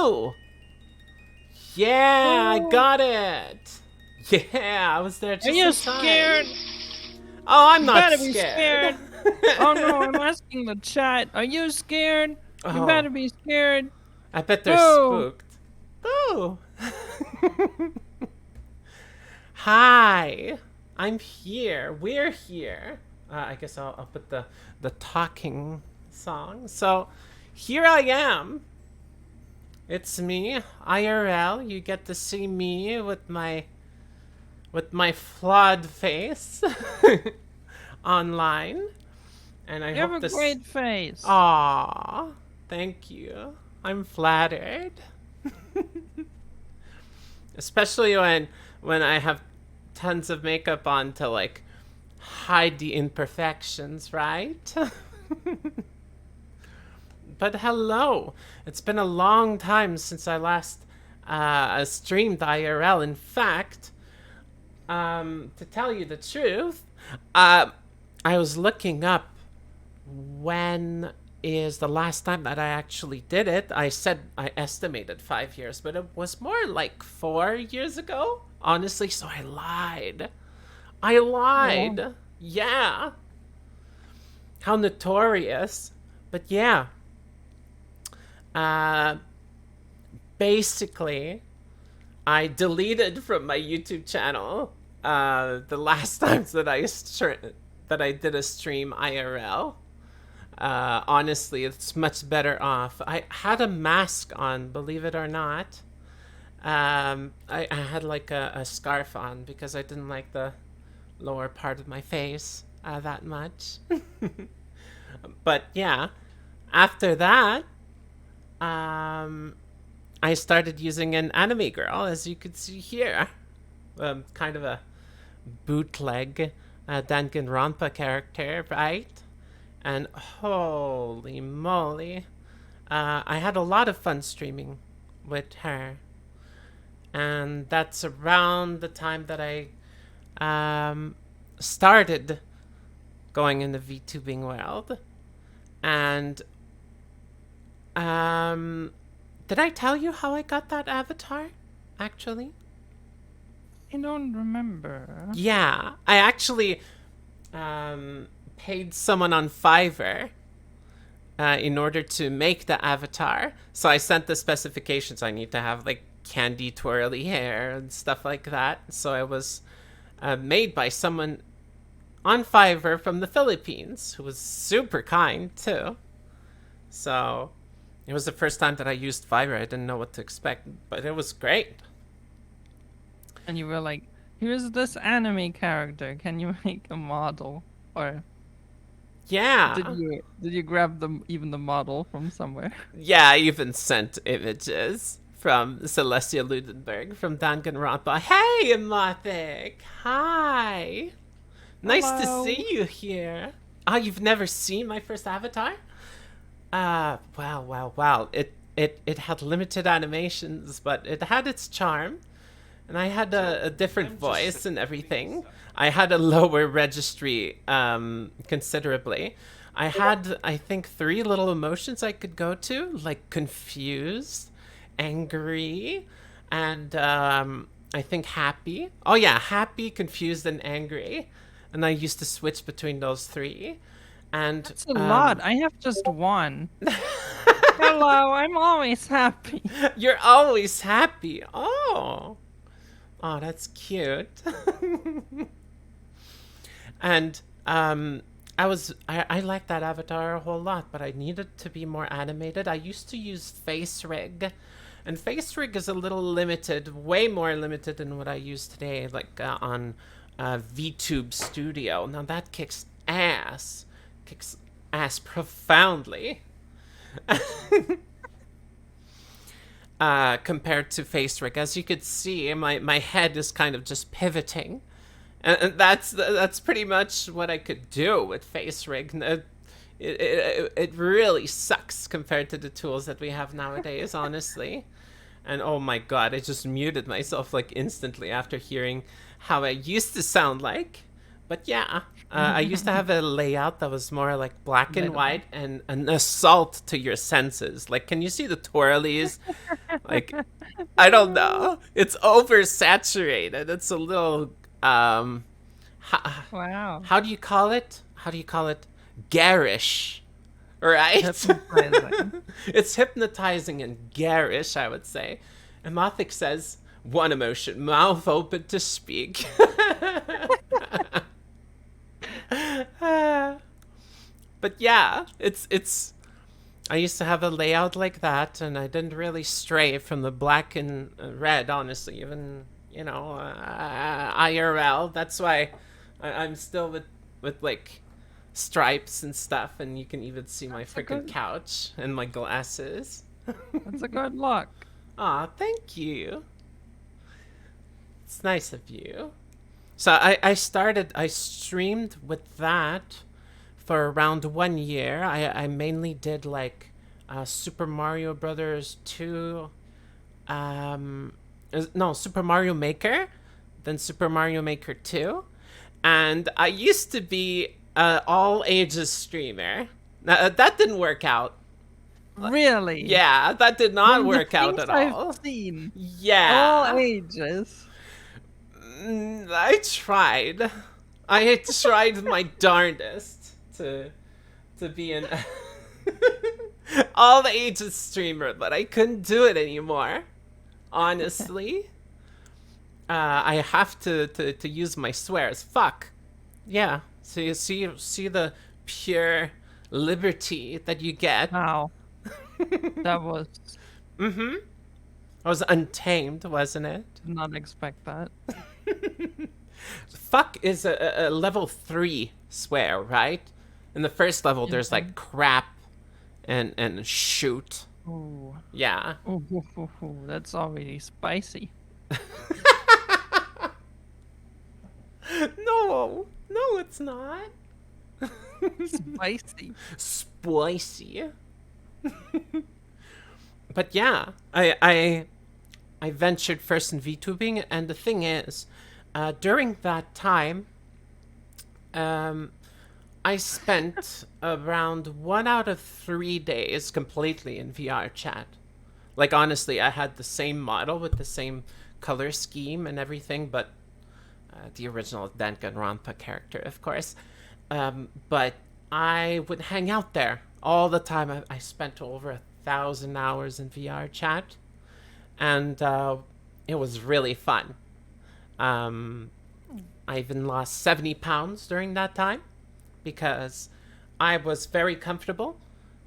you! Yeah, I Oh, got it! Yeah, I was there are just you in time. scared? Oh, I'm You not better be scared. scared. Oh no, I'm asking the chat. Are you scared? You Oh, better be scared. I bet they're Boo! spooked. Boo! Hi, I'm here. We're here. I guess I'll put the talking song. So, here I am. It's me, IRL. You get to see me with my flawed face online, and I You have hope a this. great face. Aw, thank you. I'm flattered, especially when I have tons of makeup on to like hide the imperfections, right? But hello, it's been a long time since I last streamed IRL. In fact, to tell you the truth, uh, I was looking up when is the last time that I actually did it. I said I estimated 5 years, but it was more like 4 years ago, honestly, so I lied. I Oh, lied. Yeah. How notorious. But yeah. Uh, basically, I deleted from my YouTube channel the last times that that I did a stream IRL. Honestly, it's much better off. I had a mask on, believe it or not. I had like a scarf on because I didn't like the lower part of my face that much. But yeah, after that, um, I started using an anime girl, as you could see here. Kind of a bootleg Danganronpa character, right? And holy moly, I had a lot of fun streaming with her. And that's around the time that I started going in the VTubing world. And did I tell you how I got that avatar? Actually, I don't remember. yeah, I actually paid someone on Fiverr in order to make the avatar. So I sent the specifications. I need to have like candy twirly hair and stuff like that. So I was made by someone on Fiverr from the Philippines who was super kind too. So it was the first time that I used Fiverr. I didn't know what to expect, but it was great. And you were like, here's this anime character. Can you make a model? Or Yeah. did you grab the model from somewhere? Yeah, I even sent images from Celestia Ludenberg from Danganronpa. Hey, Mothic! Hi! Nice to Hello. see you here. Oh, you've never seen my first avatar? Wow. It had limited animations, but it had its charm. And I had a different voice and everything. I had a lower registry considerably. I had, I think, three little emotions I could go to, like confused, angry, and I think happy. Oh, yeah, happy, confused, and angry. And I used to switch between those three. And That's a lot. I have just one. Hello, I'm always happy. you're always happy. Oh, that's cute. And I like that avatar a whole lot, but I needed to be more animated. I used to use face rig, and face rig is a little limited, way more limited than what I use today, like on VTube Studio. Now that kicks ass profoundly. Compared to face rig, as you could see, my head is kind of just pivoting, and that's pretty much what I could do with face rig. It really sucks compared to the tools that we have nowadays, honestly. And oh my god, I just muted myself like instantly after hearing how I used to sound like. But yeah, I used to have a layout that was more like black and Relatable. white and an assault to your senses. Like, can you see the twirlies? Like, I don't know. It's oversaturated. It's a little how, Wow. how do you call it? How do you call it? Garish, right? Hypnotizing. It's hypnotizing and garish, I would say. And Mothic says, one emotion, mouth open to speak. But yeah, it's. I used to have a layout like that, and I didn't really stray from the black and red, honestly. Even IRL. That's why I'm still with like stripes and stuff, and you can even see my That's a freaking good. couch and my glasses. That's a good look. Aw, thank you. It's nice of you. So I streamed with that for around 1 year. I mainly did like Super Mario Brothers 2, no, Super Mario Maker, then Super Mario Maker 2. And I used to be all ages streamer. That didn't work out. Really? Yeah, that did not From the work out things at I've all. seen, all Yeah. ages. I tried. I tried my darndest to be an all ages streamer, but I couldn't do it anymore. Honestly, I have to use my swears. Fuck. Yeah. So you see the pure liberty that you get. Wow, that was Mm-hmm. I was untamed, wasn't it? did not expect that. Fuck is a level 3 swear, right? In the first level, there's Yeah. like crap and shoot. Ooh. Yeah. Ooh, ooh, ooh, ooh, that's already spicy. No, no, it's not. Spicy. Spicy. But yeah, I ventured first in VTubing, and the thing is, during that time, um, I spent around 1 out of 3 days completely in VR chat. Like honestly, I had the same model with the same color scheme and everything, but the original Danganronpa character, of course. But I would hang out there all the time. I spent over 1,000 hours in VR chat, and it was really fun. Um, I even lost 70 pounds during that time because I was very comfortable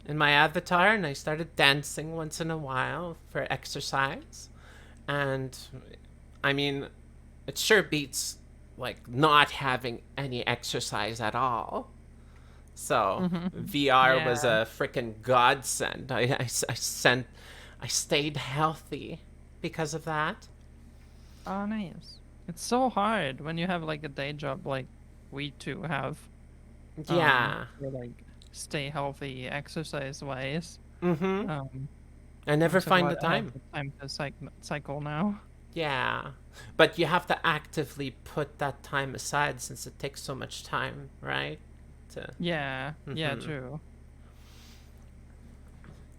in my avatar and I started dancing once in a while for exercise. And I mean, it sure beats like not having any exercise at all. So VR was Yeah. a freaking godsend. I stayed healthy because of that. Oh, nice. It's so hard when you have like a day job like we two have. Yeah. To like stay healthy exercise wise. Mm-hmm. Um, I never I'm so find glad the I have time. the time to cycle now. Yeah. But you have to actively put that time aside since it takes so much time, right? To Yeah, yeah, mm-hmm. true.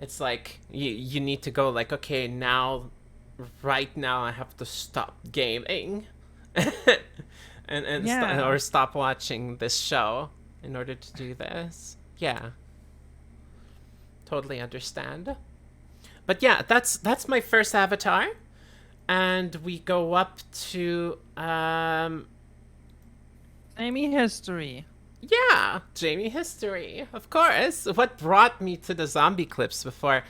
It's like you need to go like, okay, now right now I have to stop gaming and Yeah. or stop watching this show in order to do this. Yeah, totally understand. But yeah, that's my first avatar, and we go up to Amy history. yeah, Jamie history, of course. What brought me to the zombie clips before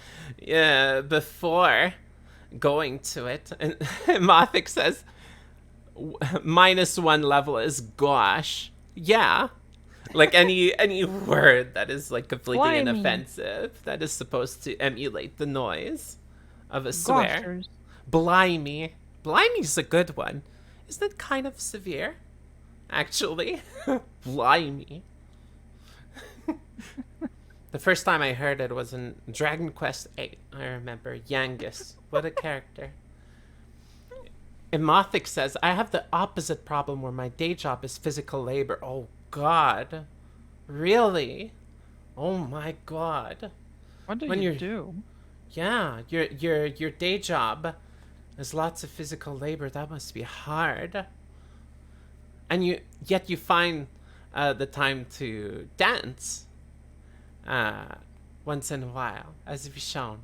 going to it? And Mothic says -1 level is gosh. Yeah, like any word that is like completely Blimey. inoffensive that is supposed to emulate the noise of a swear. Goshers. Blimey, blimey's a good one. Isn't it kind of severe? Actually, blimey. The first time I heard it was in Dragon Quest VIII. I remember Yangus. What a character. Emothic says, I have the opposite problem where my day job is physical labor. Oh, God. Really? Oh, my God. What do When you you're, do? yeah, your day job is lots of physical labor. That must be hard. And yet you find the time to dance uh, once in a while, as you've shown.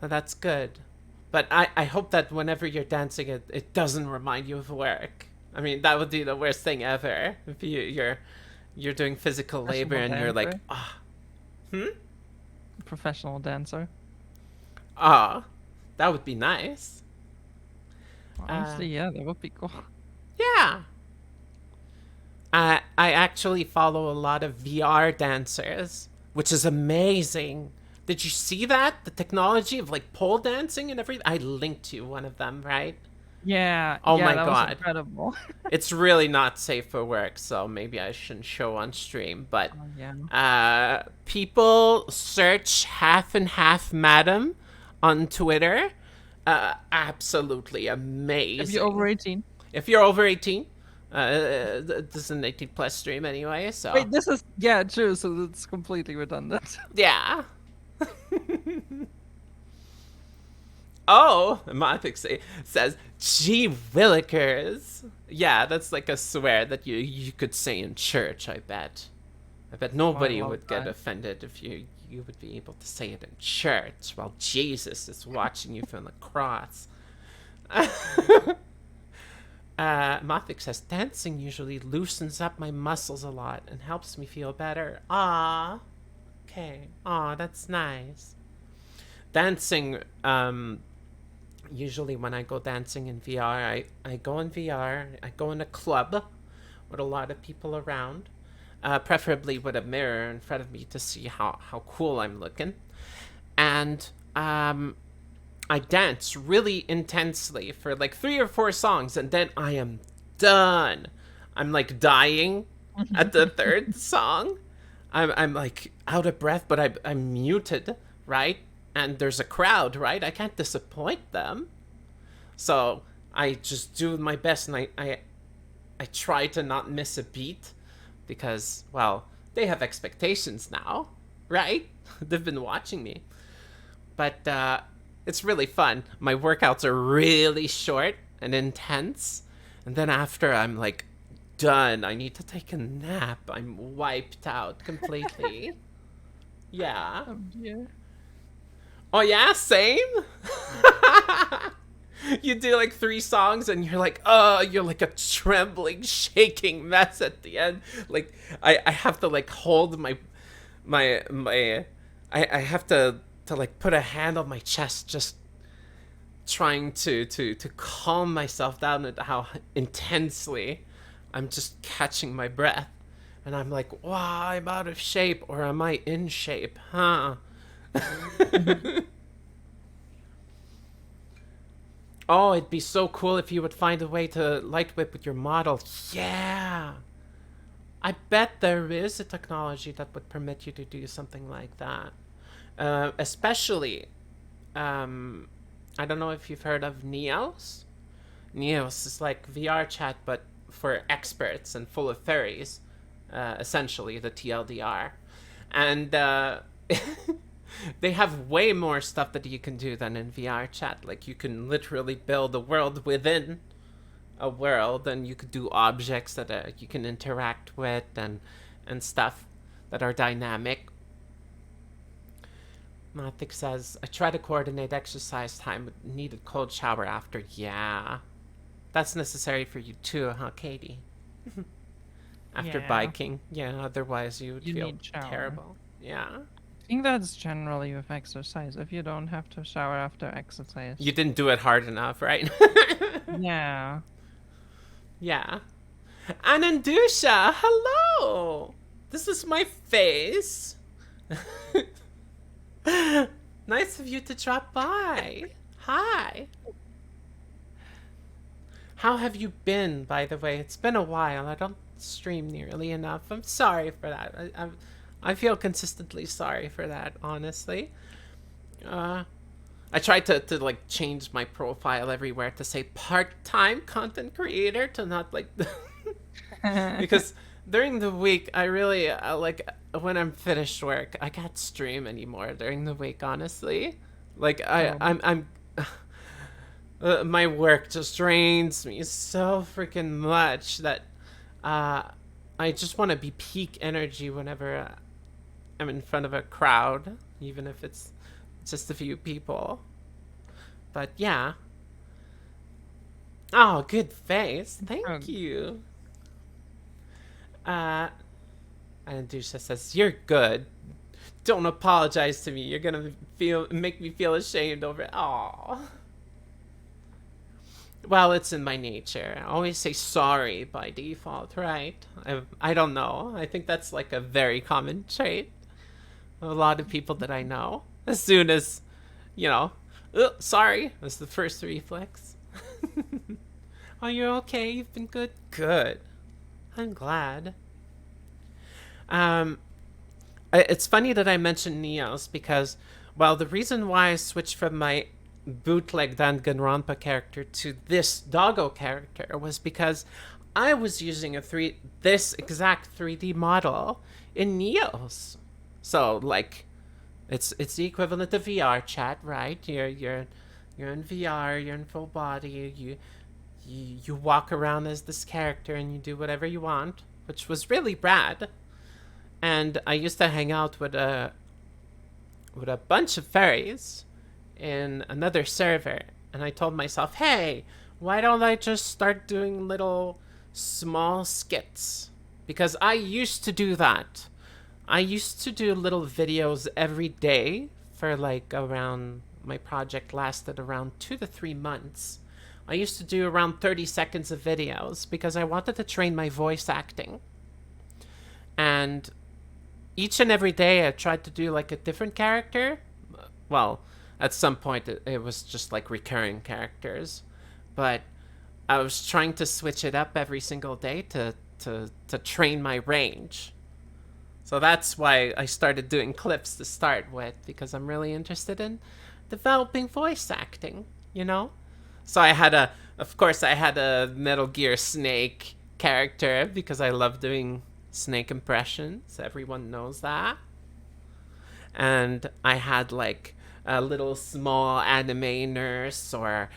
Well, that's good. But I hope that whenever you're dancing, it doesn't remind you of work. I mean, that would be the worst thing ever. If you're doing physical labor Professional and you're like, dancer. ah, hmm, Professional dancer. ah, that would be nice. Uh, Honestly, yeah, that would be cool. yeah. I actually follow a lot of VR dancers, which is amazing. Did you see that? The technology of like pole dancing and everything? I linked to one of them, right? Yeah, Oh yeah, my that was god. incredible. It's really not safe for work, so maybe I shouldn't show on stream. But Oh, yeah. people search half and half madam on Twitter. Absolutely If you're over amazing. 18. If you're over 18, this is an 18 plus stream anyway, so Wait, this is yeah, true. So it's completely redundant. yeah. Oh, Mathix says, gee willikers. Yeah, that's like a swear that you could say in church, I bet. I bet Oh, I nobody love would get that. offended if you would be able to say it in church while Jesus is watching you from the cross. Mathix says, dancing usually loosens up my muscles a lot and helps me feel better. Ah, okay. Ah, that's nice. Dancing, usually when I go dancing in VR, I go in VR, I go in a club with a lot of people around, preferably with a mirror in front of me to see how cool I'm looking. And I dance really intensely for like 3 or 4 songs, and then I am done. I'm like dying at the third song. I'm like out of breath, but I'm muted, right? And there's a crowd, right? I can't disappoint them. So I just do my best, and I try to not miss a beat because, well, they have expectations now, right? They've been watching me. But it's really fun. My workouts are really short and intense. And then after I'm like done, I need to take a nap. I'm wiped out completely. Yeah. Oh dear. Oh yeah, same. You do like 3 songs and you're like, oh, you're like a trembling, shaking mess at the end. Like I have to like hold my I have to like put a hand on my chest, just trying to calm myself down at how intensely I'm just catching my breath. And I'm like, wow, I'm out of shape, or am I in shape? Huh? Oh, it'd be so cool if you would find a way to light whip with your model. Yeah. I bet there is a technology that would permit you to do something like that. Especially, um, I don't know if you've heard of Neos. Neos is like VR chat, but for experts and full of fairies, essentially the TLDR. And they have way more stuff that you can do than in VR chat. Like you can literally build a world within a world, and you could do objects that you can interact with, and stuff that are dynamic. Mathik says, I try to coordinate exercise time with needed cold shower after. Yeah. That's necessary for you too, huh, Katie? After Yeah, biking. Yeah, otherwise you would you feel need shower. terrible. Yeah. I think that's generally with exercise. If you don't have to shower after exercise. You didn't do it hard enough, right? Yeah. Yeah. Anandusha, hello! This is my face. Nice of you to drop by. Hi. How have you been, by the way? It's been a while. I don't stream nearly enough. I'm sorry for that. I feel consistently sorry for that, honestly. Uh, I tried to like change my profile everywhere to say part-time content creator to not like because during the week I really like when I'm finished work I can't stream anymore during the week honestly. Like I'm my work just drains me so freaking much that uh I just want to be peak energy whenever I'm in front of a crowd, even if it's just a few people. But yeah. Oh, good face. Thank Um, you. Uh, and Dusha says, "You're good. Don't apologize to me. You're gonna make me feel ashamed over it." Aw. Well, it's in my nature. I always say sorry by default, right? I don't know. I think that's like a very common trait of a lot of people that I know. As soon as, you know, sorry, was the first reflex. Oh, you're okay? You've been good? Good. I'm glad. Um, it's funny that I mentioned Neos because, well, the reason why I switched from my bootleg Danganronpa character to this doggo character was because I was using this exact 3D model in Neos. So like, it's the equivalent of VR chat, right? You're in VR. You're in full body. You walk around as this character and you do whatever you want, which was really rad. And I used to hang out with a bunch of fairies in another server, and I told myself, "Hey, why don't I just start doing little small skits?" Because I used to do that. I used to do little videos every day for like around my project lasted around 2 to 3 months. I used to do around 30 seconds of videos because I wanted to train my voice acting. And each and every day I tried to do like a different character. Well, at some point it was just like recurring characters, but I was trying to switch it up every single day to train my range. So that's why I started doing clips to start with because I'm really interested in developing voice acting, you know? So of course, I had a Metal Gear Snake character because I love doing Snake impressions. Everyone knows that. And I had like a little small anime nurse or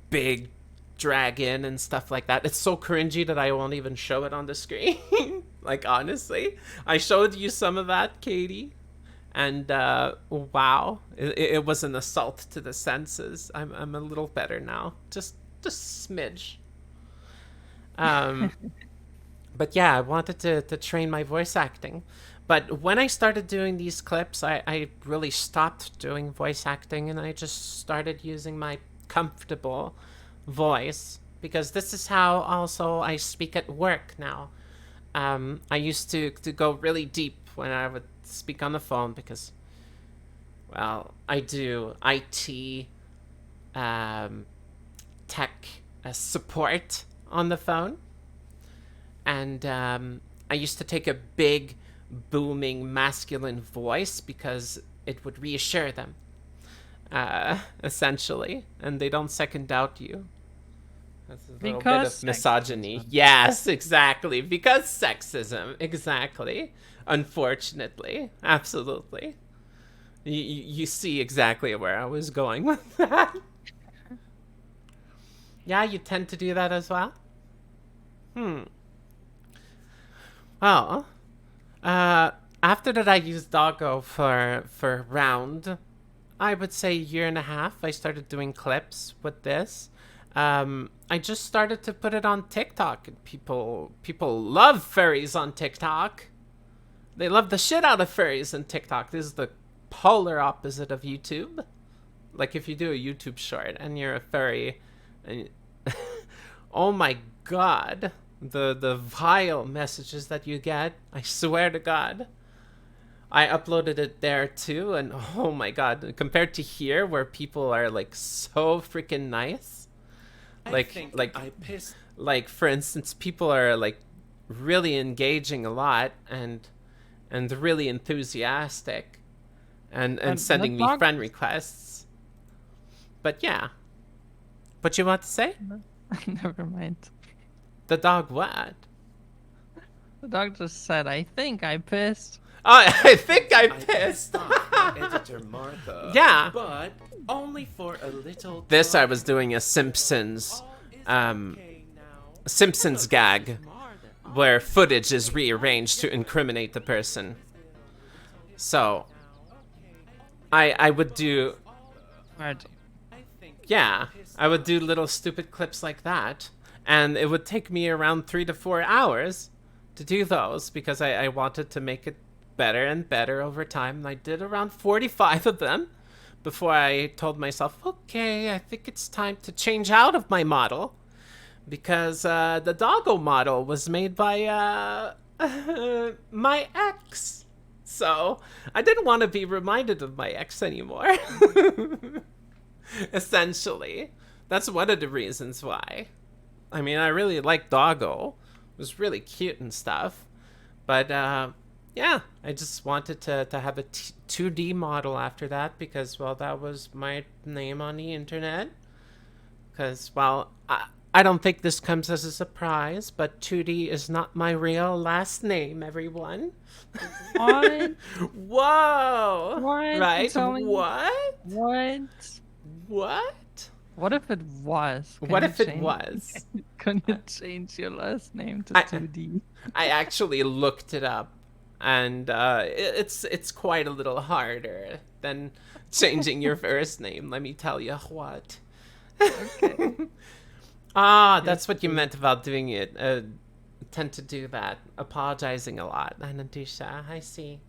big dragon and stuff like that. It's so cringy that I won't even show it on the screen. Like honestly, I showed you some of that, Katie, and wow, it was an assault to the senses. I'm a little better now, just smidge. Um, but yeah, I wanted to train my voice acting. But when I started doing these clips, I really stopped doing voice acting and I just started using my comfortable voice because this is how also I speak at work now. I used to go really deep when I would speak on the phone because, well, I do IT um, tech support on the phone. And I used to take a big, booming, masculine voice because it would reassure them, essentially. And they don't second doubt you. That's a little bit because of misogyny. Yes, exactly. Because sexism. Exactly. Unfortunately. Absolutely. You see exactly where I was going with that. Yeah, you tend to do that as well? Hmm. Well, uh, after that I used Doggo for round, I would say year and a half, I started doing clips with this. I just started to put it on TikTok. And people love furries on TikTok. They love the shit out of furries on TikTok. This is the polar opposite of YouTube. Like if you do a YouTube short and you're a furry, and oh my god, the vile messages that you get. I swear to God. I uploaded it there too, and oh my god, compared to here where people are like so freaking nice, like for instance, people are like really engaging a lot and really enthusiastic and the sending me dog friend requests. But yeah. What you want to say? Never mind. The dog what? The dog just said, I think I pissed. Oh, I think I I pissed. off Editor Martha. Yeah. But only for a little This I time. was doing a Simpsons All is um okay now. Simpsons gag Martha. where footage is rearranged to incriminate the person. So I would do Marty. yeah, I would do little stupid clips like that, and it would take me around 3 to 4 hours to do those because I wanted to make it better and better over time. And I did around 45 of them before I told myself, okay, I think it's time to change out of my model because the doggo model was made by my ex. So I didn't want to be reminded of my ex anymore. Essentially, that's one of the reasons why. I mean, I really like Doggo. It was really cute and stuff. But yeah, I just wanted to have a 2D model after that because, well, that was my name on the internet. Because, well, I don't think this comes as a surprise, but 2D is not my real last name, everyone. What? Whoa! What? Right? Tell me. What? What? What? What if it was? What if it was? Can you change your last name to I- 2D? I actually looked it up, and it's quite a little harder than changing your first name. Let me tell you what. Okay. Ah, that's what you meant about doing it. Tend to do that, apologizing a lot. Anandusha, I see.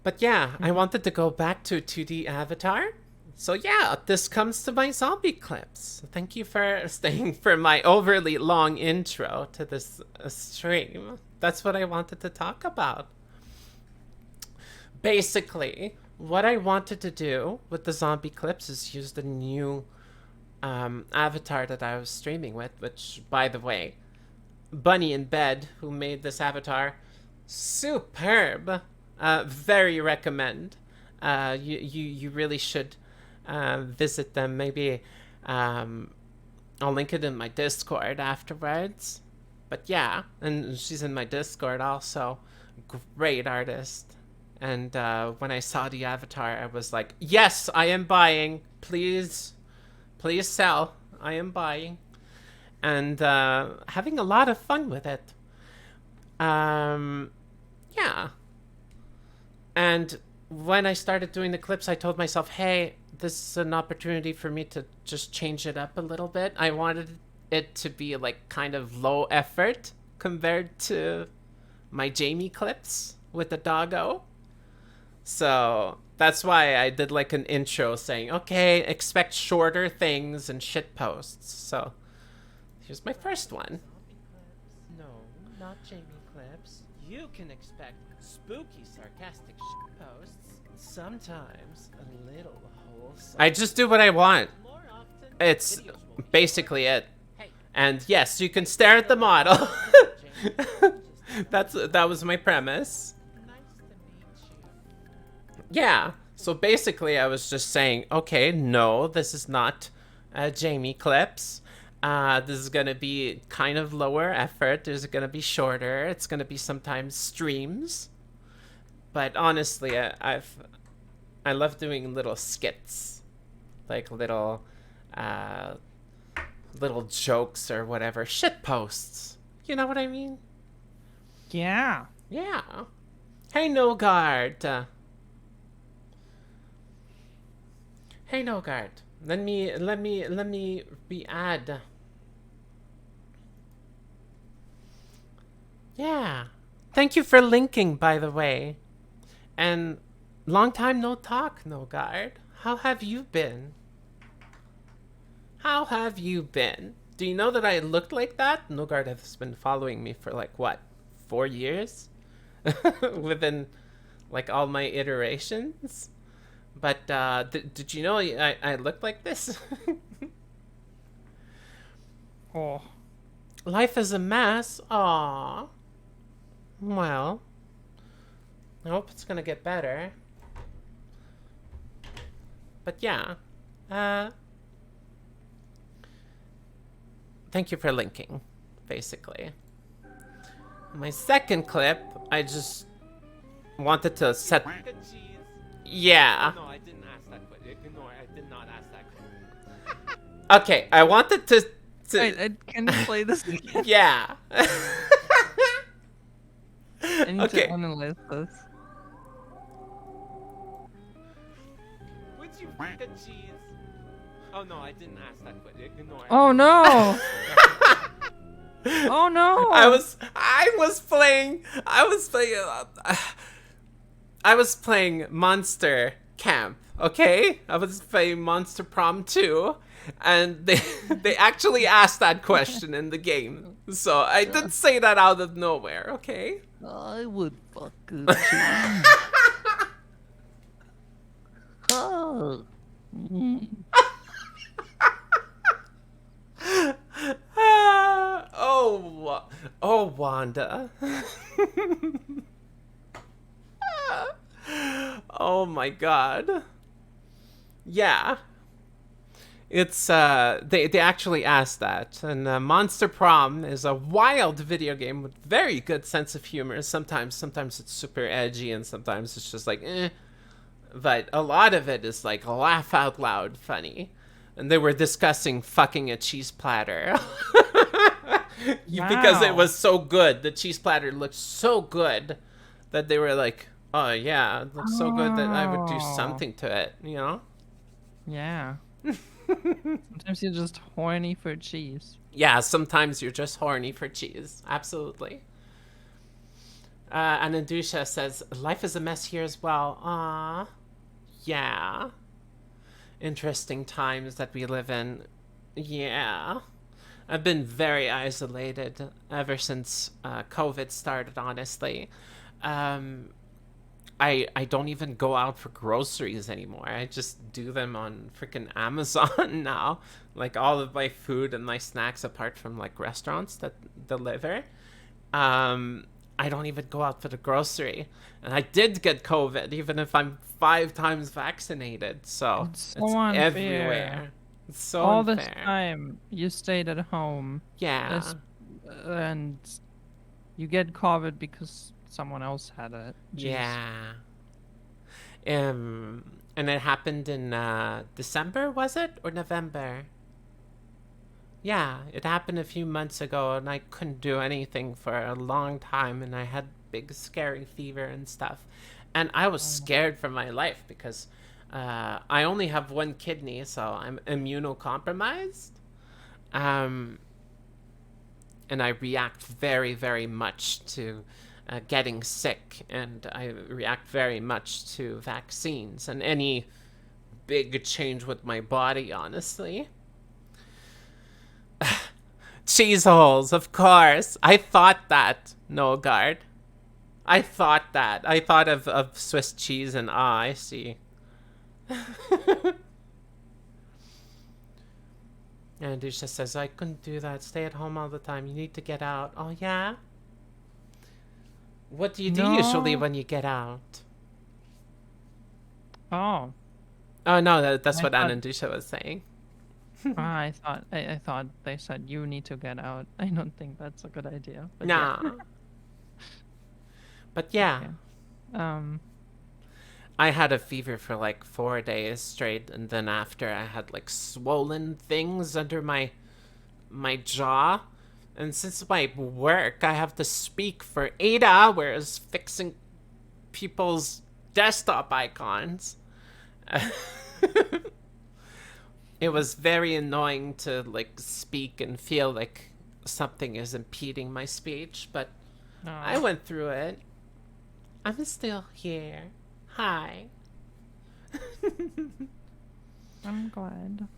But yeah, I wanted to go back to a 2D avatar. So yeah, this comes to my zombie clips. Thank you for staying for my overly long intro to this stream. That's what I wanted to talk about. Basically, what I wanted to do with the zombie clips is use the new avatar that I was streaming with, which, by the way, Bunny in Bed, who made this avatar, superb. Very recommend. You really should visit them. Maybe I'll link it in my Discord afterwards. But yeah, and she's in my Discord also. Great artist. And when I saw the avatar, I was like, yes, I am buying. Please sell. I am buying. And having a lot of fun with it. Yeah. And when I started doing the clips, I told myself, hey, this is an opportunity for me to just change it up a little bit. I wanted it to be like kind of low effort compared to my Jamie clips with the doggo. So that's why I did like an intro saying, okay, expect shorter things and shit posts. So here's my first one. No, not Jamie clips. You can expect spooky, sarcastic shit posts. Sometimes a little wholesome. I just do what I want. It's basically it. And yes, you can stare at the model. That was my premise. Yeah, so basically I was just saying, okay, no, this is not Jamie clips. This is gonna be kind of lower effort. There's gonna be shorter. It's gonna be sometimes streams. But honestly, I love doing little skits, like little jokes or whatever, shit posts. You know what I mean? Yeah. Yeah. Hey, Nogard. Hey, Nogard. Let me re-add. Yeah. Thank you for linking, by the way. And long time no talk, Nogard. How have you been? How have you been? Do you know that I looked like that? Nogard has been following me for like, what, 4 years? Within, like, all my iterations? But, did you know I looked like this? Oh. Life is a mess. Aww. Well, I hope it's gonna get better. But yeah, Uh, thank you for linking, basically. My second clip, I just wanted to set. Yeah. No, I didn't ask that question. Ignore. I did not ask that question. Okay, I wanted to. Wait, can you play this again? Yeah. I need to Okay. analyze this. Would you freaking cheese? Oh no, I didn't ask that question. Ignore. Oh no! Oh no! I was playing Monster Camp, okay? I was playing Monster Prom 2, and they actually asked that question in the game. So I didn't say that out of nowhere, okay? I would fuck a cheese. Oh. Oh, Wanda. Oh my god. Yeah. It's they actually asked that. And Monster Prom is a wild video game with very good sense of humor. Sometimes it's super edgy and sometimes it's just like eh. But a lot of it is like laugh out loud funny. And they were discussing fucking a cheese platter. Because it Wow. was so good. The cheese platter looked so good that they were like, oh yeah, it looks so good that I would do Oh. something to it, you know? Yeah. Sometimes you're just horny for cheese. Yeah, sometimes you're just horny for cheese. Absolutely. Anandusha says, life is a mess here as well. Aww. Yeah. Interesting times that we live in. Yeah. I've been very isolated ever since COVID started, honestly. I don't even go out for groceries anymore. I just do them on freaking Amazon now. Like all of my food and my snacks, apart from like restaurants that deliver. I don't even go out for the grocery. And I did get COVID, even if I'm 5 times vaccinated. So It's so unfair. everywhere. It's so All unfair. this time you stayed at home. Yeah. And you get COVID because someone else had it. Jeez. Yeah. And it happened in December, was it? Or November? Yeah, it happened a few months ago and I couldn't do anything for a long time and I had big scary fever and stuff. And I was scared for my life because I only have one kidney, so I'm immunocompromised. And I react very, very much to getting sick, and I react very much to vaccines and any big change with my body, honestly. Cheese holes, of course. I thought that, no guard. I thought that. I thought of Swiss cheese and I see. And Dusha says, I couldn't do that. Stay at home all the time. You need to get out. Oh, yeah? What do you do usually No. when you get out? Oh. Oh, no, that's I what thought- Anandusha was saying. I thought they said you need to get out. I don't think that's a good idea. But yeah. Nah. But yeah, Okay. I had a fever for like 4 days straight, and then after I had like swollen things under my jaw. And since my work, I have to speak for 8 hours fixing people's desktop icons. It was very annoying to like speak and feel like something is impeding my speech, but I went through it. I'm still here. Hi. I'm glad.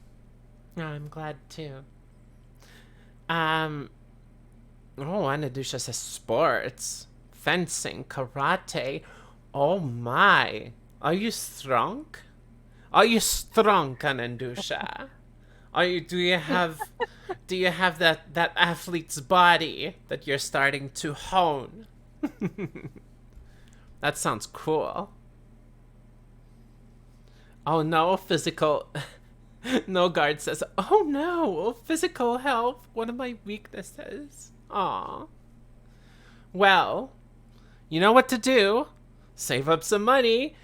I'm glad too. Oh, Anadusha says sports, fencing, karate. Oh my. Are you strong? Are you strong, Anandusha? Do you have that athlete's body that you're starting to hone? That sounds cool. Oh no, No guard says, "Oh no, physical health, one of my weaknesses." Aw. Well, you know what to do. Save up some money.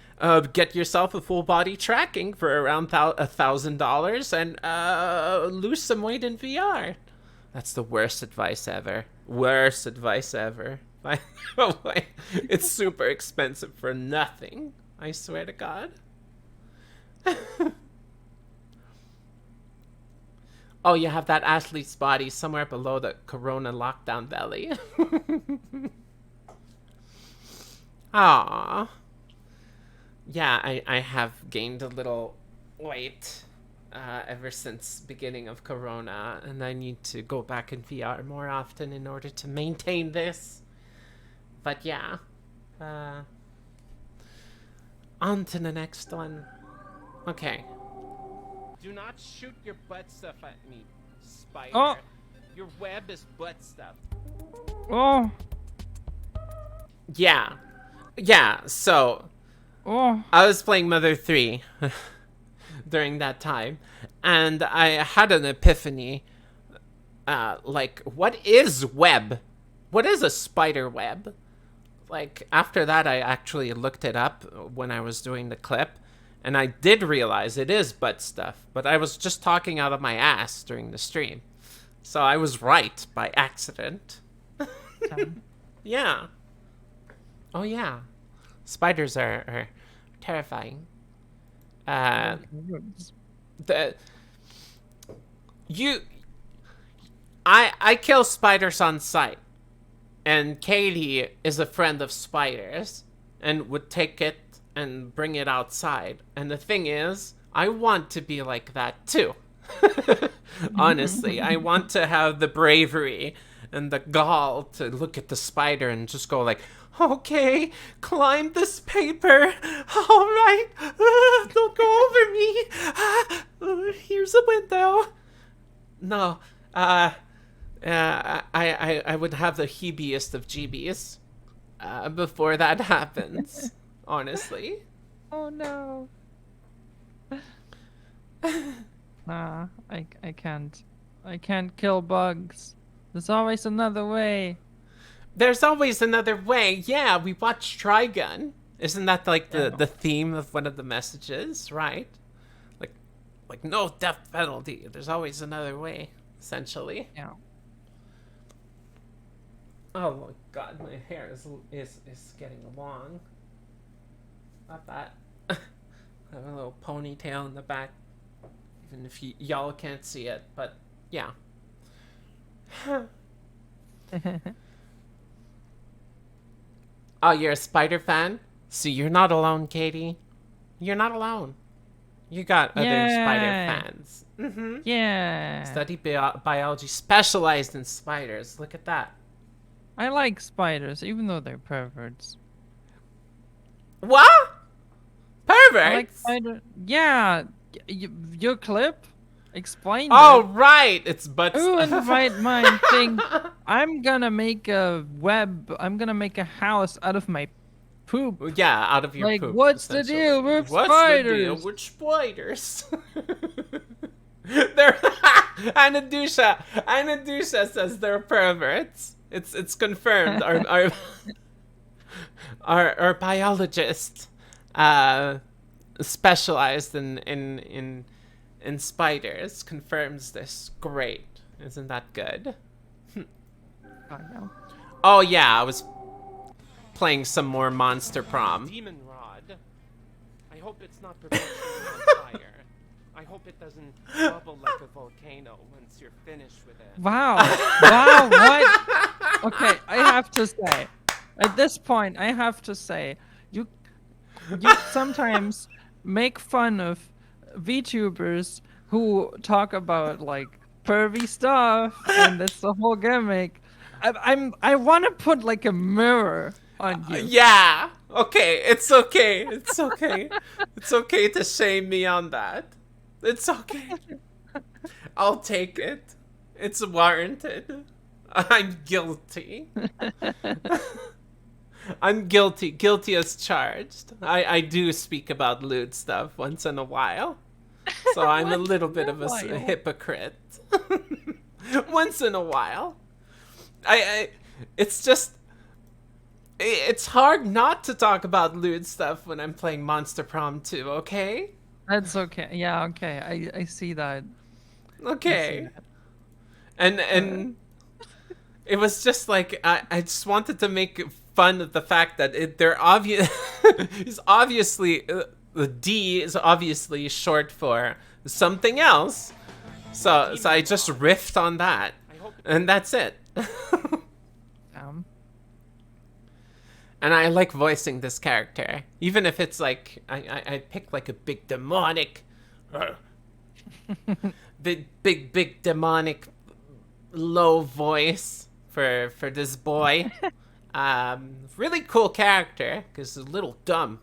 Get yourself a full body tracking for around $1,000 and lose some weight in VR. That's the worst advice ever. Worst advice ever. By the way, it's super expensive for nothing. I swear to God. Oh, you have that athlete's body somewhere below the corona lockdown belly. Aww. Yeah, I have gained a little weight ever since beginning of corona, and I need to go back in VR more often in order to maintain this. But yeah. On to the next one. Okay. Do not shoot your butt stuff at me, spider. Oh. Your web is butt stuff. Oh, Yeah. Yeah, so oh. I was playing Mother 3 during that time, and I had an epiphany. Like, what is web? What is a spider web? Like, after that, I actually looked it up when I was doing the clip, and I did realize it is butt stuff, but I was just talking out of my ass during the stream. So I was right by accident. Yeah. Oh, yeah. Spiders are terrifying. The you I kill spiders on sight, and Katie is a friend of spiders and would take it and bring it outside. And the thing is, I want to be like that too. Honestly, I want to have the bravery and the gall to look at the spider and just go like, "Okay, climb this paper. All right, don't go over me. Here's a window." No, I would have the heebiest of jeebies before that happens. Honestly. Oh no. Nah, I can't. I can't kill bugs. There's always another way. There's always another way. Yeah, we watched Trigun. Isn't that like Yeah. the theme of one of the messages, right? Like no death penalty. There's always another way, essentially. Yeah. Oh my god, my hair is getting long. Not that. I have a little ponytail in the back. Even if y'all can't see it, but yeah. Oh, you're a spider fan? So you're not alone, Katie. You're not alone. You got other spider Yay. fans. Mm-hmm. Yeah. Study biology specialized in spiders. Look at that. I like spiders, even though they're perverts. What? Perverts? I like spider. Yeah. Your clip? Explain Oh, that. right. It's butt Who stuff. invite mine think I'm gonna make a web, I'm gonna make a house out of my poop. Yeah, out of your Like, poop. what's the essentially. deal with What's spiders? the deal with spiders? They're Anadusha says they're perverts. It's confirmed. Our biologist specialized in spiders confirms this. Great. Isn't that good? I know. Oh yeah, I was playing some more Monster Prom. Demon rod. I hope it's not perpetually on fire. I hope it doesn't bubble like a volcano once you're finished with it. Wow. Wow, what? Okay, I have to say. At this point, I have to say, you sometimes make fun of VTubers who talk about like pervy stuff, and that's the whole gimmick. I want to put like a mirror on you. Yeah. Okay. It's okay. It's okay. It's okay to shame me on that. It's okay. I'll take it. It's warranted. I'm guilty. I'm guilty. Guilty as charged. I do speak about lewd stuff once in a while. So I'm a Once little in bit a of a while. hypocrite. Once in a while. I it's just it's hard not to talk about lewd stuff when I'm playing Monster Prom 2, okay? That's okay. Yeah, okay. I see that. I see Okay. that. And Uh, it was just like I just wanted to make fun of the fact that they're obvious is obviously the D is obviously short for something else. So I Demon just Mom. riffed on that, I hope and that's it. um, And I like voicing this character, even if it's like I pick like a big demonic, big demonic low voice for this boy. Really cool character because a little dumb,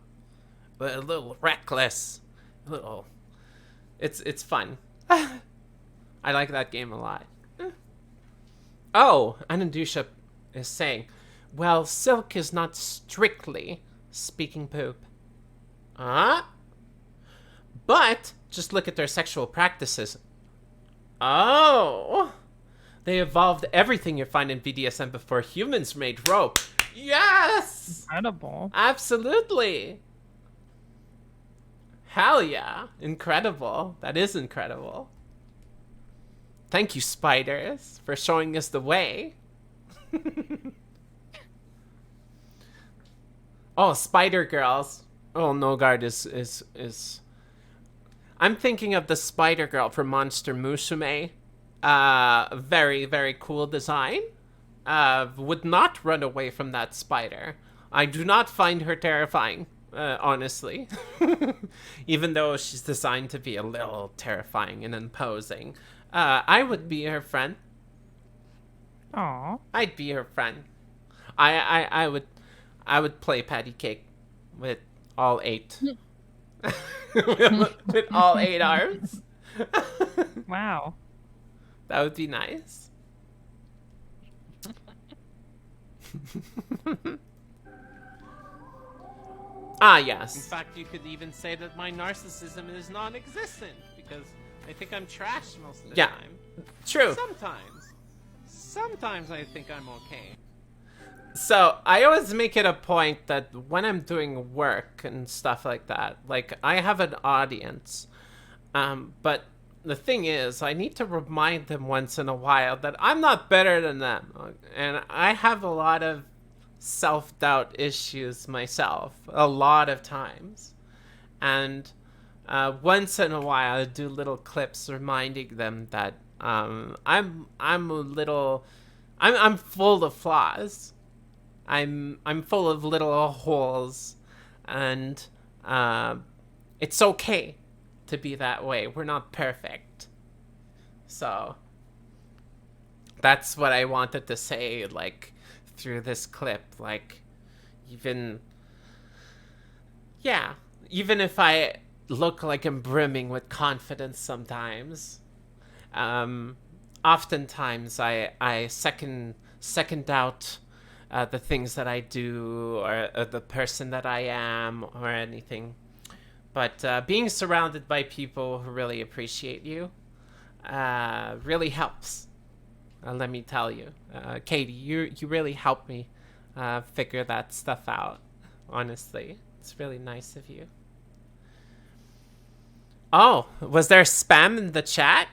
but a little reckless, a little. It's fun. I like that game a lot. Oh, Anandusha is saying, well, Silk is not strictly speaking poop. Huh? But just look at their sexual practices. Oh. They evolved everything you find in BDSM before humans made rope. Yes! incredible. Absolutely. Hell yeah. Incredible. That is incredible. Thank you, spiders, for showing us the way. Oh, Spider Girls. Oh, Nogard is. I'm thinking of the Spider Girl from Monster Musume. Very, very cool design. Would not run away from that spider. I do not find her terrifying, honestly. Even though she's designed to be a little terrifying and imposing. I would be her friend. Aw. I'd be her friend. I would play patty cake with all 8. With all 8 arms. Wow. That would be nice. Ah, In yes. fact, you could even say that my narcissism is non-existent because I think I'm trash most of the Yeah. time. True. Sometimes I think I'm okay. So I always make it a point that when I'm doing work and stuff like that, like I have an audience, but the thing is, I need to remind them once in a while that I'm not better than them, and I have a lot of self-doubt issues myself, a lot of times, and once in a while I do little clips reminding them that I'm full of flaws. I'm full of little holes, and it's okay to be that way. We're not perfect. So that's what I wanted to say, like, through this clip. Like, even, yeah, even if I look like I'm brimming with confidence sometimes, oftentimes I second out the things that I do, or the person that I am, or anything. But being surrounded by people who really appreciate you really helps. Let me tell you, Katie, you really helped me figure that stuff out. Honestly, it's really nice of you. Oh, was there spam in the chat?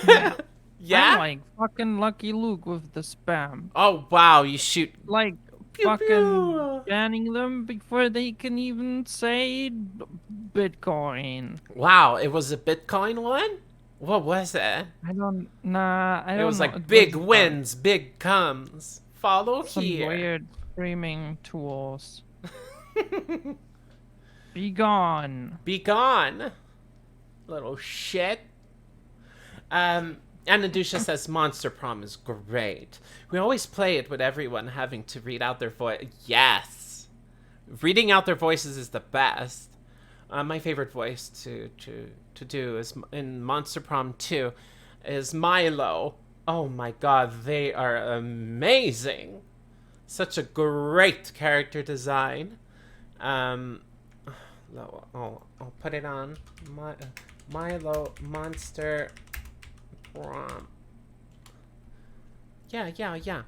Yeah. Yeah. I'm like fucking Lucky Luke with the spam. Oh wow, you shoot. Like Pew, fucking pew. banning them before they can even say Bitcoin. Wow, it was a Bitcoin one? What was it? I don't I It don't was know. like It big was, wins, big comes. Follow some here. weird streaming tools. Be gone. Be gone. Little shit. Anadusha says Monster Prom is great. We always play it with everyone having to read out their voice. Yes. Reading out their voices is the best. My favorite voice to do is in Monster Prom 2 is Milo. Oh my god, they are amazing. Such a great character design. I'll put it on Milo Monster Prom. Yeah.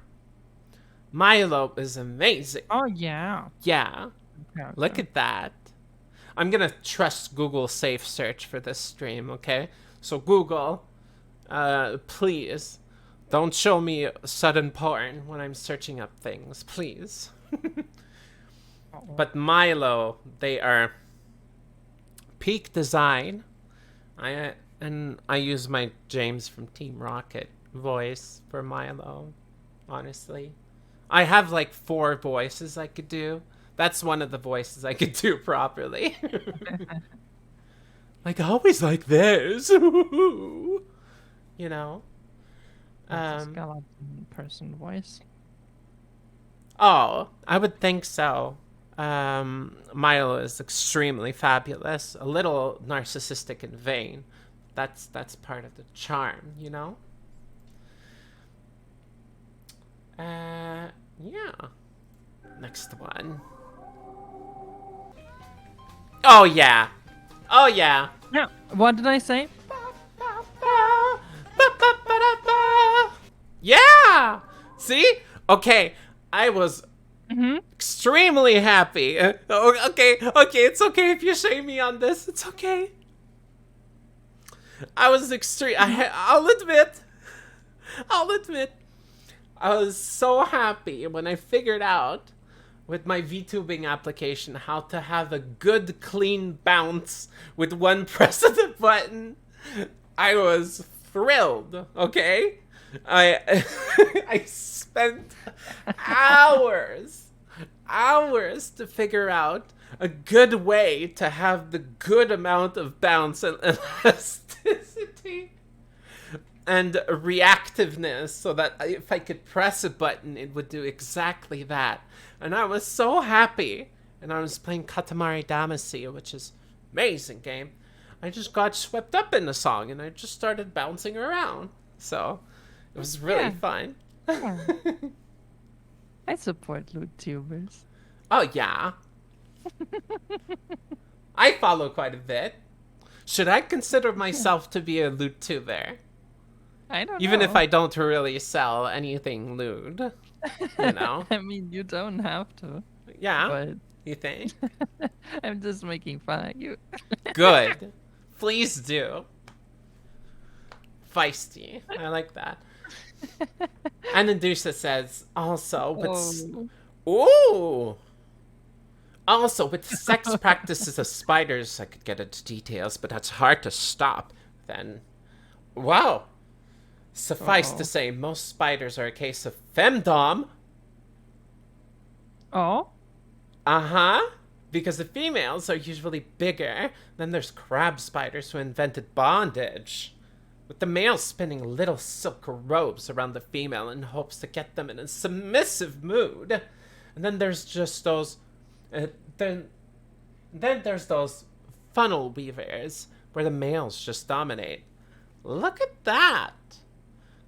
Milo is amazing. Oh yeah. Yeah. Okay, Look okay. at that. I'm gonna trust Google Safe Search for this stream, okay? So Google, please don't show me sudden porn when I'm searching up things, please. Uh-oh. But Milo, they are peak design. I use my James from Team Rocket voice for Milo, honestly. I have like 4 voices I could do. That's one of the voices I could do properly. Like always like this. You know. That's a skeleton person voice. Oh, I would think so. Milo is extremely fabulous, a little narcissistic and vain. That's part of the charm, you know? Yeah. Next one. Oh yeah. Oh yeah. Yeah. What did I say? Yeah. See? Okay. I was Mm-hmm. extremely happy. Okay, it's okay if you shame me on this. It's okay. I was extreme. I'll admit. I was so happy when I figured out with my VTubing application how to have a good clean bounce with one press of the button. I was thrilled, okay? I I spent hours to figure out a good way to have the good amount of bounce and elasticity and reactiveness so that if I could press a button, it would do exactly that. And I was so happy. And I was playing Katamari Damacy, which is an amazing game. I just got swept up in the song and I just started bouncing around. So it was really Yeah. fun. Yeah. I support LootTubers. Oh, yeah. I follow quite a bit. Should I consider myself to be a loot tuber? I don't know. Even if I don't really sell anything lewd, you know? I mean, you don't have to. Yeah, But you think? I'm just making fun of you. Good. Please do. Feisty. I like that. And Indusa says, also, but... Oh. Ooh! Also, with sex practices of spiders, I could get into details, but that's hard to stop. Then, wow. Suffice to say, most spiders are a case of femdom. Oh? Uh-huh. Because the females are usually bigger. Then there's crab spiders who invented bondage, with the male spinning little silk robes around the female in hopes to get them in a submissive mood. And then there's just those... then there's those funnel weavers, where the males just dominate. Look at that!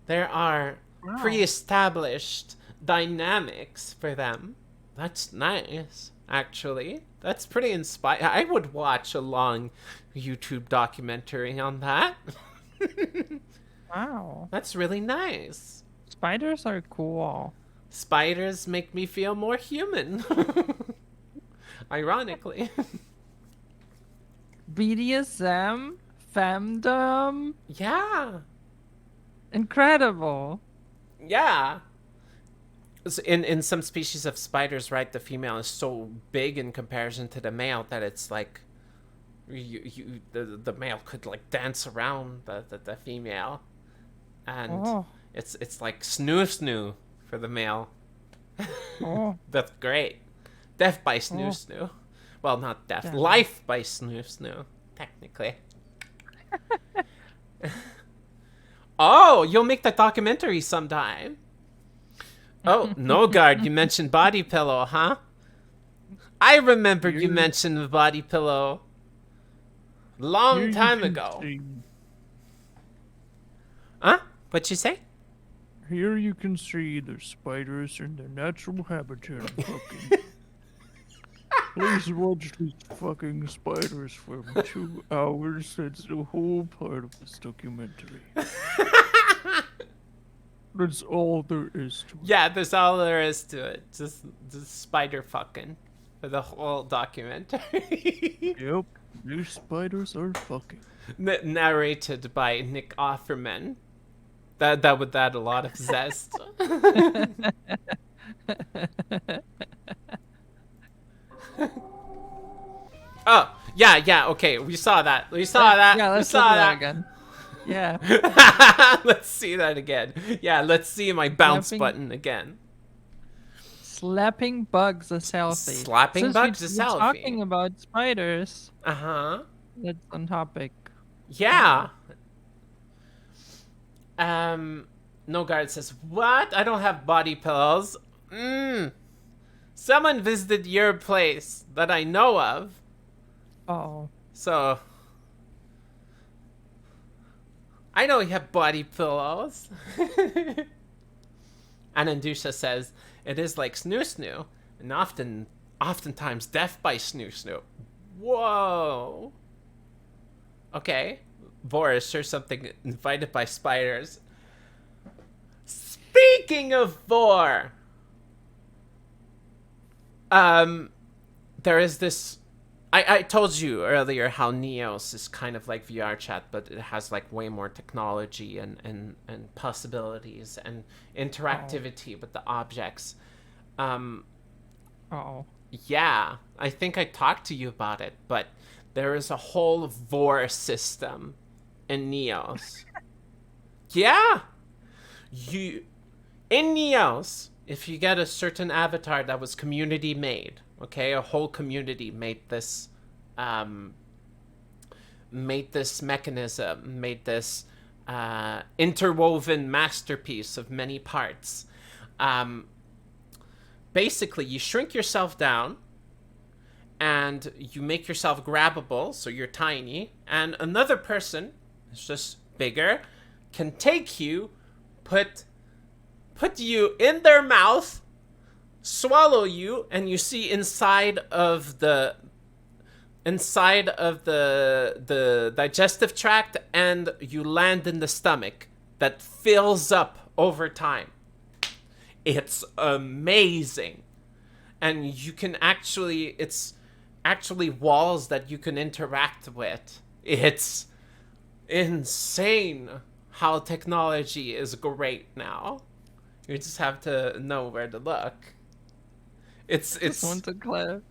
There are pre-established dynamics for them. That's nice, actually. That's pretty inspiring. I would watch a long YouTube documentary on that. Wow. That's really nice. Spiders are cool. Spiders make me feel more human. Ironically. BDSM? Femdom? Yeah. Incredible. Yeah. In some species of spiders, right, the female is so big in comparison to the male that it's like the male could like dance around the female, and it's like snoo for the male. That's great. Death by snoo. Well, not death. Yeah. Life by snoo, technically. Oh, you'll make that documentary sometime. Oh, no guard, you mentioned body pillow, huh? I remember you mentioned the body pillow long time ago. Huh? What'd you say? Here you can see the spiders in their natural habitat. Fucking. Please watch these fucking spiders for 2 hours. That's the whole part of this documentary. That's all there is to it. Yeah, that's all there is to it. Just spider fucking for the whole documentary. Yep, these spiders are fucking. Narrated by Nick Offerman. That would add a lot of zest. Oh, yeah, okay. We saw that. We saw that. Yeah, we let's saw look at that. again. Yeah. Let's see that again. Yeah, let's see my bounce Slapping- button again. Slapping bugs is healthy. Slapping Since bugs we, is we're healthy. talking about spiders, Uh-huh. that's on topic. Yeah. No guard says, what? I don't have body pillows. Someone visited your place that I know of. Oh. So I know you have body pillows. Anandusha says, it is like snoo snoo, and oftentimes death by snoo snoo. Whoa. Okay. Vor is sure something invited by spiders. Speaking of Vor, there is this. I told you earlier how Neos is kind of like VR chat, but it has like way more technology and possibilities and interactivity with the objects. Oh. Yeah, I think I talked to you about it, but there is a whole Vor system in Neos. Yeah, in Neos, if you get a certain avatar that was community made, okay, a whole community made this mechanism, made this interwoven masterpiece of many parts. Basically, you shrink yourself down and you make yourself grabbable, so you're tiny, and another person is just bigger, can take you, put you in their mouth, swallow you, and you see inside of the digestive tract, and you land in the stomach that fills up over time. It's amazing. And you can it's actually walls that you can interact with. It's insane how technology is great now. You just have to know where to look. It's Just want to clarify.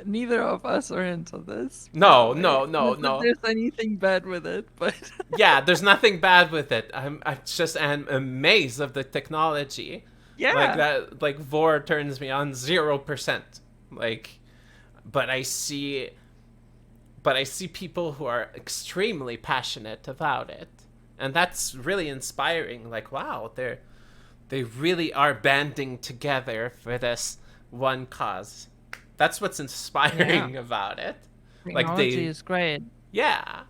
Neither of us are into this. No, by the way. no, Not that no. there's anything bad with it, but Yeah, there's nothing bad with it. I just am amazed of the technology. yeah. Like that, like Vor turns me on 0%. Like, but I see people who are extremely passionate about it, and that's really inspiring. Like, wow, they really are banding together for this one cause. That's what's inspiring about it. Technology is great. Yeah.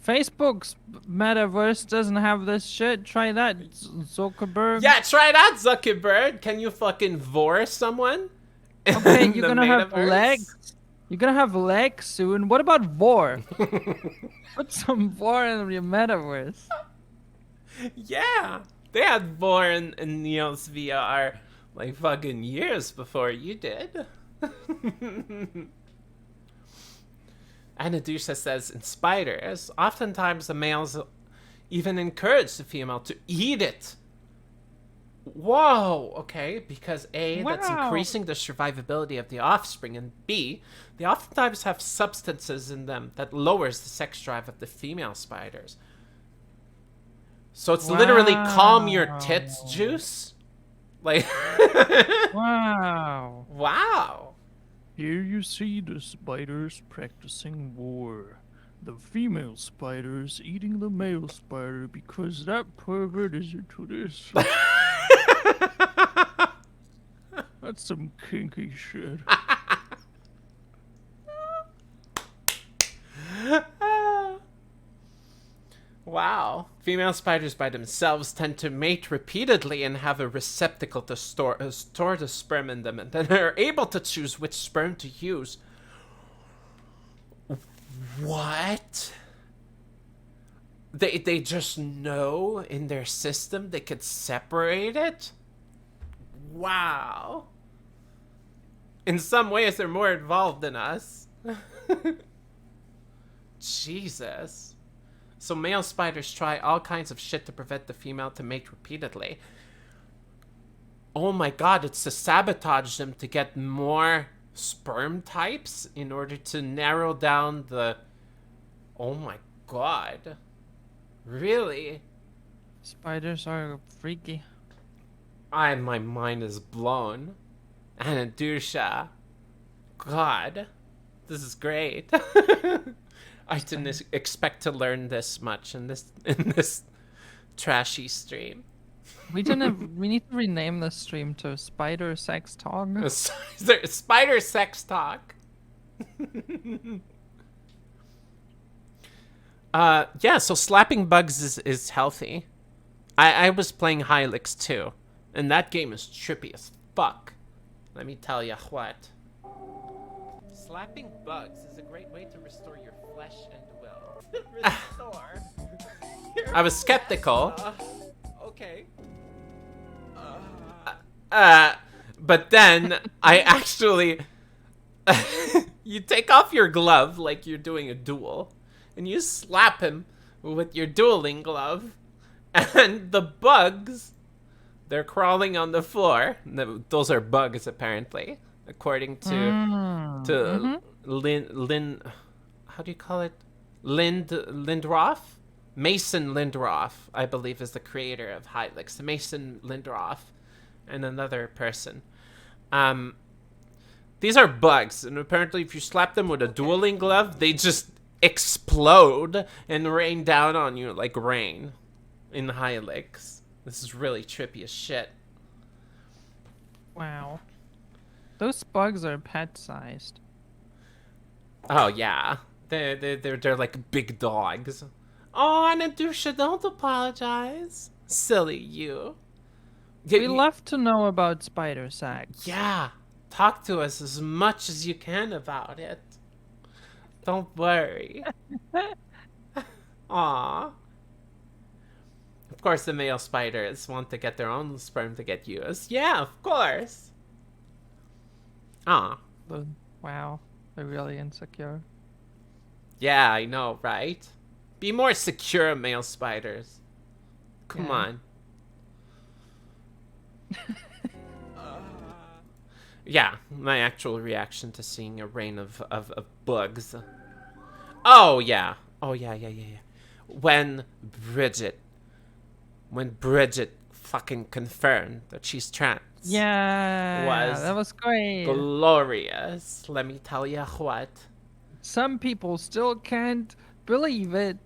Facebook's metaverse doesn't have this shit. Try that, Zuckerberg. Yeah, try that, Zuckerberg. Can you fucking Vor someone? Okay, in you're the gonna have metaverse? legs. You're gonna have legs soon. What about Vor? Put some Vor in your metaverse. Yeah. They had Vor in Neos VR like fucking years before you did. Anadusha says, in spiders, oftentimes the males even encourage the female to eat it. Whoa, okay, because A, that's Wow. increasing the survivability of the offspring, and B, they oftentimes have substances in them that lowers the sex drive of the female spiders. So it's literally calm your tits Wow. juice? Like, Wow. wow. Here you see the spiders practicing war. The female spiders eating the male spider because that pervert is into this. That's some kinky shit. Wow. Female spiders by themselves tend to mate repeatedly and have a receptacle to store the sperm in them, and then are able to choose which sperm to use. What? They just know in their system they could separate it? Wow. In some ways, they're more involved than us. Jesus. So male spiders try all kinds of shit to prevent the female to mate repeatedly. Oh my god, it's to sabotage them to get more sperm types in order to narrow down the... Oh my god. Really? Spiders are freaky. My mind is blown. Anadusha. God. This is great. I didn't expect to learn this much in this trashy stream. We need to rename this stream to Spider Sex Talk. Spider sex talk. Yeah, so slapping bugs is healthy. I was playing Hylix too, and that game is trippy as fuck. Let me tell ya what. Slapping bugs is a great way to restore your flesh and will. Restore. I was skeptical. Okay. But then I actually... You take off your glove like you're doing a duel, and you slap him with your dueling glove, and the bugs, they're crawling on the floor. Those are bugs, apparently, according to Lynn, how do you call it? Lindroth? Mason Lindroth, I believe, is the creator of Hylix. Mason Lindroth and another person. These are bugs, and apparently if you slap them with a dueling glove, they just explode and rain down on you like rain in Hylix. This is really trippy as shit. Wow. Those bugs are pet-sized. Oh yeah, they're like big dogs. Oh, Anadusha, don't apologize. Silly you. We love to know about spider sex. Yeah, talk to us as much as you can about it. Don't worry. Aw. Of course, the male spiders want to get their own sperm to get used. Yeah, of course. Aw. Wow. They're really insecure. Yeah, I know, right? Be more secure, male spiders. Come Yeah. on. Yeah, my actual reaction to seeing a rain of bugs. Oh, yeah. Oh, yeah. When Bridget fucking confirmed that she's trans. Yeah, that was great. Glorious. Let me tell you what. Some people still can't believe it.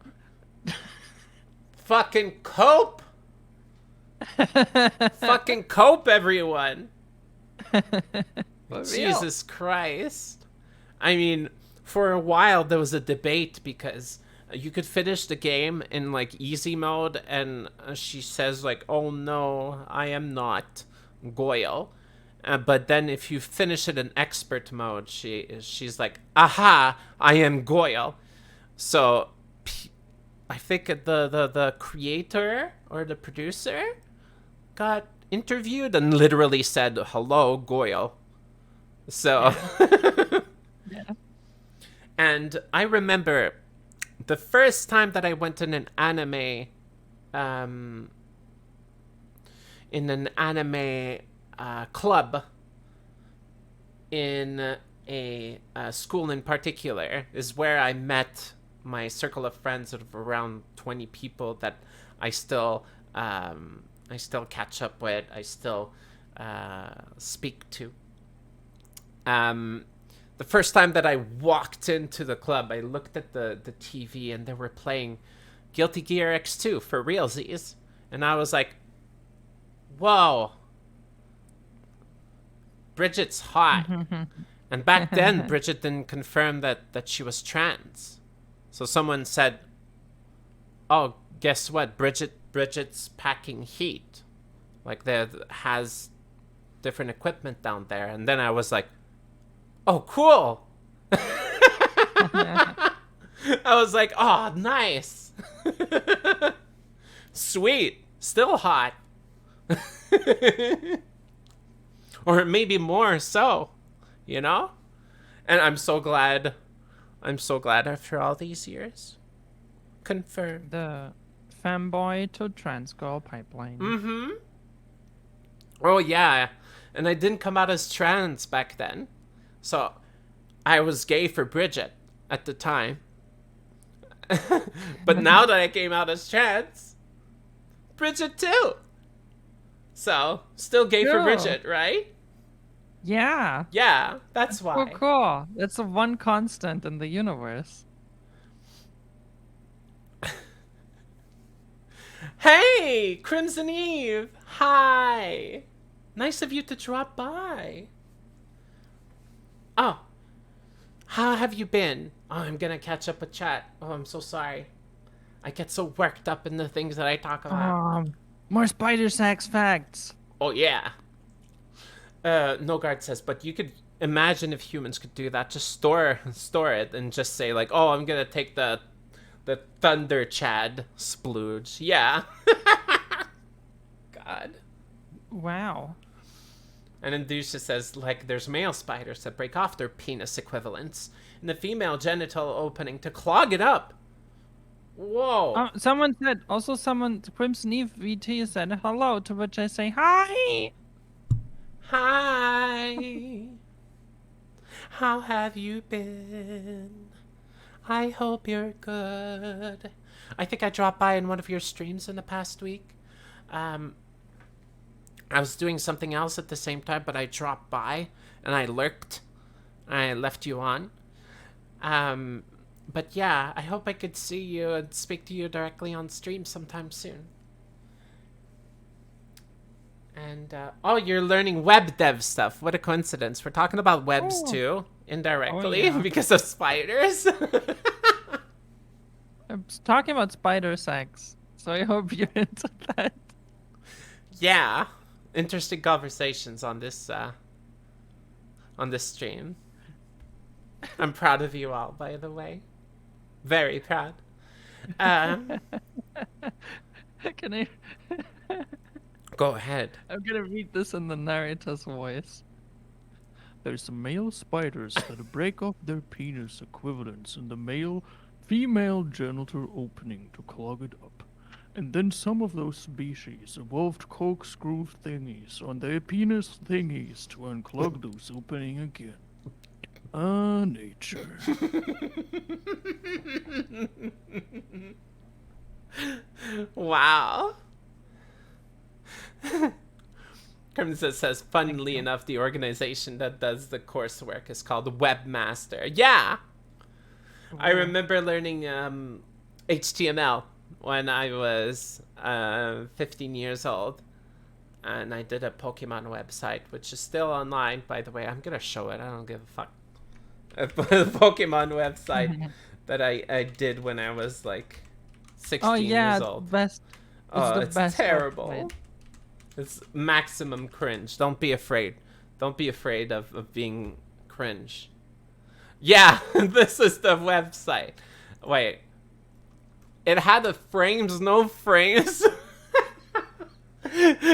Fucking cope. Fucking cope, everyone. For Jesus Christ. I mean, for a while there was a debate because you could finish the game in like easy mode, and she says like, "Oh no, I am not Goyle." But then if you finish it in expert mode, she's like, "Aha, I am Goyle." So I think the creator or the producer got interviewed and literally said, "Hello, Goyle." So, Yeah. And I remember the first time that I went in an anime, club in a school in particular, is where I met my circle of friends of around 20 people that I still catch up with, I still speak to. The first time that I walked into the club, I looked at the TV and they were playing Guilty Gear X2 for realsies. And I was like, whoa, Bridget's hot. And back then, Bridget didn't confirm that she was trans. So someone said, oh, guess what? Bridget's packing heat. Like, there has different equipment down there. And then I was like, oh, cool. I was like, oh, nice. Sweet. Still hot. Or maybe more so, you know? And I'm so glad after all these years. Confirmed. The femboy to trans girl pipeline. Mm-hmm. Oh, yeah. And I didn't come out as trans back then. So I was gay for Bridget at the time. But now that I came out as trans, Bridget too. So, still gay for Cool. Bridget, right? Yeah. Yeah, that's Oh, why. cool. That's the one constant in the universe. Hey, Crimson Eve. Hi. Nice of you to drop by. Oh. How have you been? Oh, I'm gonna catch up with chat. Oh, I'm so sorry. I get so worked up in the things that I talk about. More spider sex facts. Oh, yeah. No guard says, but you could imagine if humans could do that. Just store it and just say, like, oh, I'm gonna take the Thunder Chad splooge. Yeah. God. Wow. And then Dusha says, like, there's male spiders that break off their penis equivalents in the female genital opening to clog it up. Whoa. Someone, Crimson Eve VT said hello, to which I say hi. Hi. How have you been? I hope you're good. I think I dropped by in one of your streams in the past week. I was doing something else at the same time, but I dropped by and I lurked. I left you on. But yeah, I hope I could see you and speak to you directly on stream sometime soon. And, oh, you're learning web dev stuff. What a coincidence. We're talking about webs too, indirectly, yeah. because of spiders. I'm talking about spider sex, so I hope you're into that. Yeah. Interesting conversations on this stream. I'm proud of you all, by the way. Very proud. Can I? Go ahead. I'm gonna read this in the narrator's voice. There's some male spiders that break off their penis equivalents in the female genital opening to clog it up. And then some of those species evolved corkscrew thingies on their penis thingies to unclog those opening again. Nature. Wow. Crimson says, funnily enough, the organization that does the coursework is called Webmaster. Yeah! I remember learning HTML when I was 15 years old. And I did a Pokemon website, which is still online, by the way. I'm going to show it. I don't give a fuck. A Pokemon website that I did when I was like 16 years old. Best. It's terrible. website. It's maximum cringe. Don't be afraid. Don't be afraid of being cringe. Yeah, this is the website. Wait. It had a frames, no frames.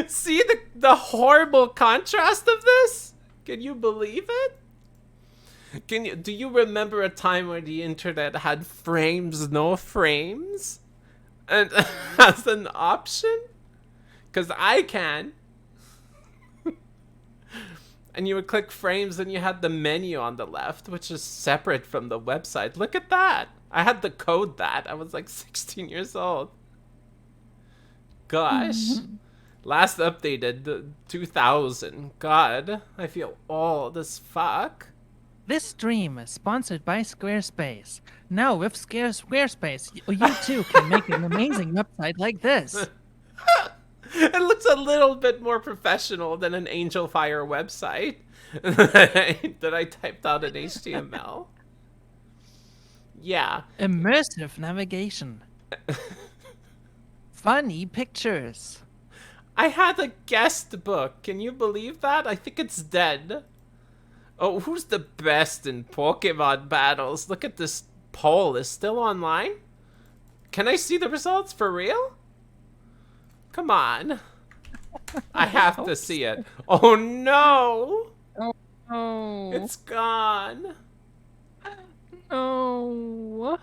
See the horrible contrast of this? Can you believe it? Do you remember a time where the internet had frames, no frames? And as an option? Because I can. And you would click frames and you had the menu on the left, which is separate from the website. Look at that. I had to code that. I was like 16 years old. Gosh. Last updated 2000. God, I feel old as fuck. This stream is sponsored by Squarespace. Now with Squarespace, you too can make an amazing website like this. It looks a little bit more professional than an Angel Fire website that I typed out in HTML. Yeah. Immersive navigation. funny pictures. I had a guest book. Can you believe that? I think it's dead. Oh, who's the best in Pokemon battles? Look at this poll. Is still online? Can I see the results for real? Come on. I have to see it. Oh no! Oh, It's gone. no.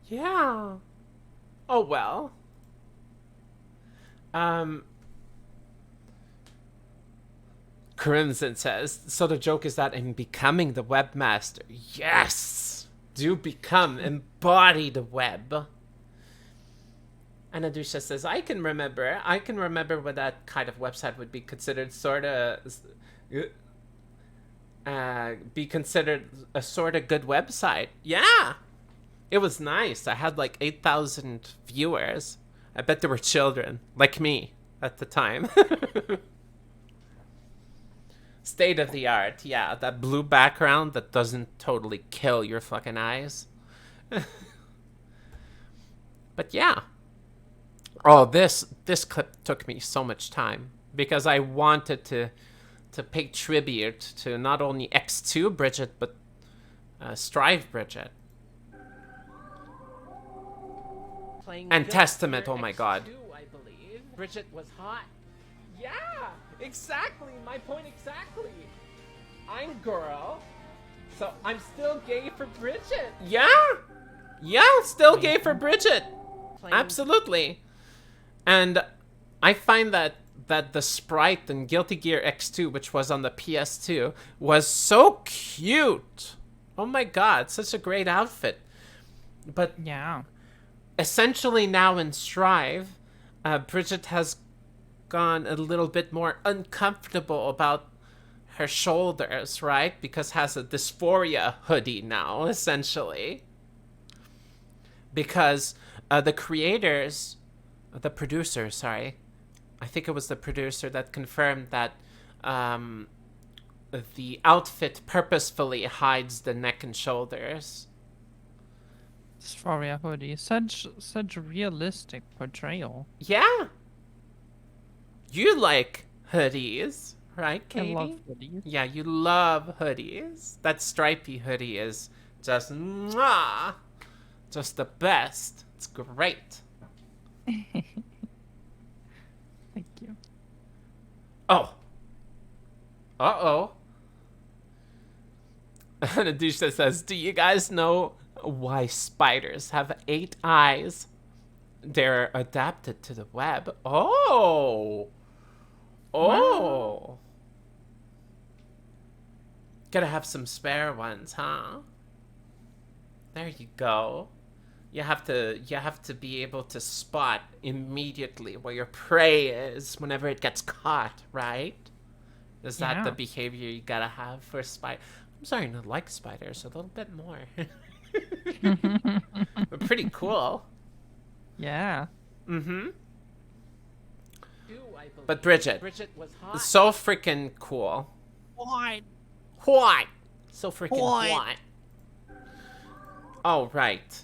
Yeah. Oh well. Crimson says, so the joke is that I'm becoming the webmaster. Yes! Do become, embody the web. And Adusha says, I can remember when that kind of website would be considered sort of, be considered a sort of good website. Yeah! It was nice. I had like 8,000 viewers. I bet there were children, like me, at the time. State of the art, yeah. That blue background that doesn't totally kill your fucking eyes. But yeah. Oh, this clip took me so much time because I wanted to pay tribute to not only X2 Bridget but Strive Bridget. And Testament, oh my god. I believe. Bridget was hot. Yeah, exactly. My point exactly. I'm girl, so I'm still gay for Bridget. Yeah? Yeah, still gay for Bridget. Absolutely. And I find that the sprite in Guilty Gear X2, which was on the PS2, was so cute. Oh my god, such a great outfit. But Yeah. essentially now in Strive, Bridget has gone a little bit more uncomfortable about her shoulders, right? Because has a dysphoria hoodie now, essentially. Because the producer, sorry, I think it was the producer that confirmed that the outfit purposefully hides the neck and shoulders. Dysphoria hoodie. Such a realistic portrayal. Yeah. You like hoodies, right, Katie? I love hoodies. Yeah, you love hoodies. That stripy hoodie is just mwah, just the best. It's great. Thank you. Oh. Uh-oh. Nadusha says, do you guys know why spiders have 8 eyes? They're adapted to the web. Oh. Oh. Gotta have some spare ones, huh? There you go. You have to be able to spot immediately where your prey is whenever it gets caught, right? Is that Yeah. the behavior you gotta have for spider? I'm starting to like spiders a little bit more. They're pretty cool. Yeah. Mm-hmm. I believe. But Bridget, Bridget was hot. so freaking cool. What? What? So freaking What? what? Oh, right.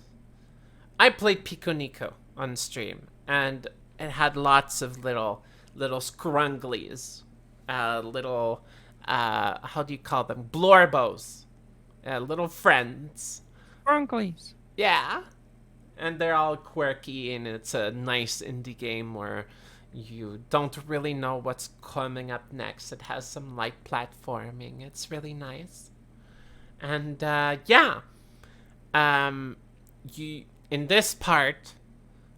I played Pico Nico on stream, and it had lots of little scrunglies. How do you call them? Blorbos. Little friends. Grunklies. Yeah. And they're all quirky, and it's a nice indie game where you don't really know what's coming up next. It has some light platforming. It's really nice. And yeah. You in this part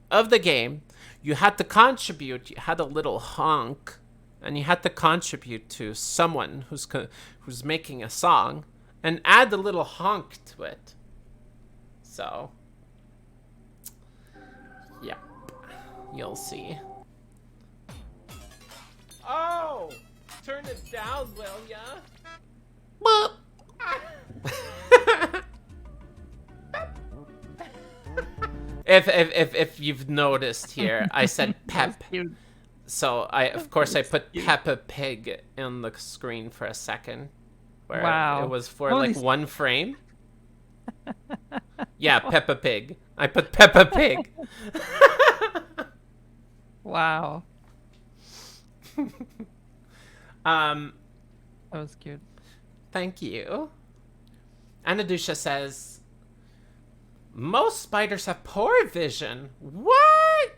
of the game, you had to contribute. You had a little honk, and you had to contribute to someone who's making a song, and add a little honk to it. So, yep, you'll see. Oh, turn it down, will ya? If you've noticed here, I said Pep. Cute. So of course I put Peppa Pig in the screen for a second, where Wow. it was for Holy like s- 1 frame. Yeah, Peppa Pig. I put Peppa Pig. Wow. Um, That was cute. thank you. Anadusha says, most spiders have poor vision. What?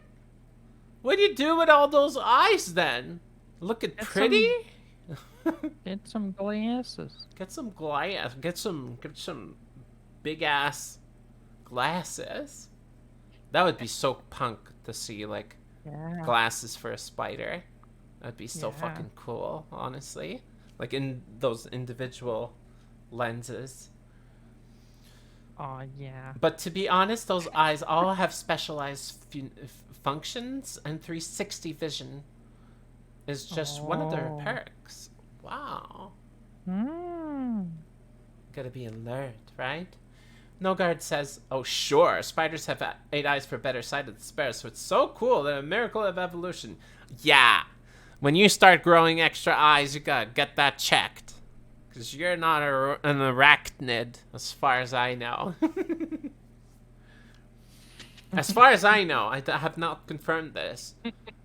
What do you do with all those eyes then? Look at Get pretty? Get some glasses. Get some glass. Get some big ass glasses. That would be so punk to see like Yeah. glasses for a spider. That'd be so Yeah. fucking cool, honestly. Like in those individual lenses. Oh yeah. But to be honest, those eyes all have specialized functions, and 360 vision is just one of their Oh. perks. Wow. Hmm. Gotta be alert, right? Nogard says, oh sure, spiders have 8 eyes for better sight of the sparrow, so it's so cool, they're a miracle of evolution. Yeah. When you start growing extra eyes, you gotta get that checked. Because you're not an arachnid, as far as I know. As far as I know, I have not confirmed this.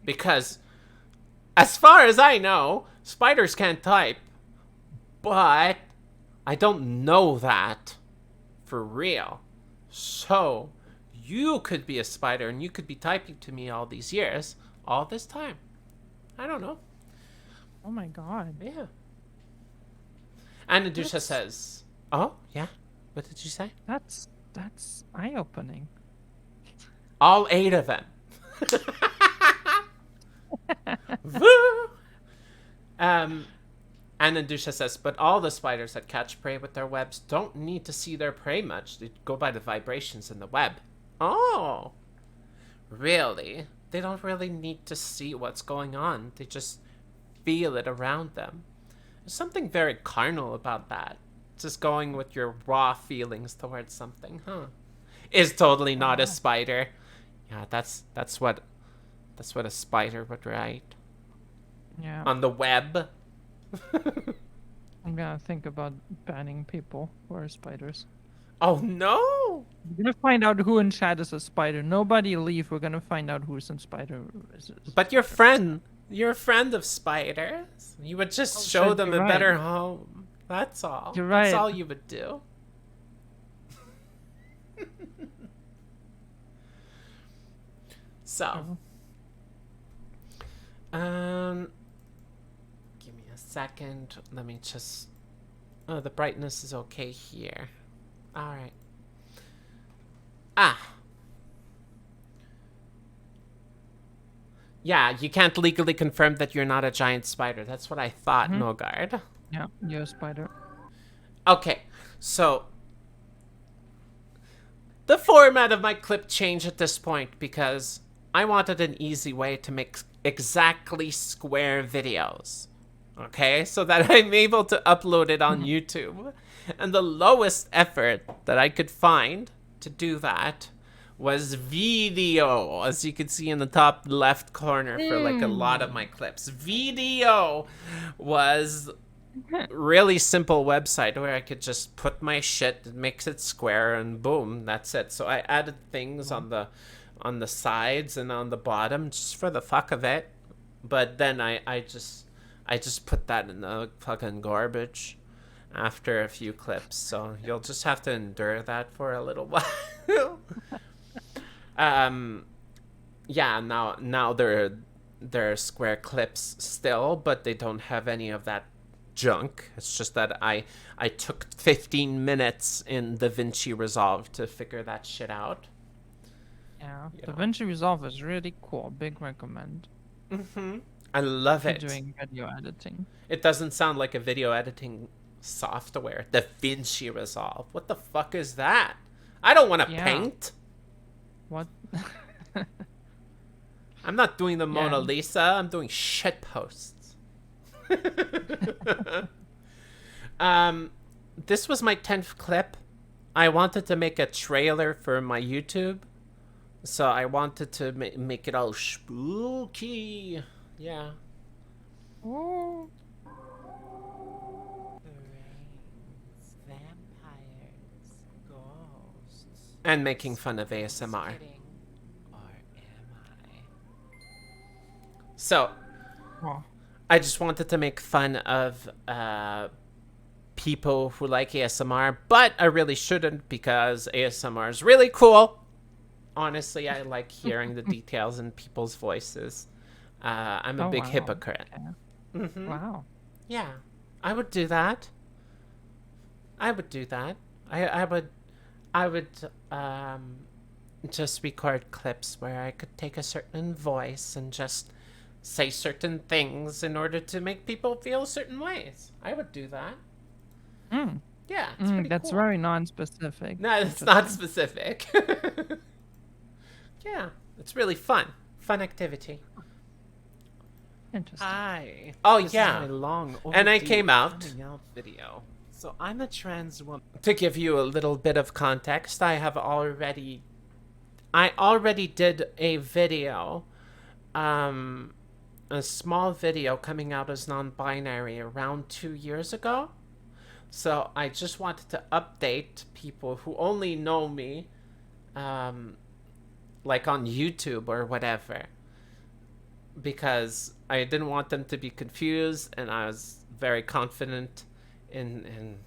Because, as far as I know, spiders can't type. But, I don't know that. For real. So, you could be a spider and you could be typing to me all these years. All this time. I don't know. Oh my god. Yeah. And Nadusha That's- says, oh, yeah? What did you say? That's eye-opening. All 8 of them. Woo! And Nadusha says, but all the spiders that catch prey with their webs don't need to see their prey much. They go by the vibrations in the web. Oh. Really? They don't really need to see what's going on. They just feel it around them. There's something very carnal about that. Just going with your raw feelings towards something, huh? Is totally not a spider. Yeah, that's what a spider would write. Yeah. On the web. I'm gonna think about banning people who are spiders. Oh no! We're gonna find out who in chat is a spider. Nobody leave. We're gonna find out who's in spider. But you're a friend of spiders. You would just show shit, them you're a better right. home. That's all. You're That's right. all you would do. So, give me a second. Let me just. Oh, the brightness is okay here. All right. Ah. Yeah, you can't legally confirm that you're not a giant spider. That's what I thought, Nogard. Yeah, you're a spider. Okay, so the format of my clip changed at this point because I wanted an easy way to make exactly square videos. Okay, so that I'm able to upload it on YouTube. And the lowest effort that I could find to do that was video, as you can see in the top left corner for like a lot of my clips. Video was really simple website where I could just put my shit, it makes it square, and boom, that's it. So I added things on the sides and on the bottom just for the fuck of it. But then I just put that in the fucking garbage after a few clips. So you'll just have to endure that for a little while. Yeah, now they're square clips still, but they don't have any of that junk. It's just that I took 15 minutes in DaVinci Resolve to figure that shit out. Yeah. Yeah. DaVinci Resolve is really cool. Big recommend. I love For it. doing video editing. It doesn't sound like a video editing software. DaVinci Resolve. What the fuck is that? I don't want to Yeah. paint. What? I'm not doing the Mona Yeah. Lisa. I'm doing shit posts. This was my 10th clip. I wanted to make a trailer for my YouTube. So I wanted to make it all spooky. Yeah. Oh. Vampires, ghosts. And making fun of ASMR. Kidding. Or am I? So Oh. I just wanted to make fun of people who like ASMR, but I really shouldn't because ASMR is really cool. Honestly, I like hearing the details in people's voices. I'm a Oh, big wow. hypocrite. Wow. Yeah, I would do that. I would do that. I would just record clips where I could take a certain voice and just say certain things in order to make people feel certain ways. I would do that. Mm. Yeah, it's pretty That's cool. very non-specific. No, it's not specific. Yeah, it's really fun. Fun activity. Interesting. Hi. Oh, This yeah. is my long And I overdue came out. coming out video. So I'm a trans woman. To give you a little bit of context, I already did a video, a small video coming out as non-binary around 2 years ago. So I just wanted to update people who only know me, like on YouTube or whatever, because I didn't want them to be confused, and I was very confident in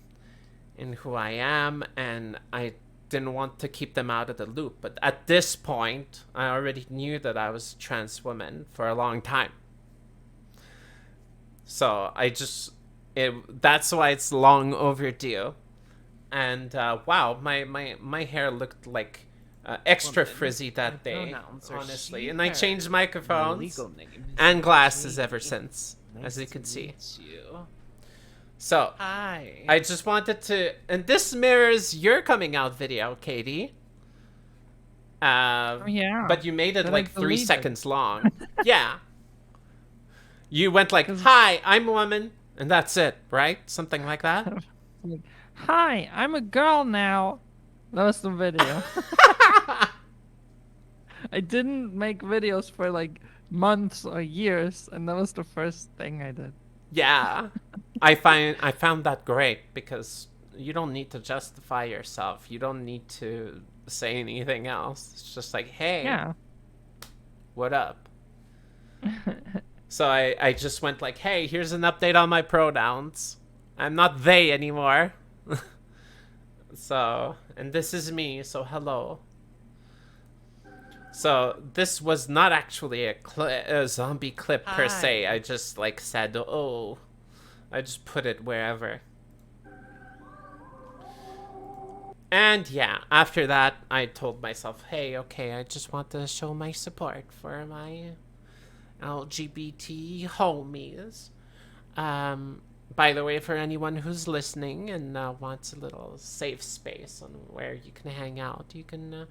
who I am, and I didn't want to keep them out of the loop. But at this point, I already knew that I was a trans woman for a long time. So that's why it's long overdue. And wow, my hair looked like extra Woman. frizzy that My day, pronouns are honestly. she, And I her. changed My microphones legal name is and glasses Jamie. ever since, as you Nice can to see. meet you. So Hi. I just wanted to, and this mirrors your coming out video, Katie. Oh, yeah. But you made it But I like 3 deleted. seconds long. Yeah. You went like, 'Cause- "Hi, I'm a woman," and that's it, right? Something like that. Like, hi, I'm a girl now. That was the video. I didn't make videos for like months or years, and that was the first thing I did. Yeah. I found that great because you don't need to justify yourself. You don't need to say anything else. It's just like, "Hey, Yeah. what up?" So I just went like, "Hey, here's an update on my pronouns. I'm not they anymore." So, and this is me, so hello. So this was not actually a zombie clip per se. Hi. I just like said, "Oh," I just put it wherever. And yeah, after that, I told myself, "Hey, okay, I just want to show my support for my LGBT homies." By the way, for anyone who's listening and wants a little safe space on where you can hang out, you can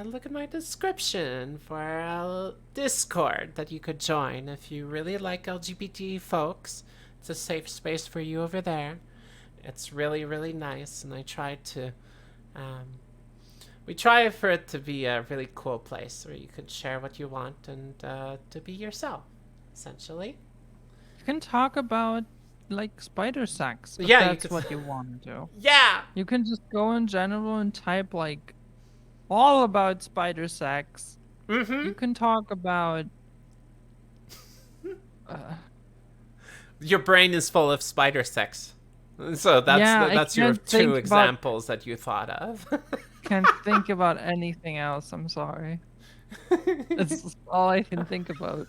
look at my description for a Discord that you could join if you really like LGBT folks. It's a safe space for you over there. It's really, really nice, and I try to. We try for it to be a really cool place where you can share what you want and to be yourself, essentially. You can talk about like spider sex if Yeah, you that's could- what you want to do. Yeah! You can just go in general and type like all about spider sex. Mm-hmm. You can talk about Your brain is full of spider sex. So Yeah, I that's your can't think two about- examples that you thought of. can't think about anything else. I'm sorry. That's all I can think about.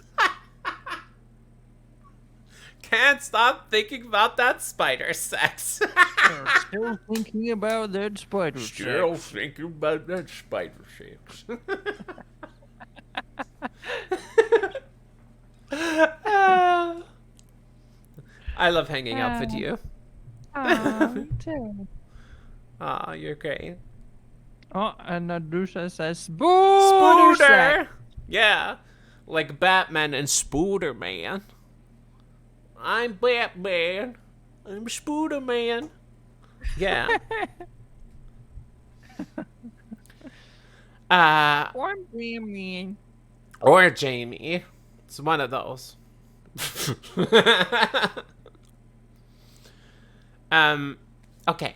Can't stop thinking about that spider sex. Still thinking about that spider sex. thinking about that spider sex. I love hanging out with you. Aw, me too. Aw, you're great. Oh, and Nadusha says spider sex. Yeah. Like Batman and Spooder Man. I'm Batman. I'm Spooder Man. Yeah. Or mean. Or Jamie. It's one of those. Okay.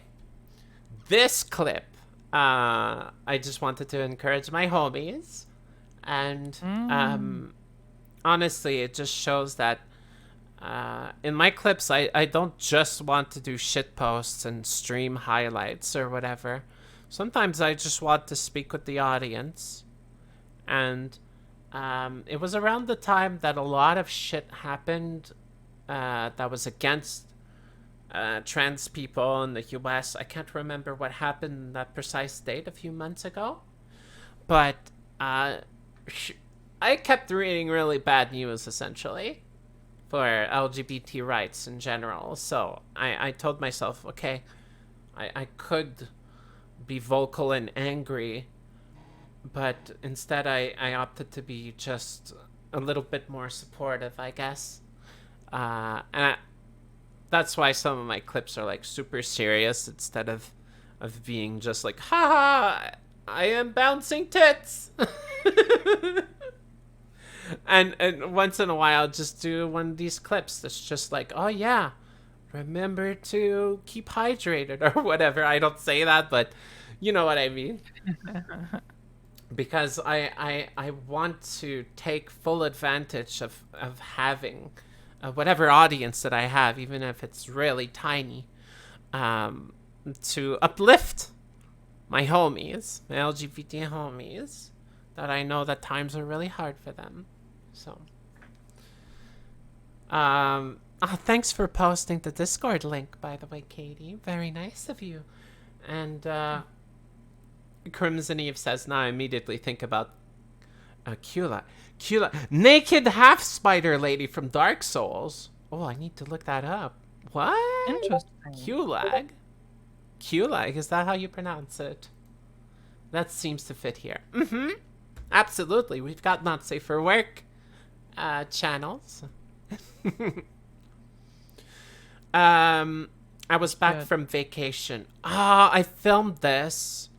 This clip, I just wanted to encourage my homies and honestly, it just shows that in my clips, I don't just want to do shit posts and stream highlights or whatever. Sometimes I just want to speak with the audience. And it was around the time that a lot of shit happened that was against trans people in the US. I can't remember what happened that precise date a few months ago. But I kept reading really bad news, essentially, for LGBT rights in general. So I told myself, okay, I could be vocal and angry, but instead I opted to be just a little bit more supportive, I guess. That's why some of my clips are like super serious instead of being just like, haha, I am bouncing tits. And once in a while, I'll just do one of these clips that's just like, oh yeah, remember to keep hydrated or whatever. I don't say that, but you know what I mean. Because I want to take full advantage of having whatever audience that I have, even if it's really tiny, to uplift my homies, my LGBT homies, that I know that times are really hard for them. So, thanks for posting the Discord link, by the way, Katie. Very nice of you. And Crimson Eve says, now I immediately think about Kula. Naked half spider lady from Dark Souls. Oh, I need to look that up. What? Interesting. Kulag, is that how you pronounce it? That seems to fit here. Mm-hmm. Absolutely. We've got Not Safe for Work channels. I was back from vacation. I filmed this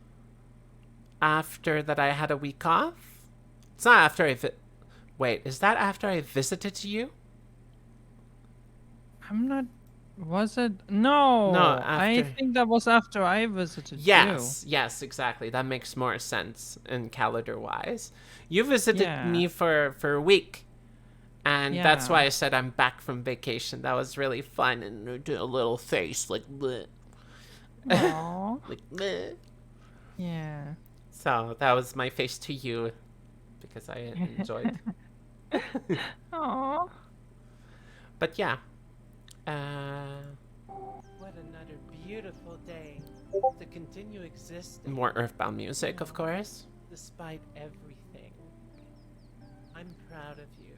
after that I had a week off. It's not after wait, is that after I visited you? I'm not. Was it? No. No, I after. think that was after I visited you. Yes, exactly. That makes more sense in calendar-wise. You visited me for a week, and that's why I said I'm back from vacation. That was really fun, and do a little face like bleh. Aww. Like bleh. Yeah. So that was my face to you, because I enjoyed. Aww. But yeah. What another beautiful day to continue existing. More Earthbound music, of course. Despite everything. I'm proud of you.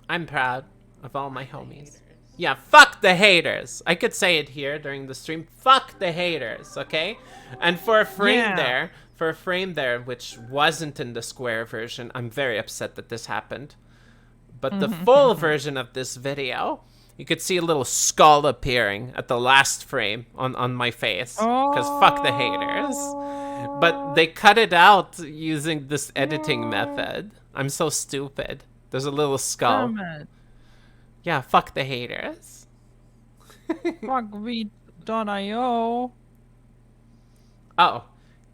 I'm proud of all my homies. Yeah, fuck the haters. I could say it here during the stream. Fuck the haters, okay? And for a frame there, which wasn't in the square version, I'm very upset that this happened. But the full version of this video, you could see a little skull appearing at the last frame on my face. Because fuck the haters. But they cut it out using this editing method. I'm so stupid. There's a little skull. Yeah, fuck the haters. Fuck V.io. Oh,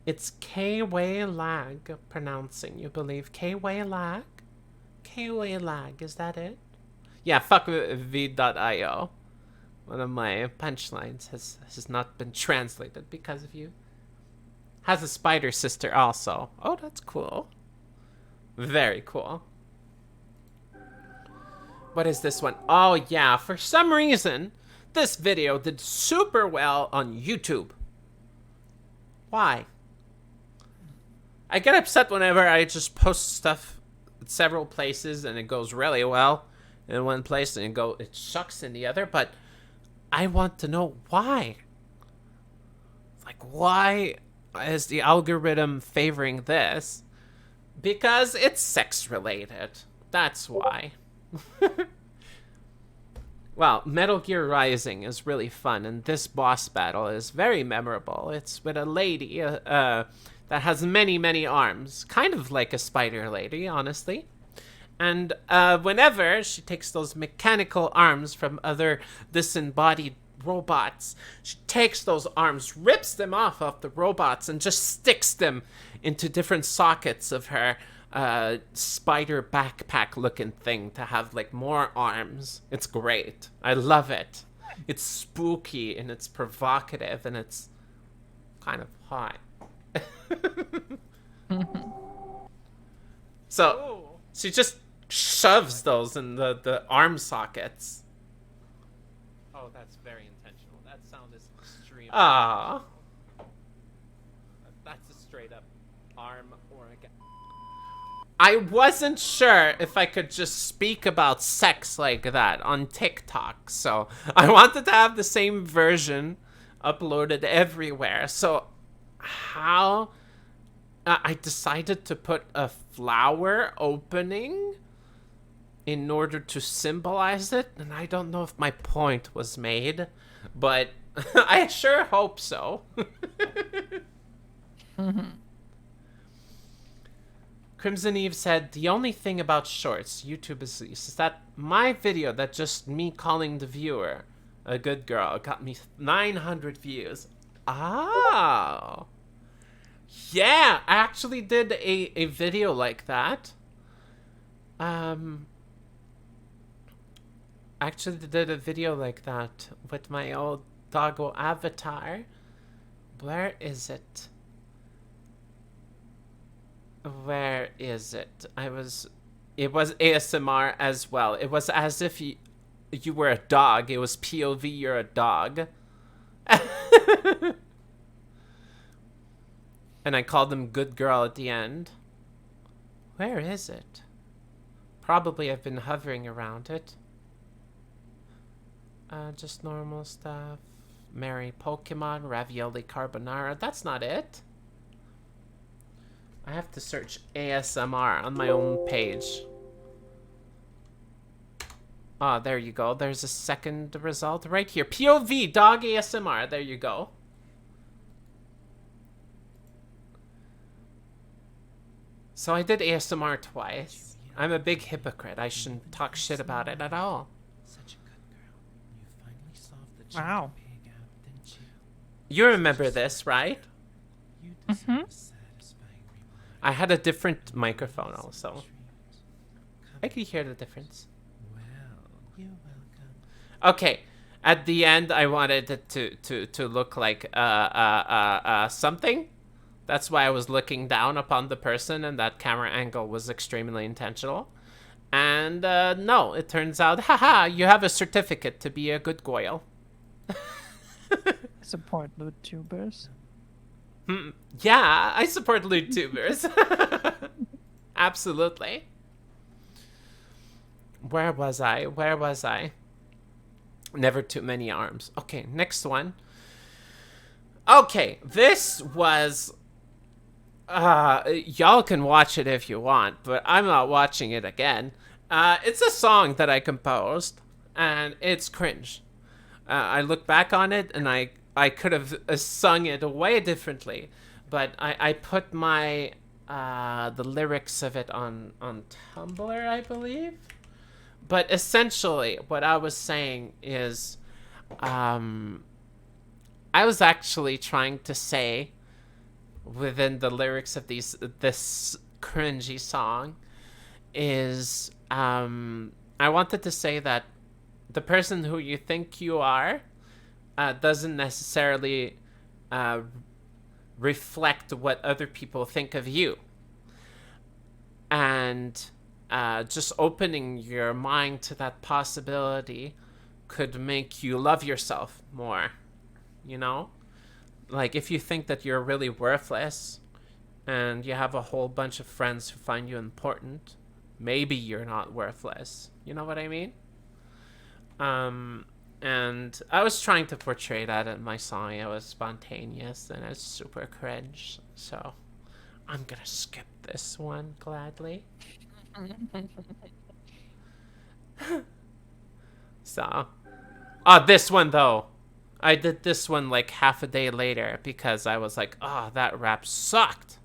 it's K-Way Lag pronouncing, you believe. K-Way Lag? K-Way Lag, is that it? Yeah, fuck V.io. One of my punchlines has not been translated because of you. Has a spider sister also. Oh, that's cool. Very cool. What is this one? Oh, yeah. For some reason, this video did super well on YouTube. Why? I get upset whenever I just post stuff at several places and it goes really well in one place and it sucks in the other, but I want to know why. Like, why is the algorithm favoring this? Because it's sex related. That's why. Well, Metal Gear Rising is really fun, and this boss battle is very memorable. It's with a lady that has many, many arms. Kind of like a spider lady, honestly. And whenever she takes those mechanical arms from other disembodied robots, she takes those arms, rips them off the robots, and just sticks them into different sockets of her spider backpack looking thing to have like more arms. It's great. I love it. It's spooky and it's provocative and it's kind of hot. So she just shoves those in the arm sockets. Oh, that's very intentional. That sound is extreme. Ah. That's a straight up arm orgasm. I wasn't sure if I could just speak about sex like that on TikTok, so I wanted to have the same version uploaded everywhere. So how I decided to put a flower opening in order to symbolize it, and I don't know if my point was made, but I sure hope so. Crimson Eve said, the only thing about shorts, YouTube is that my video that just me calling the viewer a good girl got me 900 views. Ah. Yeah, I actually did a video like that. Actually did a video like that with my old doggo avatar. Where is it? Where is it? It was ASMR as well. It was as if you were a dog. It was POV, you're a dog. And I called him good girl at the end. Where is it? Probably I've been hovering around it. Just normal stuff. Mary Pokemon, ravioli carbonara. That's not it. I have to search ASMR on my own page. Oh, there you go. There's a second result right here. POV, dog ASMR. There you go. So I did ASMR twice. I'm a big hypocrite. I shouldn't talk shit about it at all. Such a good girl. You finally solved the Wow. chicken pig out, didn't you? You remember this, right? You deserve a satisfying reward. I had a different microphone also. I could hear the difference. Well, you're welcome. Okay, at the end I wanted it to look like something. That's why I was looking down upon the person, and that camera angle was extremely intentional. And no, it turns out, haha, you have a certificate to be a good goyle. Support YouTubers. Yeah, I support YouTubers. Absolutely. Where was I? Where was I? Never too many arms. Okay, next one. Okay, this was... y'all can watch it if you want, but I'm not watching it again. It's a song that I composed, and it's cringe. I look back on it, and I could have sung it way differently, but I put my the lyrics of it on Tumblr, I believe. But essentially, what I was saying is, I was actually trying to say within the lyrics of this cringy song is I wanted to say that the person who you think you are doesn't necessarily reflect what other people think of you, and just opening your mind to that possibility could make you love yourself more, you know? Like, if you think that you're really worthless and you have a whole bunch of friends who find you important, maybe you're not worthless. You know what I mean? And I was trying to portray that in my song. It was spontaneous and it's super cringe. So I'm gonna skip this one gladly. So, this one though. I did this one like half a day later because I was like, oh, that rap sucked.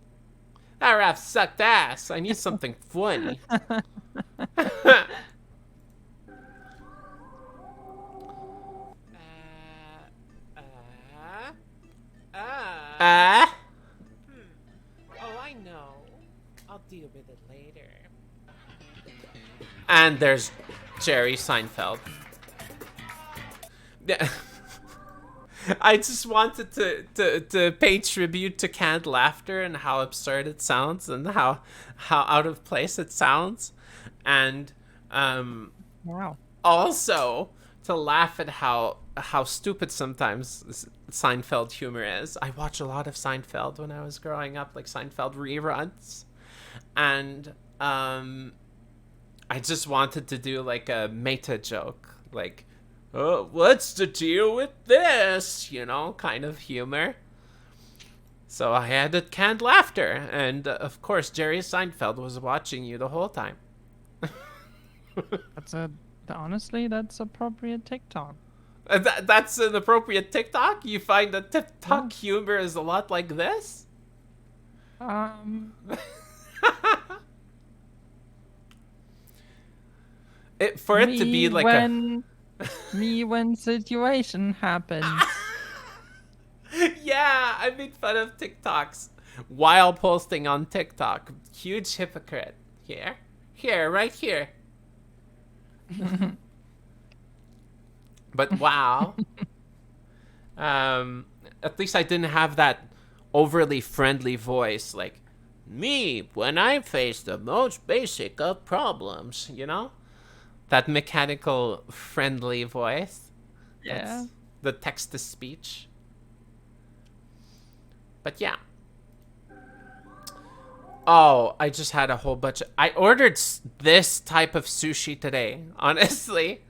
That rap sucked ass. I need something funny. Oh, I know. I'll deal with it later. And there's Jerry Seinfeld. Yeah. I just wanted to pay tribute to canned laughter and how absurd it sounds and how out of place it sounds. And Wow. also to laugh at how stupid sometimes Seinfeld humor is. I watch a lot of Seinfeld when I was growing up, like Seinfeld reruns. And I just wanted to do like a meta joke, like, oh, what's the deal with this? You know, kind of humor. So I had a canned laughter, and of course Jerry Seinfeld was watching you the whole time. Honestly, that's appropriate TikTok. That's an appropriate TikTok? You find that TikTok humor is a lot like this? For it to be like when situation happens. Yeah, I made fun of TikToks while posting on TikTok. Huge hypocrite. Here, right here. But wow. At least I didn't have that overly friendly voice like me when I face the most basic of problems, you know? That mechanical friendly voice. Yeah. That's the text to speech. But yeah. Oh, I just had a whole bunch of... I ordered this type of sushi today, honestly.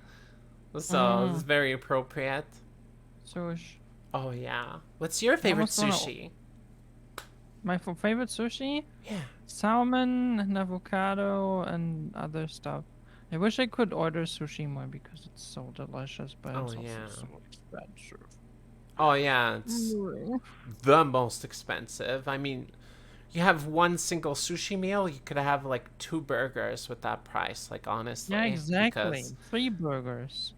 So it's very appropriate. Sushi. Oh, yeah. What's your favorite almost wanna- sushi? My favorite sushi? Yeah. Salmon and avocado and other stuff. I wish I could order sushi more because it's so delicious, but Oh, it's also yeah. so expensive. Oh, yeah. It's the most expensive. I mean, you have one single sushi meal, you could have like 2 burgers with that price, like honestly. Yeah, exactly. Because... 3 burgers.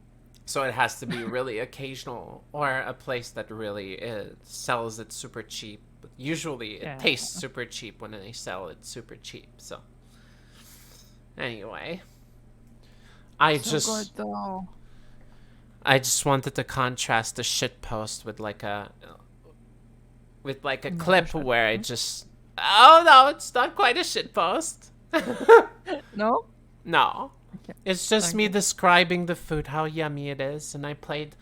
So it has to be really occasional or a place that really sells it super cheap. Usually it tastes super cheap when they sell it super cheap. So anyway, I just wanted to contrast the shit post with like a clip where I just... Oh no, it's not quite a shit post. No? No. Okay. It's just me describing the food, how yummy it is, and I played...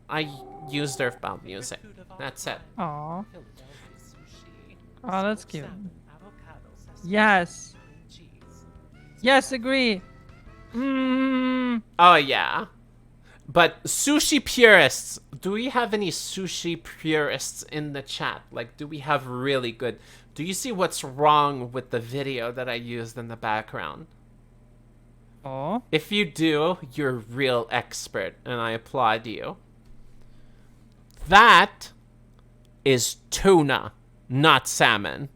I used Earthbound music. That's it. Aw. Oh, that's cute. Yes. Yes, agree. Oh, yeah. But sushi purists, do we have any sushi purists in the chat? Like, do we have really good... Do you see what's wrong with the video that I used in the background? Oh. If you do, you're a real expert, and I applaud you. That is tuna, not salmon.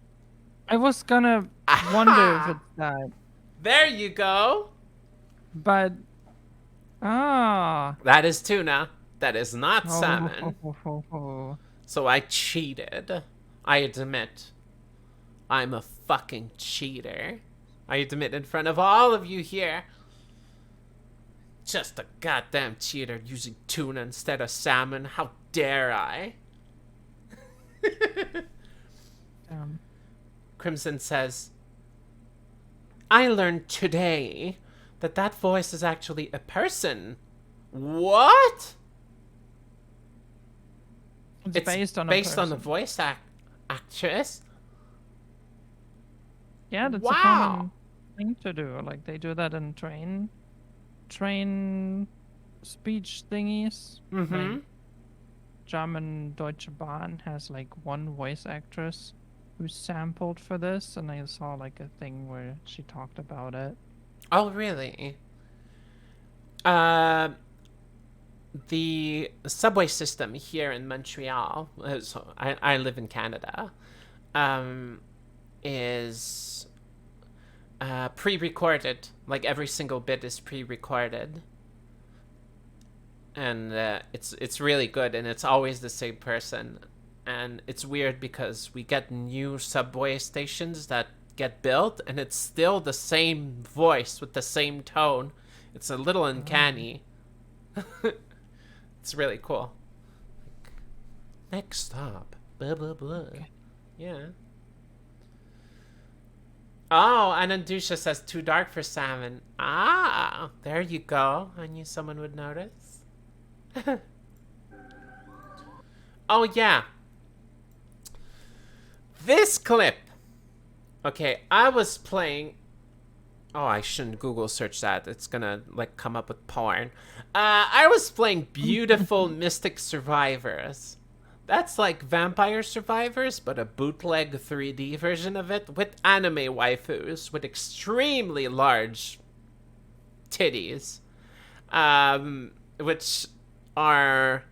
I was gonna wonder if it's that. There you go. But... Ah. That is tuna. That is not salmon. Oh. So I cheated. I admit. I'm a fucking cheater. I admit in front of all of you here. Just a goddamn cheater using tuna instead of salmon. How dare I? Crimson says, I learned today that voice is actually a person. What? It's based on a voice actress. Yeah, that's a common thing to do. Like they do that in train speech thingies. Like German Deutsche Bahn has like one voice actress who's sampled for this, and I saw like a thing where she talked about it. Oh, really? The subway system here in Montreal, so I live in Canada, is pre-recorded. Like every single bit is pre-recorded, and it's really good, and it's always the same person. And it's weird because we get new subway stations that get built, and it's still the same voice with the same tone. It's a little uncanny. It's really cool. Next stop. Blah, blah, blah. Okay. Yeah. Oh, Anandusha says too dark for salmon. Ah, there you go. I knew someone would notice. Oh, yeah. This clip. Okay, I was playing... Oh, I shouldn't Google search that. It's gonna, like, come up with porn. I was playing Beautiful Mystic Survivors. That's like Vampire Survivors, but a bootleg 3D version of it with anime waifus with extremely large titties, which are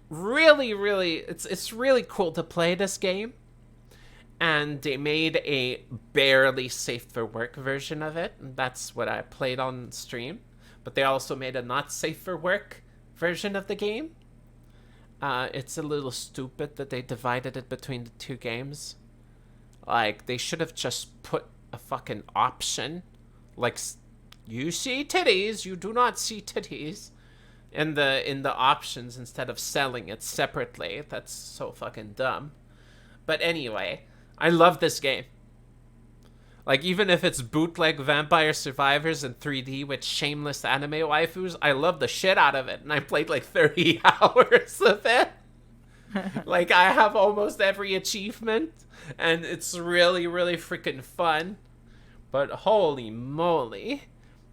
really it's really cool to play this game. And they made a barely safe for work version of it, and that's what I played on stream. But they also made a not safe for work version of the game. It's a little stupid that they divided it between the two games. Like, they should have just put a fucking option. Like, you see titties, you do not see titties. In the options instead of selling it separately. That's so fucking dumb. But anyway, I love this game. Like, even if it's bootleg Vampire Survivors in 3D with shameless anime waifus, I love the shit out of it. And I played like 30 hours of it. Like, I have almost every achievement. And it's really freaking fun. But holy moly.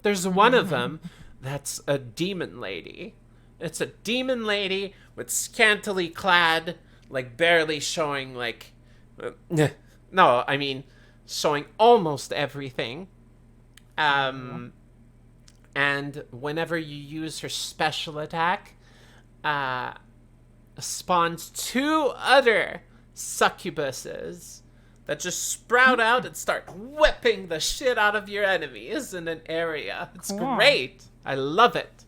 There's one of them that's a demon lady. It's a demon lady with scantily clad, like, barely showing, like... no, I mean... showing almost everything. And whenever you use her special attack, spawns 2 other succubuses that just sprout out and start whipping the shit out of your enemies in an area. It's great. I love it.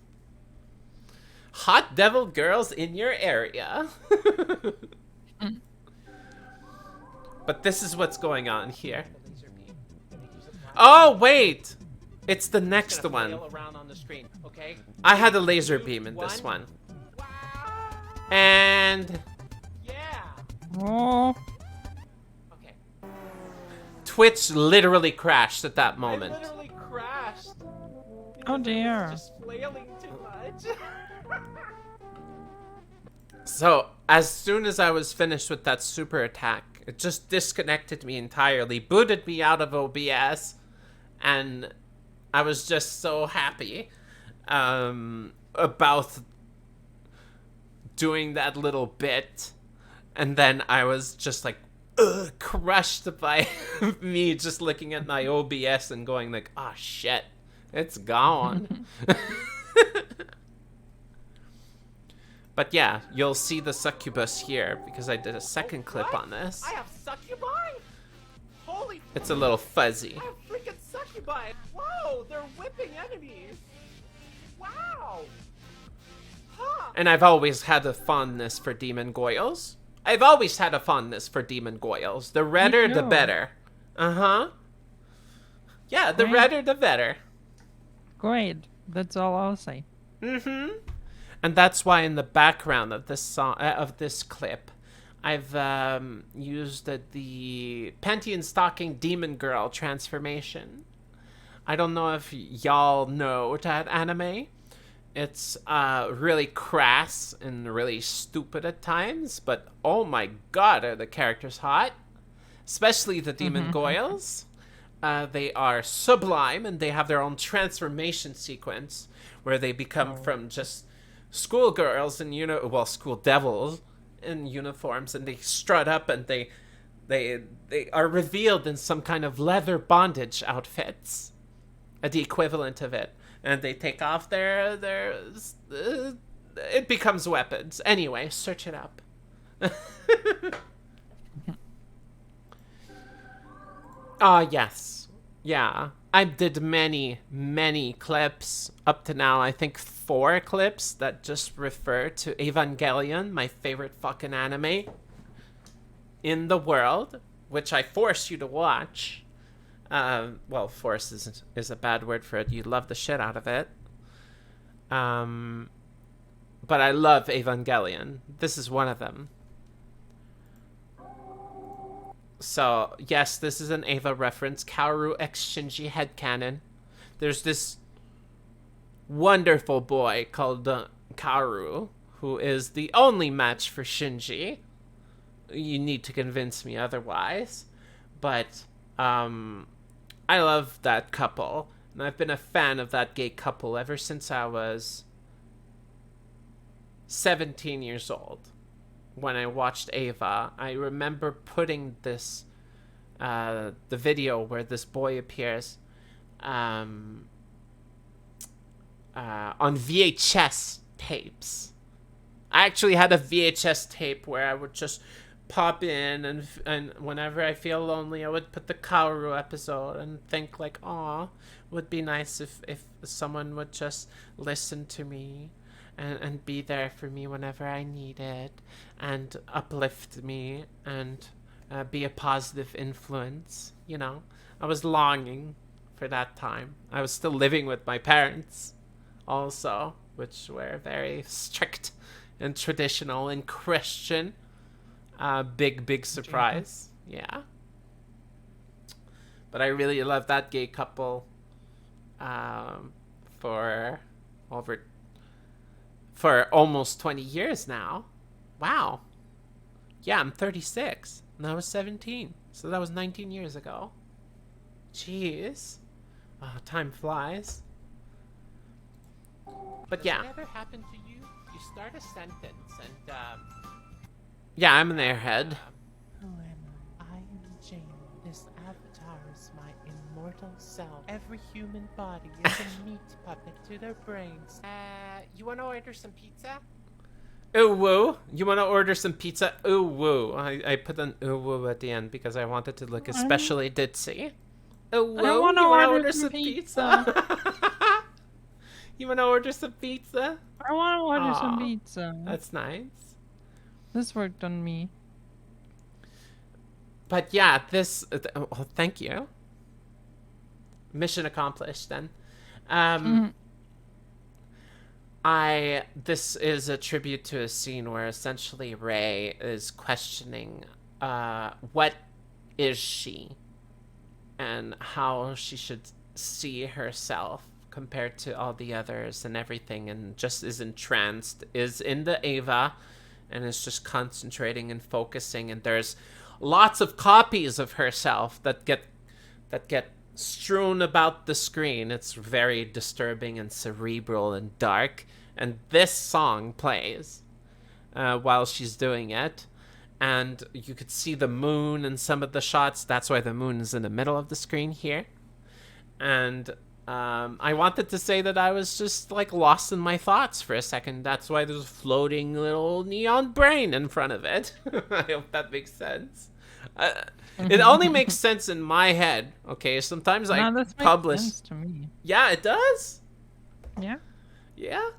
Hot devil girls in your area. But this is what's going on here. Oh, wait! It's the next one. On the screen, okay? I had a laser beam in this one. And... yeah! Oh, Okay. Twitch literally crashed at that moment. I literally crashed. oh dear. Just flailing too much. So, as soon as I was finished with that super attack, it just disconnected me entirely, booted me out of OBS, and I was just so happy about doing that little bit, and then I was just like, crushed by me just looking at my OBS and going like, oh shit, it's gone. But yeah, you'll see the succubus here because I did a second clip on this. I have succubi? Holy It's a little fuzzy. I have freaking succubi! Whoa, they're whipping enemies! Wow! Huh! And I've always had a fondness for demon goyles. I've always had a fondness for demon goyles. The redder, the too. better. Uh-huh. Yeah, the Great. redder, the better. Great. That's all I'll say. Mm-hmm. And that's why in the background of this song, of this clip, I've used the Pantheon Stalking Demon Girl transformation. I don't know if y'all know that anime. It's really crass and really stupid at times, but oh my god, are the characters hot. Especially the Demon Goyles. They are sublime, and they have their own transformation sequence where they become from just schoolgirls and school devils in uniforms, and they strut up and they are revealed in some kind of leather bondage outfits, the equivalent of it, and they take off their it becomes weapons. Anyway, search it up. Yes. Yeah. I did many clips up to now. I think 4 clips that just refer to Evangelion, my favorite fucking anime in the world. which I force you to watch. Well, force is a bad word for it. You love the shit out of it. But I love Evangelion. This is one of them. So, yes, this is an Eva reference. Kaoru x Shinji headcanon. There's this wonderful boy called Kaoru, who is the only match for Shinji. You need to convince me otherwise. But, I love that couple. And I've been a fan of that gay couple ever since I was 17 years old. When I watched Ava, I remember putting this, the video where this boy appears, on VHS tapes. I actually had a VHS tape where I would just pop in, and whenever I feel lonely, I would put the Kaoru episode and think like, aw, would be nice if someone would just listen to me and be there for me whenever I need it, and uplift me, and be a positive influence, you know? I was longing for that time. I was still living with my parents also, which were very strict and traditional and Christian. Big surprise. Yeah. But I really love that gay couple for almost 20 years now. Wow. Yeah, I'm 36 and I was 17. So that was 19 years ago. Jeez. Oh, time flies. But yeah. Does it ever happen to you? You start a sentence and, Yeah, I'm an airhead. Who am I? I am Jamie. This avatar is my immortal self. Every human body is a meat puppet to their brains. You wanna order some pizza? Ooh woo. You want to order some pizza? Ooh woo. I put an ooh woo at the end because I wanted to look especially ditzy. Ooh woo. I want to order some pizza. You want to order some pizza? I want to order some Aw, pizza. That's nice. This worked on me. But yeah, this. Oh, thank you. Mission accomplished then. This is a tribute to a scene where essentially Rei is questioning what is she and how she should see herself compared to all the others and everything, and just is entranced, is in the Ava, and is just concentrating and focusing, and there's lots of copies of herself that get strewn about the screen. It's very disturbing and cerebral and dark, and this song plays while she's doing it, and you could see the moon in some of the shots. That's why the moon is in the middle of the screen here. And I wanted to say that I was just like lost in my thoughts for a second. That's why there's a floating little neon brain in front of it. I hope that makes sense. It only makes sense in my head. Okay, sometimes I No, this publish. makes sense to me. Yeah, it does. Yeah, Yeah.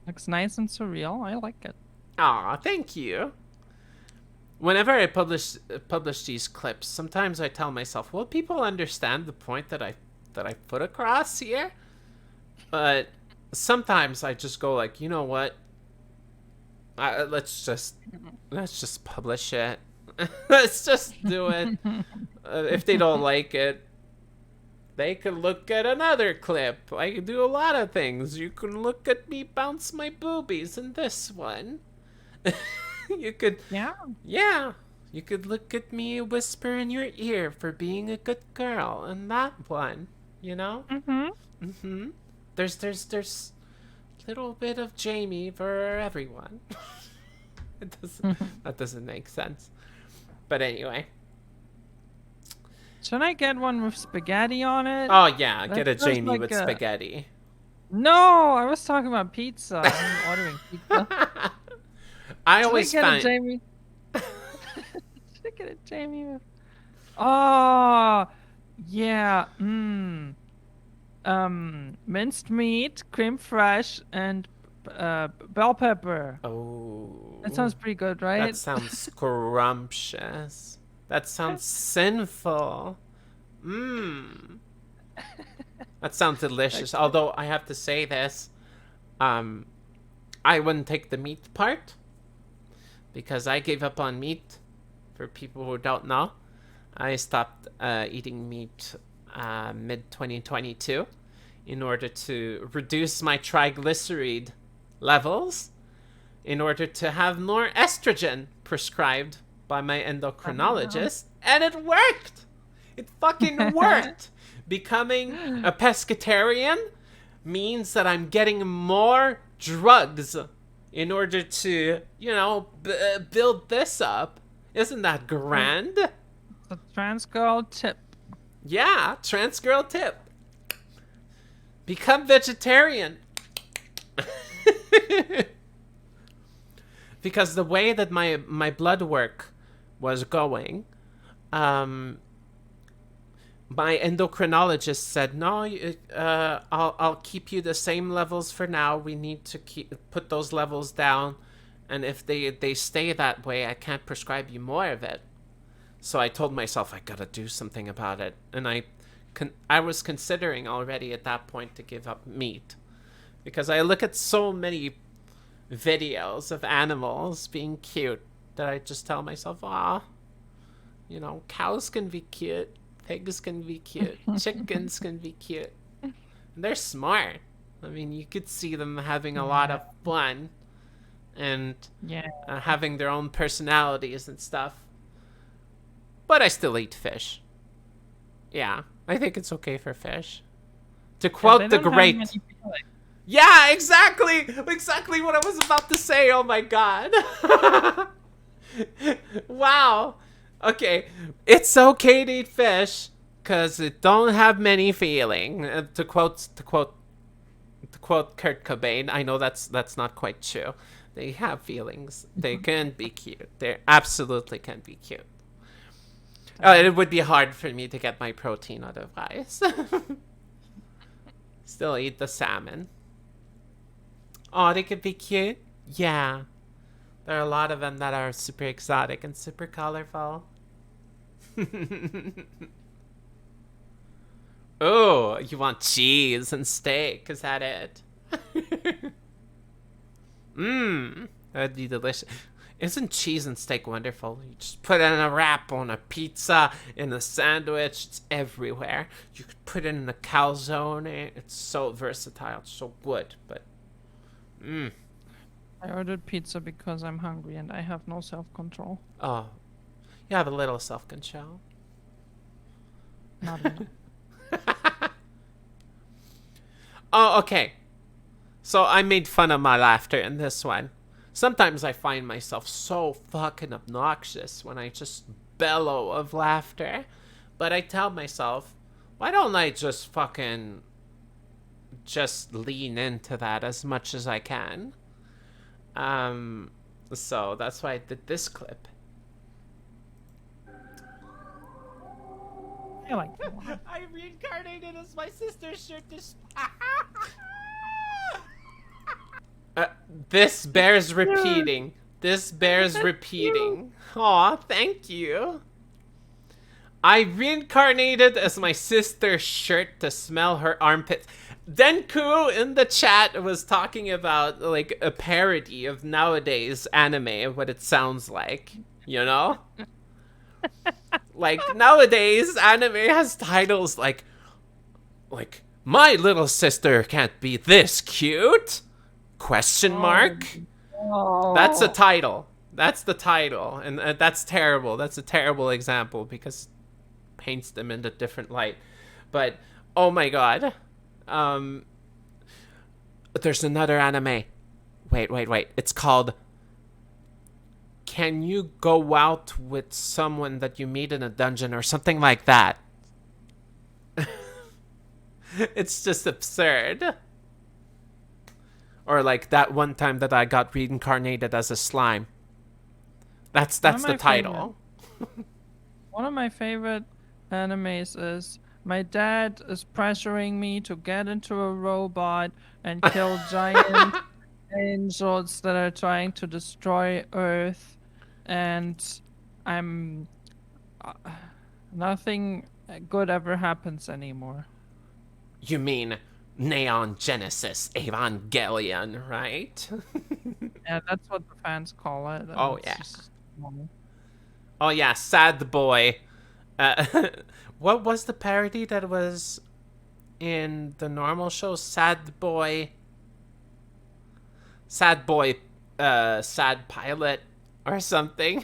looks nice and surreal. I like it. Aw, thank you. Whenever I publish these clips, sometimes I tell myself, "Will people understand the point that I put across here?" But sometimes I just go like, you know what? Let's just publish it. Let's just do it. If they don't like it, they could look at another clip. I can do a lot of things. You can look at me bounce my boobies in this one. You could, yeah. You could look at me whisper in your ear for being a good girl in that one. You know? There's a little bit of Jamie for everyone. That doesn't make sense. But anyway. Should I get one with spaghetti on it? Oh yeah, get a That sounds Jamie like with a- spaghetti. No, I was talking about pizza. I'm ordering pizza. I Should always I get a find Jamie? Should I get a Jamie with? Oh, yeah. Minced meat, creme fraiche, and bell pepper. Oh. That sounds pretty good, right? That sounds scrumptious. That sounds sinful. Mmm. That sounds delicious. Although I have to say this, um, I wouldn't take the meat part because I gave up on meat. For people who don't know, I stopped eating meat mid 2022 in order to reduce my triglyceride levels, in order to have more estrogen prescribed by my endocrinologist, and it worked. It fucking worked. Becoming a pescatarian means that I'm getting more drugs in order to, build this up. Isn't that grand? The trans girl tip. Yeah, trans girl tip. Become vegetarian. Because the way that my blood work was going, my endocrinologist said, no, I'll keep you the same levels for now. We need to put those levels down. And if they stay that way, I can't prescribe you more of it. So I told myself I gotta do something about it. And I was considering already at that point to give up meat. Because I look at so many videos of animals being cute that I just tell myself, cows can be cute. Pigs can be cute. Chickens can be cute. And they're smart. I mean, you could see them having a lot of fun and having their own personalities and stuff. But I still eat fish. Yeah, I think it's okay for fish. To quote the great... Yeah, exactly! Exactly what I was about to say, oh my god. Wow. Okay, it's okay to eat fish because it don't have many feeling. To quote Kurt Cobain, I know that's not quite true. They have feelings. They can be cute. They absolutely can be cute. It would be hard for me to get my protein otherwise. Still eat the salmon. Oh, they could be cute? Yeah. There are a lot of them that are super exotic and super colorful. Oh, you want cheese and steak? Is that it? Mmm, that'd be delicious. Isn't cheese and steak wonderful? You just put it in a wrap on a pizza, in a sandwich. It's everywhere. You could put it in a calzone. It's so versatile. It's so good. But, I ordered pizza because I'm hungry and I have no self-control. Oh, you have a little self-control. Not enough. Oh, okay. So I made fun of my laughter in this one. Sometimes I find myself so fucking obnoxious when I just bellow of laughter. But I tell myself, why don't I just fucking just lean into that as much as I can? So that's why I did this clip. I like that one. I reincarnated as my sister's shirt to... This bears repeating. This bears repeating. Aw, thank you. I reincarnated as my sister's shirt to smell her armpits. Denku in the chat was talking about like a parody of nowadays anime, what it sounds like, you know? Like nowadays anime has titles like My Little Sister Can't Be This Cute? Question mark? Oh. That's a title. That's the title. And that's terrible. That's a terrible example because it paints them in a different light. But, oh my god. There's another anime. Wait. It's called Can You Go Out With Someone That You Meet in a Dungeon or something like that. It's just absurd. Or like that one time that I got reincarnated as a slime. That's the title. One of my favorite animes is my dad is pressuring me to get into a robot and kill giant angels that are trying to destroy Earth, and I'm Nothing good ever happens anymore. You mean Neon Genesis Evangelion, right? Yeah, that's what the fans call it. And Oh, it's yeah. just normal. Oh, yeah, Sad Boy. Uh, what was the parody that was in the normal show? Sad Boy. Sad Boy, Sad Pilot or something.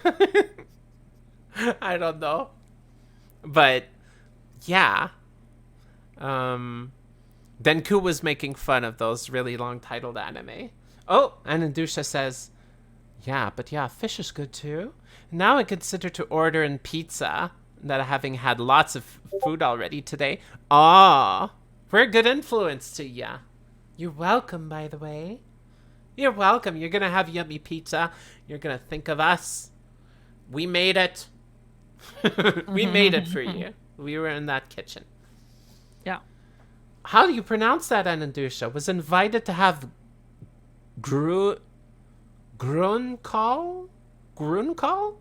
I don't know. But, yeah. Denku was making fun of those really long titled anime. Oh, and Andusha says, yeah, but yeah, fish is good too. Now I consider to order in pizza, that having had lots of food already today. Ah, we're a good influence to ya. You're welcome, by the way. You're welcome. You're gonna have yummy pizza. You're gonna think of us. We made it. We made it for you. We were in that kitchen. Yeah. How do you pronounce that, Anandusha? Was invited to have Grunkohl? Grunkohl?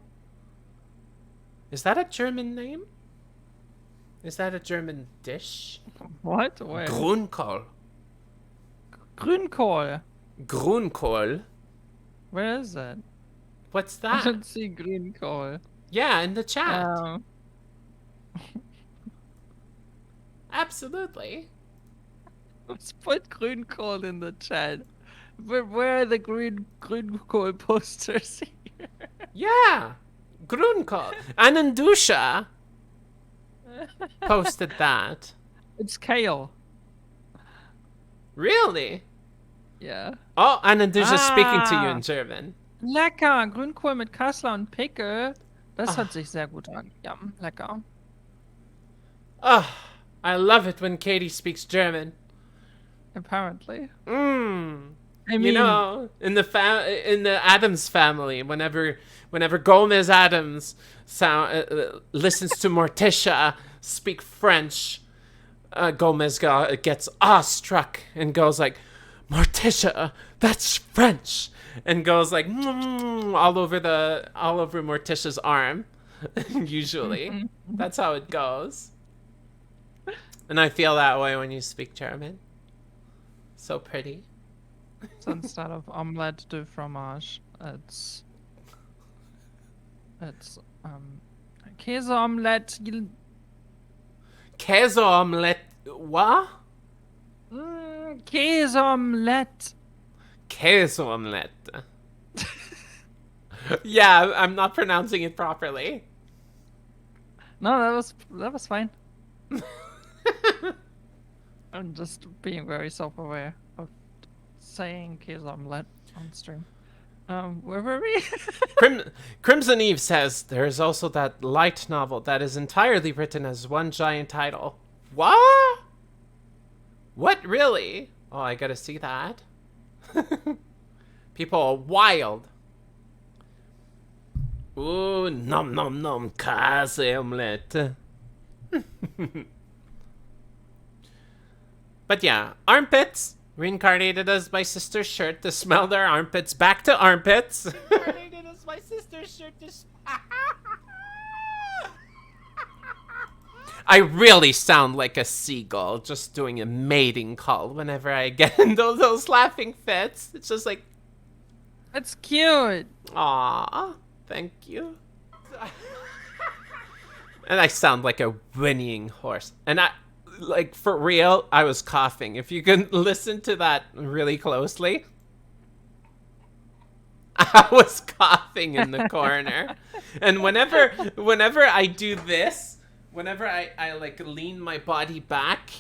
Is that a German name? Is that a German dish? What? Wait. Grunkohl. Grünkohl. Grunkohl. Where is it? What's I that? don't see Grünkohl. Yeah, in the chat. Um, Absolutely. let's put Grünkohl in the chat. Where are the Grünkohl posters here? Yeah. Grunkohl. Anandusha posted that. It's kale. Really? Yeah. Oh, Anandusha's speaking to you Ah. in German. Lecker. Grünkohl mit Kassler und Pickel. Das hört sich sehr gut an. Ja, lecker. Oh, I love it when Katie speaks German. Apparently. Mmm. I mean, You know, in the Adams family, whenever Gomez Adams listens to Morticia speak French, Gomez gets awestruck and goes like, "Morticia, that's French," and goes like all over Morticia's arm. Usually, that's how it goes. And I feel that way when you speak German. So pretty. so instead of omelette de fromage, it's Käse omelette. Käse omelette. What? Käse omelette. Käse omelette. Yeah, I'm not pronouncing it properly. No, that was fine. I'm just being very self-aware of saying Käse omelette on stream. Where were we? Crimson Eve says there is also that light novel that is entirely written as one giant title. What? What, really? Oh, I gotta see that. People are wild. Ooh, nom nom nom, Käse omelette. But yeah, armpits. Reincarnated as my sister's shirt to smell their armpits. Back to armpits. Reincarnated as my sister's shirt to I really sound like a seagull just doing a mating call whenever I get into those laughing fits. It's just like, It's cute. aw, thank you. And I sound like a whinnying horse. And like, for real, I was coughing. If you can listen to that really closely, I was coughing in the corner. And whenever I do this, whenever I like lean my body back,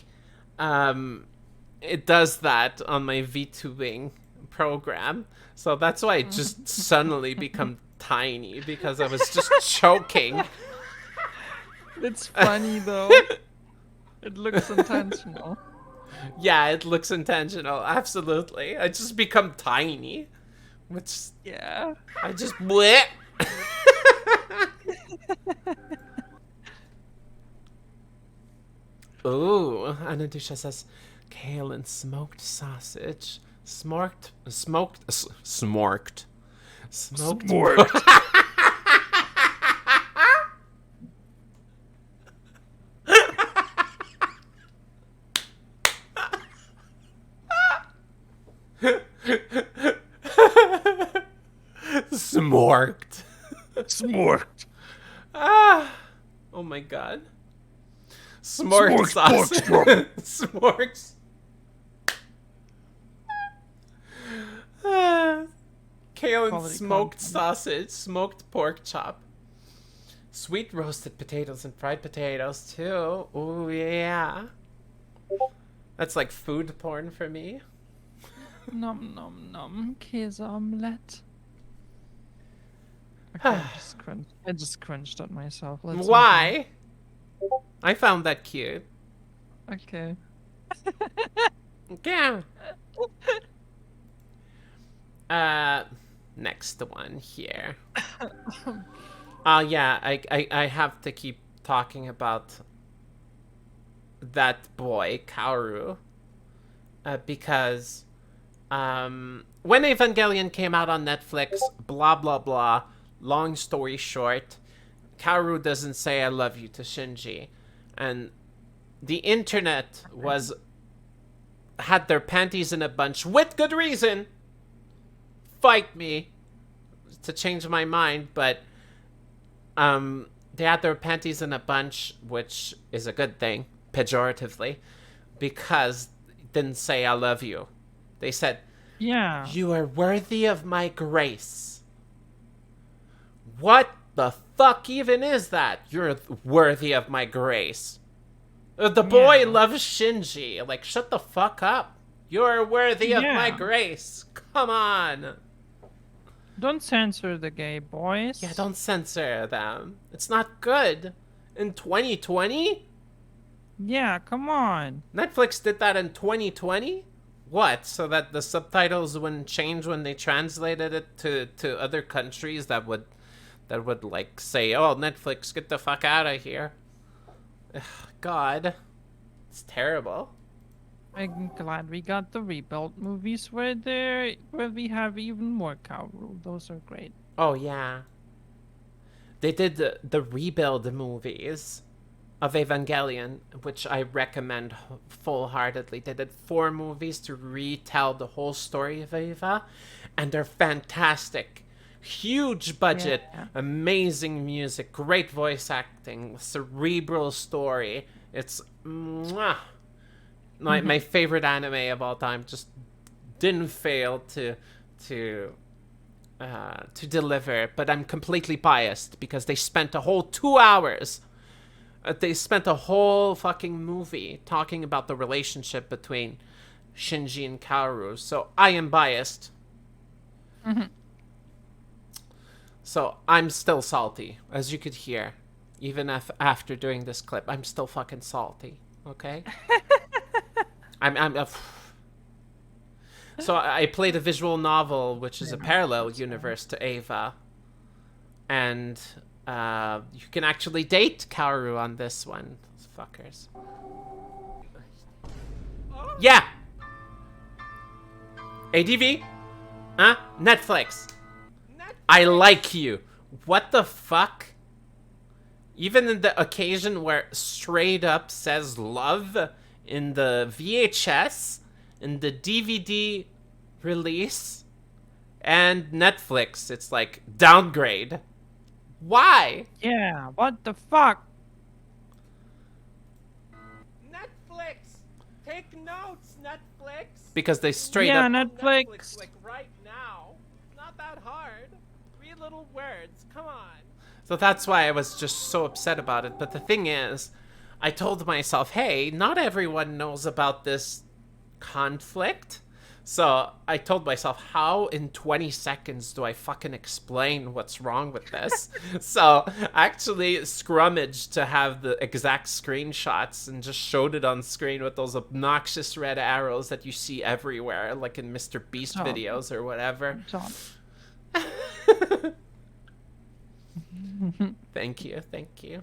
it does that on my V2wing program. So that's why I just suddenly become tiny, because I was just choking. It's funny though. It looks intentional. Yeah, it looks intentional. Absolutely. I just become tiny. Which Yeah. I just bleh. Ooh, Anadusha says kale and smoked sausage. Smoked. Smoked. Smorked. Smorked. Ah. Oh my god. Smorked Smorked, sausage. smorked, Smorked. Ah. Kale and Quality smoked content. sausage, smoked pork chop. Sweet roasted potatoes and fried potatoes too. Oh yeah. That's like food porn for me. Nom nom nom. Käseomelette. Okay, I just cringed at myself. Let's move on. Why? I found that cute. Okay. Yeah. Next one here. Yeah, I have to keep talking about that boy, Kaoru. Because, when Evangelion came out on Netflix, blah blah blah, long story short, Kaoru doesn't say I love you to Shinji. And the internet had their panties in a bunch with good reason. Fight me to change my mind, but they had their panties in a bunch, which is a good thing, pejoratively, because it didn't say I love you. They said, Yeah. you are worthy of my grace. What the fuck even is that? You're worthy of my grace. The boy Yeah. loves Shinji. Like, shut the fuck up. You're worthy of my Yeah. grace. Come on. Don't censor the gay boys. Yeah, don't censor them. It's not good. In 2020? Yeah, come on. Netflix did that in 2020? What? So that the subtitles wouldn't change when they translated it to other countries that would like say, "Oh, Netflix, get the fuck out of here." Ugh, God. It's terrible. I'm glad we got the rebuilt movies where we have even more Kaoru. Those are great. Oh yeah. They did the rebuild movies of Evangelion, which I recommend full-heartedly. They did 4 movies to retell the whole story of Eva, and they're fantastic. Huge budget, Yeah. amazing music, great voice acting, cerebral story. It's mwah, my favorite anime of all time. Just didn't fail to deliver, but I'm completely biased because they spent a whole 2 hours. They spent a whole fucking movie talking about the relationship between Shinji and Kaoru, so I am biased. So I'm still salty, as you could hear. Even after doing this clip, I'm still fucking salty, okay? So I played a visual novel, which is a parallel universe to Eva. And you can actually date Kaoru on this one. Those fuckers. Yeah! ADV? Huh? Netflix. I like you. What the fuck? Even in the occasion where straight up says love in the VHS, in the DVD release, and Netflix, it's like downgrade. Why? Yeah, what the fuck? Netflix! Take notes, Netflix! Because they straight Yeah, up... Netflix. Like right now. Not that hard. 3 little words. Come on. So that's why I was just so upset about it. But the thing is, I told myself, hey, not everyone knows about this conflict. So I told myself, how in 20 seconds do I fucking explain what's wrong with this? So I actually scrummaged to have the exact screenshots and just showed it on screen with those obnoxious red arrows that you see everywhere, like in Mr. Beast Oh. videos or whatever. John. Thank you.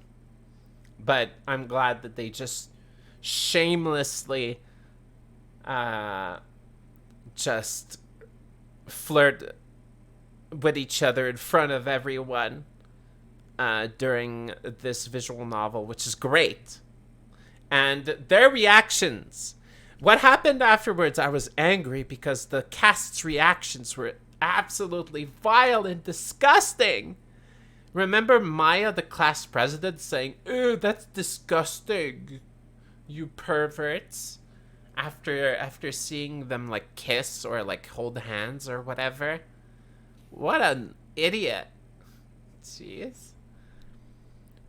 But I'm glad that they just shamelessly just flirt with each other in front of everyone during this visual novel, which is great. And their reactions What happened afterwards, I was angry because the cast's reactions were absolutely vile and disgusting. Remember Maya, the class president, saying, "Ew, that's disgusting, you perverts," after seeing them like kiss or like hold hands or whatever. What an idiot. Jeez.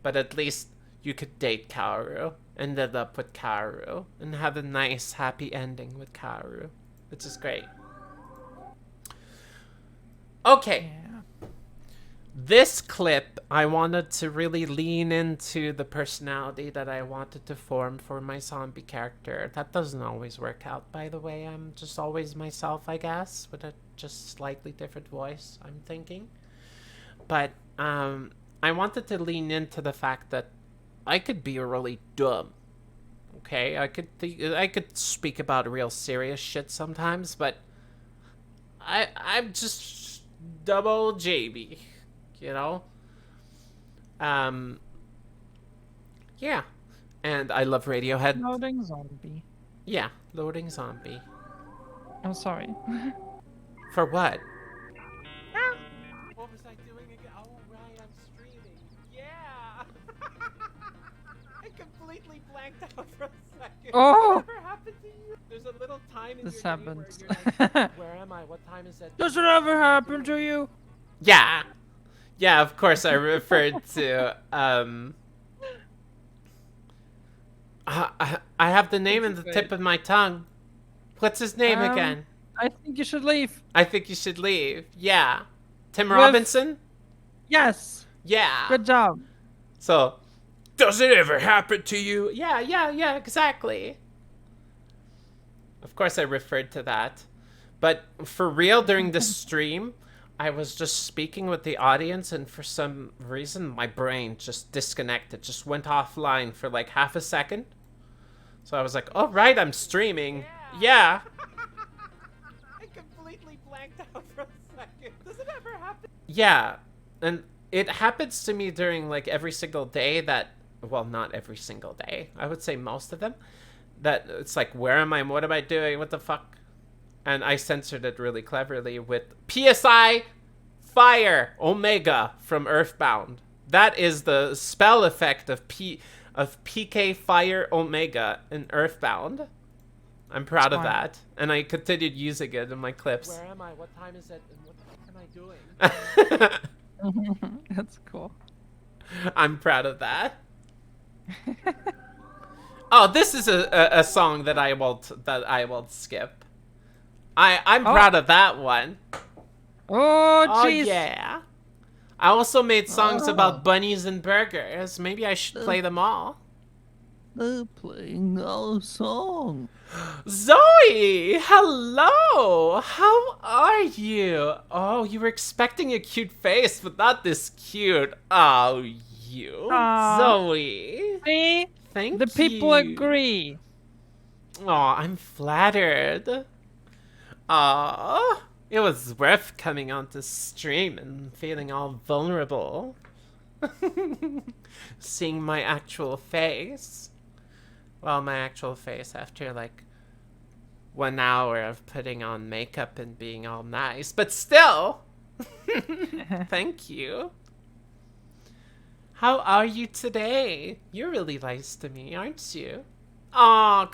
But at least you could date Kaoru, ended up with Kaoru, and have a nice happy ending with Kaoru, which is great. Okay. Yeah. This clip, I wanted to really lean into the personality that I wanted to form for my zombie character. That doesn't always work out, by the way. I'm just always myself, I guess, with a just slightly different voice, I'm thinking. But I wanted to lean into the fact that I could be really dumb. Okay, I could speak about real serious shit sometimes, but I'm just double JB, you know. Yeah, and I love Radiohead. Loading zombie. Yeah, loading zombie. I'm sorry. For what? What was I doing again? Oh, right, I'm streaming. Yeah! I completely blanked out for a second. Oh! Whatever happened to you? There's a little time in This your day happens. where you're like, where am I? What time is it? Does it ever happen to you? Yeah, yeah. Of course, I referred to I have the name in the tip of my tongue. What's his name again? I think you should leave. I think you should leave. Yeah. Tim With- Robinson? Yes. Yeah. Good job. So, does it ever happen to you? Yeah, exactly. Of course, I referred to that. But for real, during the stream, I was just speaking with the audience, and for some reason, my brain just disconnected, just went offline for like half a second. So I was like, oh, right, I'm streaming. Yeah. I completely blanked out for a second. Does it ever happen? Yeah. And it happens to me during like every single day that, well, not every single day. I would say most of them. That it's like, where am I? What am I doing? What the fuck? And I censored it really cleverly with PSI Fire Omega from Earthbound. That is the spell effect of PK Fire Omega in Earthbound. I'm proud of Smart. that. And I continued using it in my clips. Where am I? What time is it? And what the fuck am I doing? That's cool. I'm proud of that. Oh, this is a song that I won't skip. I'm proud of that one. Oh, Oh jeez. yeah. I also made songs Oh. about bunnies and burgers. Maybe I should play them all. They're playing our song. Zoe, hello. How are you? Oh, you were expecting a cute face, but not this cute. Oh, you, Aw. Zoe. See? Thank The you. people agree. Oh, I'm flattered. Aw, it was worth coming onto stream and feeling all vulnerable. Seeing my actual face. Well, my actual face after like 1 hour of putting on makeup and being all nice. But still, thank you. How are you today? You're really nice to me, aren't you? Aw,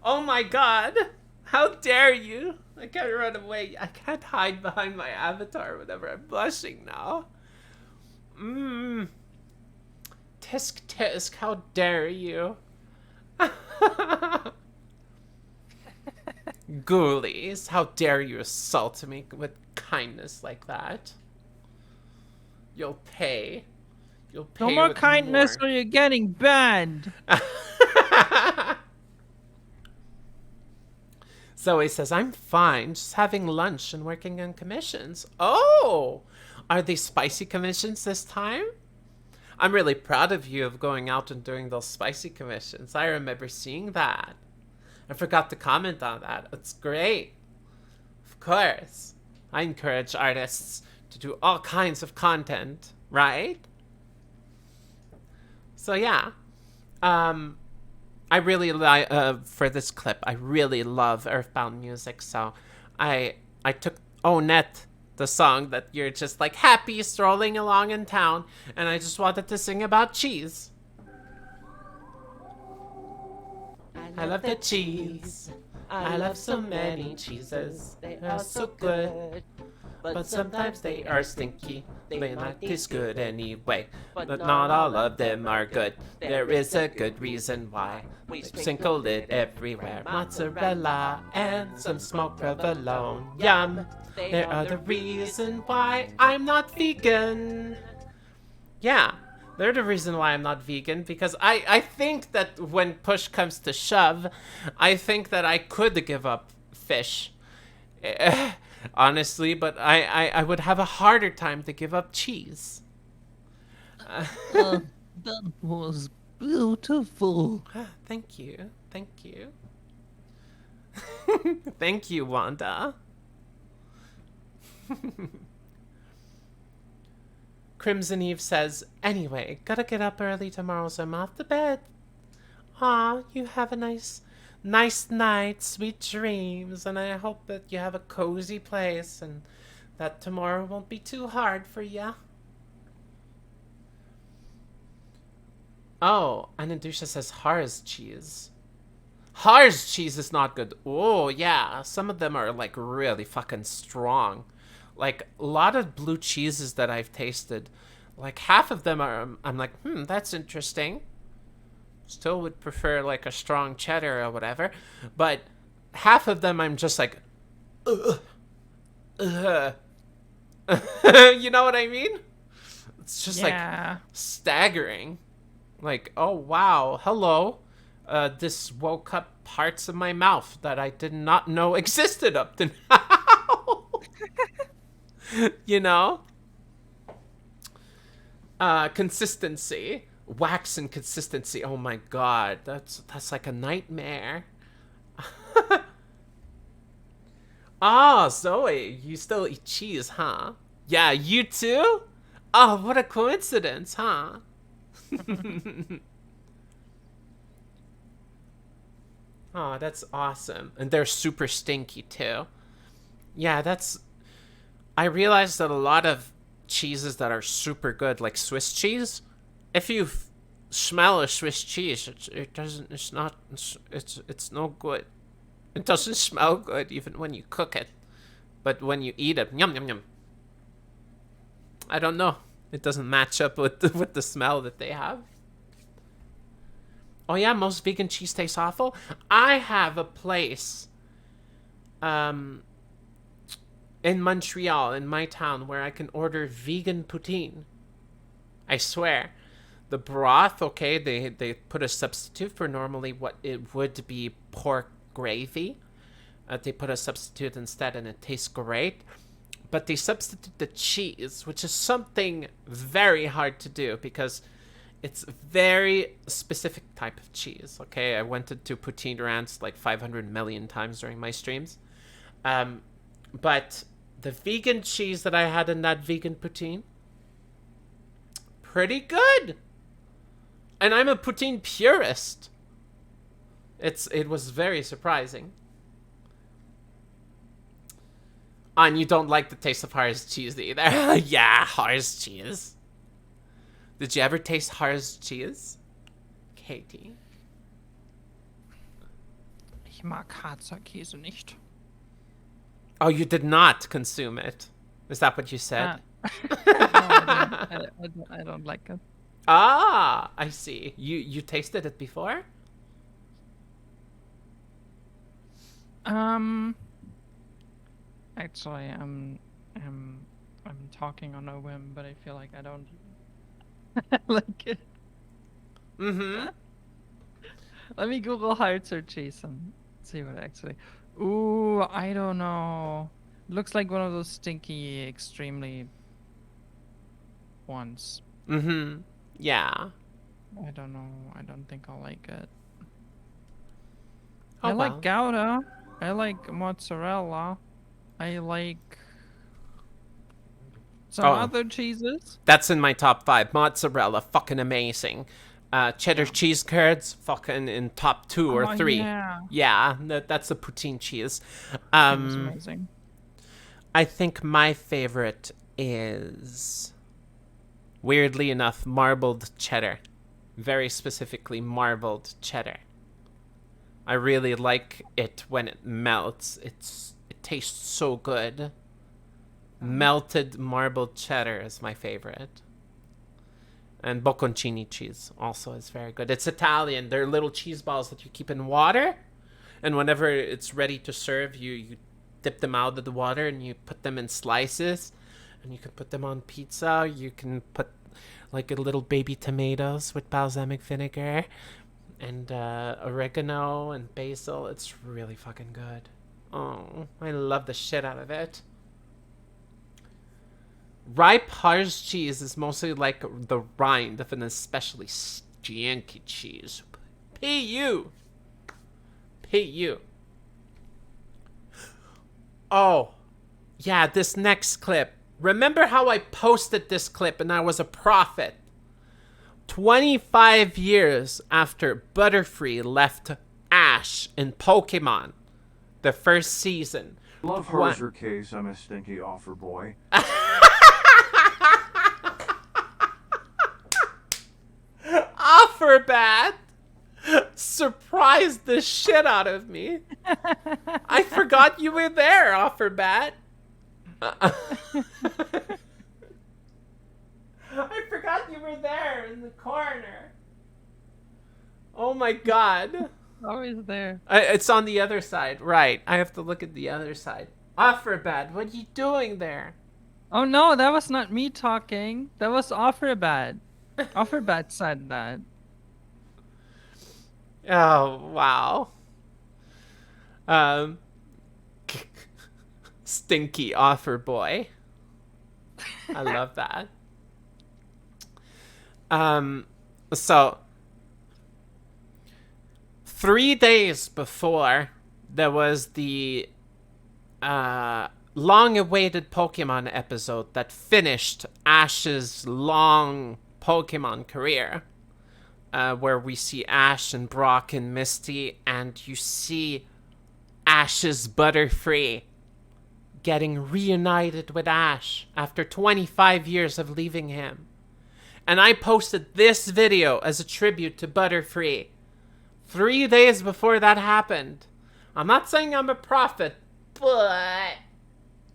oh my god. How dare you? I can't run away. I can't hide behind my avatar whenever I'm blushing now. Tisk tisk, how dare you? Ghoulies, how dare you assault me with kindness like that? You'll pay. You'll pay No more with kindness more. or you're getting banned. Zoe says, I'm fine, just having lunch and working on commissions. Oh, are they spicy commissions this time? I'm really proud of you of going out and doing those spicy commissions. I remember seeing that. I forgot to comment on that. It's great. Of course. I encourage artists to do all kinds of content, right? So yeah. I really like for this clip. I really love Earthbound music, so I took Onet, the song that you're just like happy strolling along in town, and I just wanted to sing about cheese. I love the cheese. I love so many cheeses. They are so good. But sometimes they are stinky. They not taste good anyway. But not all of them are good. There is a good reason why. We sprinkle it everywhere. Mozzarella and some smoked provolone. Yum! They are the reason why I'm not vegan. Yeah, they're the reason why I'm not vegan, because I think that when push comes to shove, I think that I could give up fish. Honestly, but I would have a harder time to give up cheese. That was beautiful. Thank you. Thank you. Thank you, Wanda. Crimson Eve says, anyway, gotta get up early tomorrow, so I'm off to bed. Aw, you have a nice night, sweet dreams, and I hope that you have a cozy place and that tomorrow won't be too hard for ya. Oh, Anandusha says Harz cheese. Harz cheese is not good. Oh, yeah, some of them are like really fucking strong. Like a lot of blue cheeses that I've tasted, like half of them are, I'm like, that's interesting. Still would prefer like a strong cheddar or whatever, but half of them I'm just like, ugh, ugh. You know what I mean? It's just like staggering. Like, oh wow, hello. This woke up parts of my mouth that I did not know existed up to now. You know? Consistency. Wax and consistency. Oh my god. That's like a nightmare. Oh, Zoe, you still eat cheese, huh? Yeah, you too? Oh, what a coincidence, huh? Oh, that's awesome. And they're super stinky too. Yeah, that's... I realized that a lot of cheeses that are super good, like Swiss cheese, if you smell a Swiss cheese, it doesn't, it's not, it's no good. It doesn't smell good even when you cook it. But when you eat it, yum, yum, yum. I don't know. It doesn't match up with the smell that they have. Oh yeah, most vegan cheese tastes awful. I have a place in Montreal, in my town, where I can order vegan poutine. I swear. The broth, okay, they put a substitute for normally what it would be pork gravy. They put a substitute instead and it tastes great. But they substitute the cheese, which is something very hard to do because it's very specific type of cheese, okay? I went into poutine rants like 500 million times during my streams. But the vegan cheese that I had in that vegan poutine, pretty good. And I'm a poutine purist. It was very surprising. And you don't like the taste of Harz cheese either. Yeah, Harz cheese. Did you ever taste Harz cheese? Katie? Ich mag Harzer Käse nicht. Oh, you did not consume it. Is that what you said? No, I don't like it. Ah, I see. You tasted it before? Actually, I'm talking on a whim, but I feel like I don't like it. Mm-hmm. Let me Google Harzer cheese and see what actually. Ooh, I don't know. Looks like one of those stinky, extremely ones. Mm-hmm. Yeah. I don't know. I don't think I'll like it. Oh, I like well. Gouda. I like mozzarella. I like some Oh. other cheeses. That's in my top 5. Mozzarella, fucking amazing. Cheddar cheese curds, fucking in top 2 or Oh, 3. yeah. Yeah, that's the poutine cheese. It was amazing. I think my favorite is, weirdly enough, marbled cheddar. Very specifically, marbled cheddar. I really like it when it melts. It tastes so good. Melted marbled cheddar is my favorite. And bocconcini cheese also is very good. It's Italian. They're little cheese balls that you keep in water. And whenever it's ready to serve, you dip them out of the water and you put them in slices. And you can put them on pizza. You can put like a little baby tomatoes with balsamic vinegar and oregano and basil. It's really fucking good. Oh, I love the shit out of it. Ripe Harz cheese is mostly like the rind of an especially stinky cheese. P.U. P.U. Oh, yeah, this next clip. Remember how I posted this clip and I was a prophet? 25 years after Butterfree left Ash in Pokemon, the first season. Love her's her case, I'm a stinky offer boy. Offerbat surprised the shit out of me. I forgot you were there, Offerbat. I forgot you were there in the corner. Oh my god. Always there. It's on the other side. Right. I have to look at the other side. Offerbat, what are you doing there? Oh no, that was not me talking. That was Offerbat. Offerbat said that. Oh, wow. Stinky offer boy. I love that. So 3 days before there was the long-awaited Pokemon episode that finished Ash's long Pokemon career, where we see Ash and Brock and Misty, and you see Ash's Butterfree getting reunited with Ash after 25 years of leaving him. And I posted this video as a tribute to Butterfree 3 days before that happened. I'm not saying I'm a prophet, but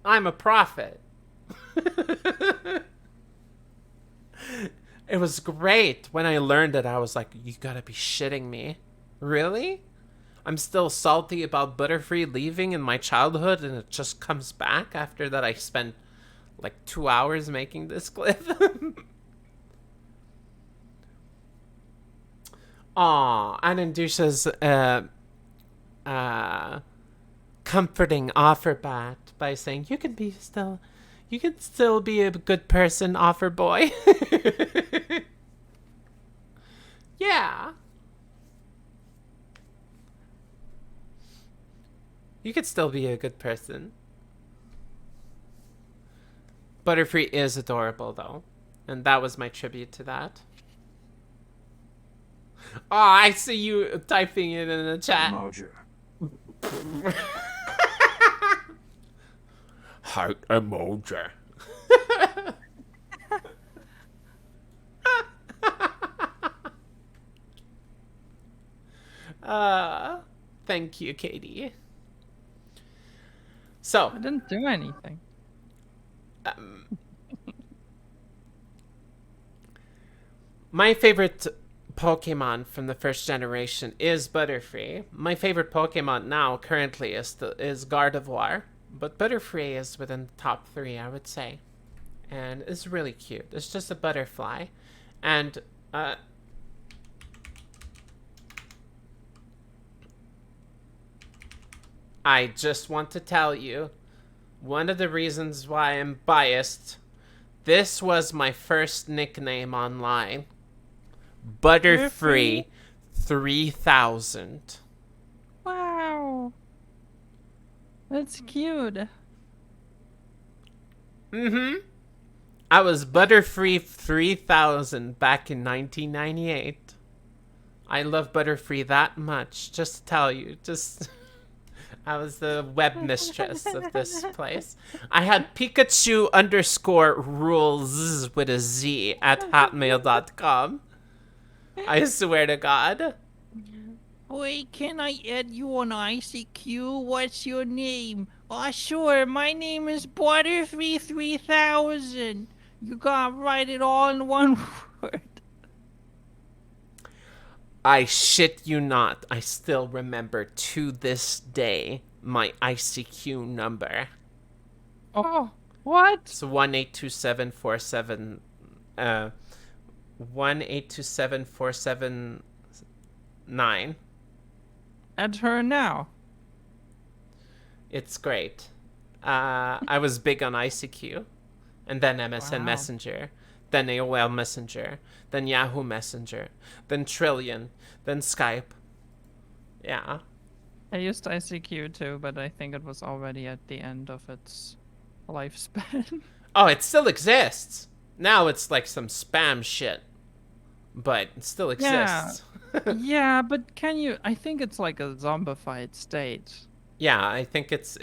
I'm a prophet. It was great. When I learned it, I was like, you gotta be shitting me. Really? I'm still salty about Butterfree leaving in my childhood, and it just comes back after that I spent like 2 hours making this clip. Aw, Anandusha's comforting Offerbat by saying, you can still be a good person, Offer Boy. Yeah. You could still be a good person. Butterfree is adorable, though. And that was my tribute to that. Oh, I see you typing it in the chat. Emoji. Heart emoji. Thank you, Katie. So, I didn't do anything. My favorite Pokemon from the first generation is Butterfree. My favorite Pokemon now, currently, is Gardevoir. But Butterfree is within the top 3, I would say. And it's really cute. It's just a butterfly. And, I just want to tell you, one of the reasons why I'm biased, this was my first nickname online. Butterfree 3000. Wow. That's cute. Mm-hmm. I was Butterfree 3000 back in 1998. I love Butterfree that much. Just to tell you, just I was the web mistress of this place. I had Pikachu underscore rules with a Z at hotmail.com. I swear to God. Wait, can I add you on ICQ? What's your name? Oh, sure. My name is Butterfree 3000. You gotta write it all in one word. I shit you not. I still remember to this day my ICQ number. Oh, what? It's 1827479. 1827479. Add her now. It's great. I was big on ICQ, and then MSN Wow. Messenger, then AOL Messenger, then Yahoo Messenger, then Trillion, then Skype. Yeah. I used ICQ too, but I think it was already at the end of its lifespan. Oh, it still exists. Now it's like some spam shit, but it still exists. Yeah, but can you? I think it's like a zombified state. Yeah, I think it's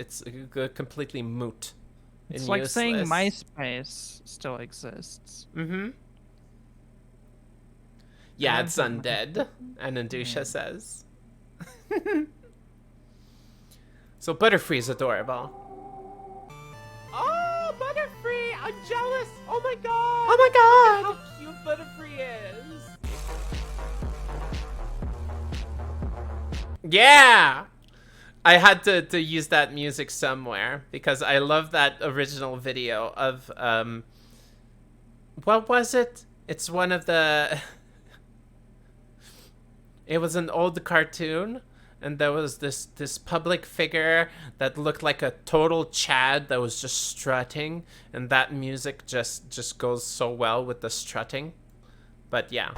completely moot. It's and like saying useless. MySpace still exists. Mm-hmm. Yeah, I it's don't think undead, Anandusha says. So Butterfree is adorable. Oh, Butterfree! I'm jealous! Oh my god! Oh my god! How cute Butterfree is! Yeah! I had to use that music somewhere because I love that original video of what was it? It's one of the it was an old cartoon and there was this public figure that looked like a total Chad that was just strutting, and that music just goes so well with the strutting. But yeah.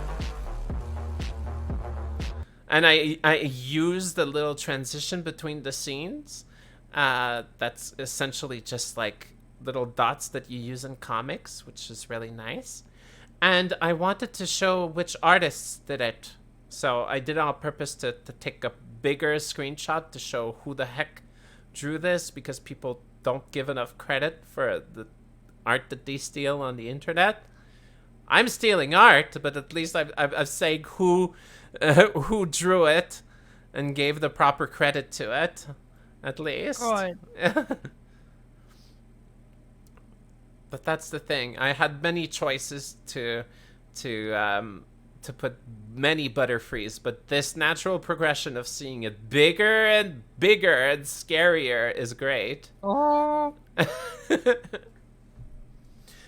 And I use the little transition between the scenes. That's essentially just like little dots that you use in comics, which is really nice. And I wanted to show which artists did it. So I did it on purpose to take a bigger screenshot to show who the heck drew this, because people don't give enough credit for the art that they steal on the internet. I'm stealing art, but at least I'm saying who drew it and gave the proper credit to it, at least. Good. But that's the thing. I had many choices to put many Butterfrees, but this natural progression of seeing it bigger and bigger and scarier is great. Oh.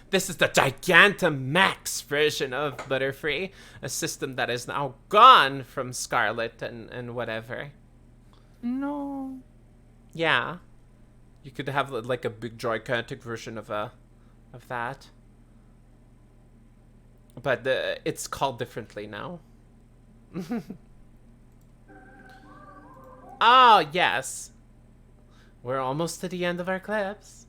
This is the Gigantamax version of Butterfree, a system that is now gone from Scarlet and whatever. No. Yeah. You could have like a big gigantic version of that. But it's called differently now. Oh, yes. We're almost to the end of our clips.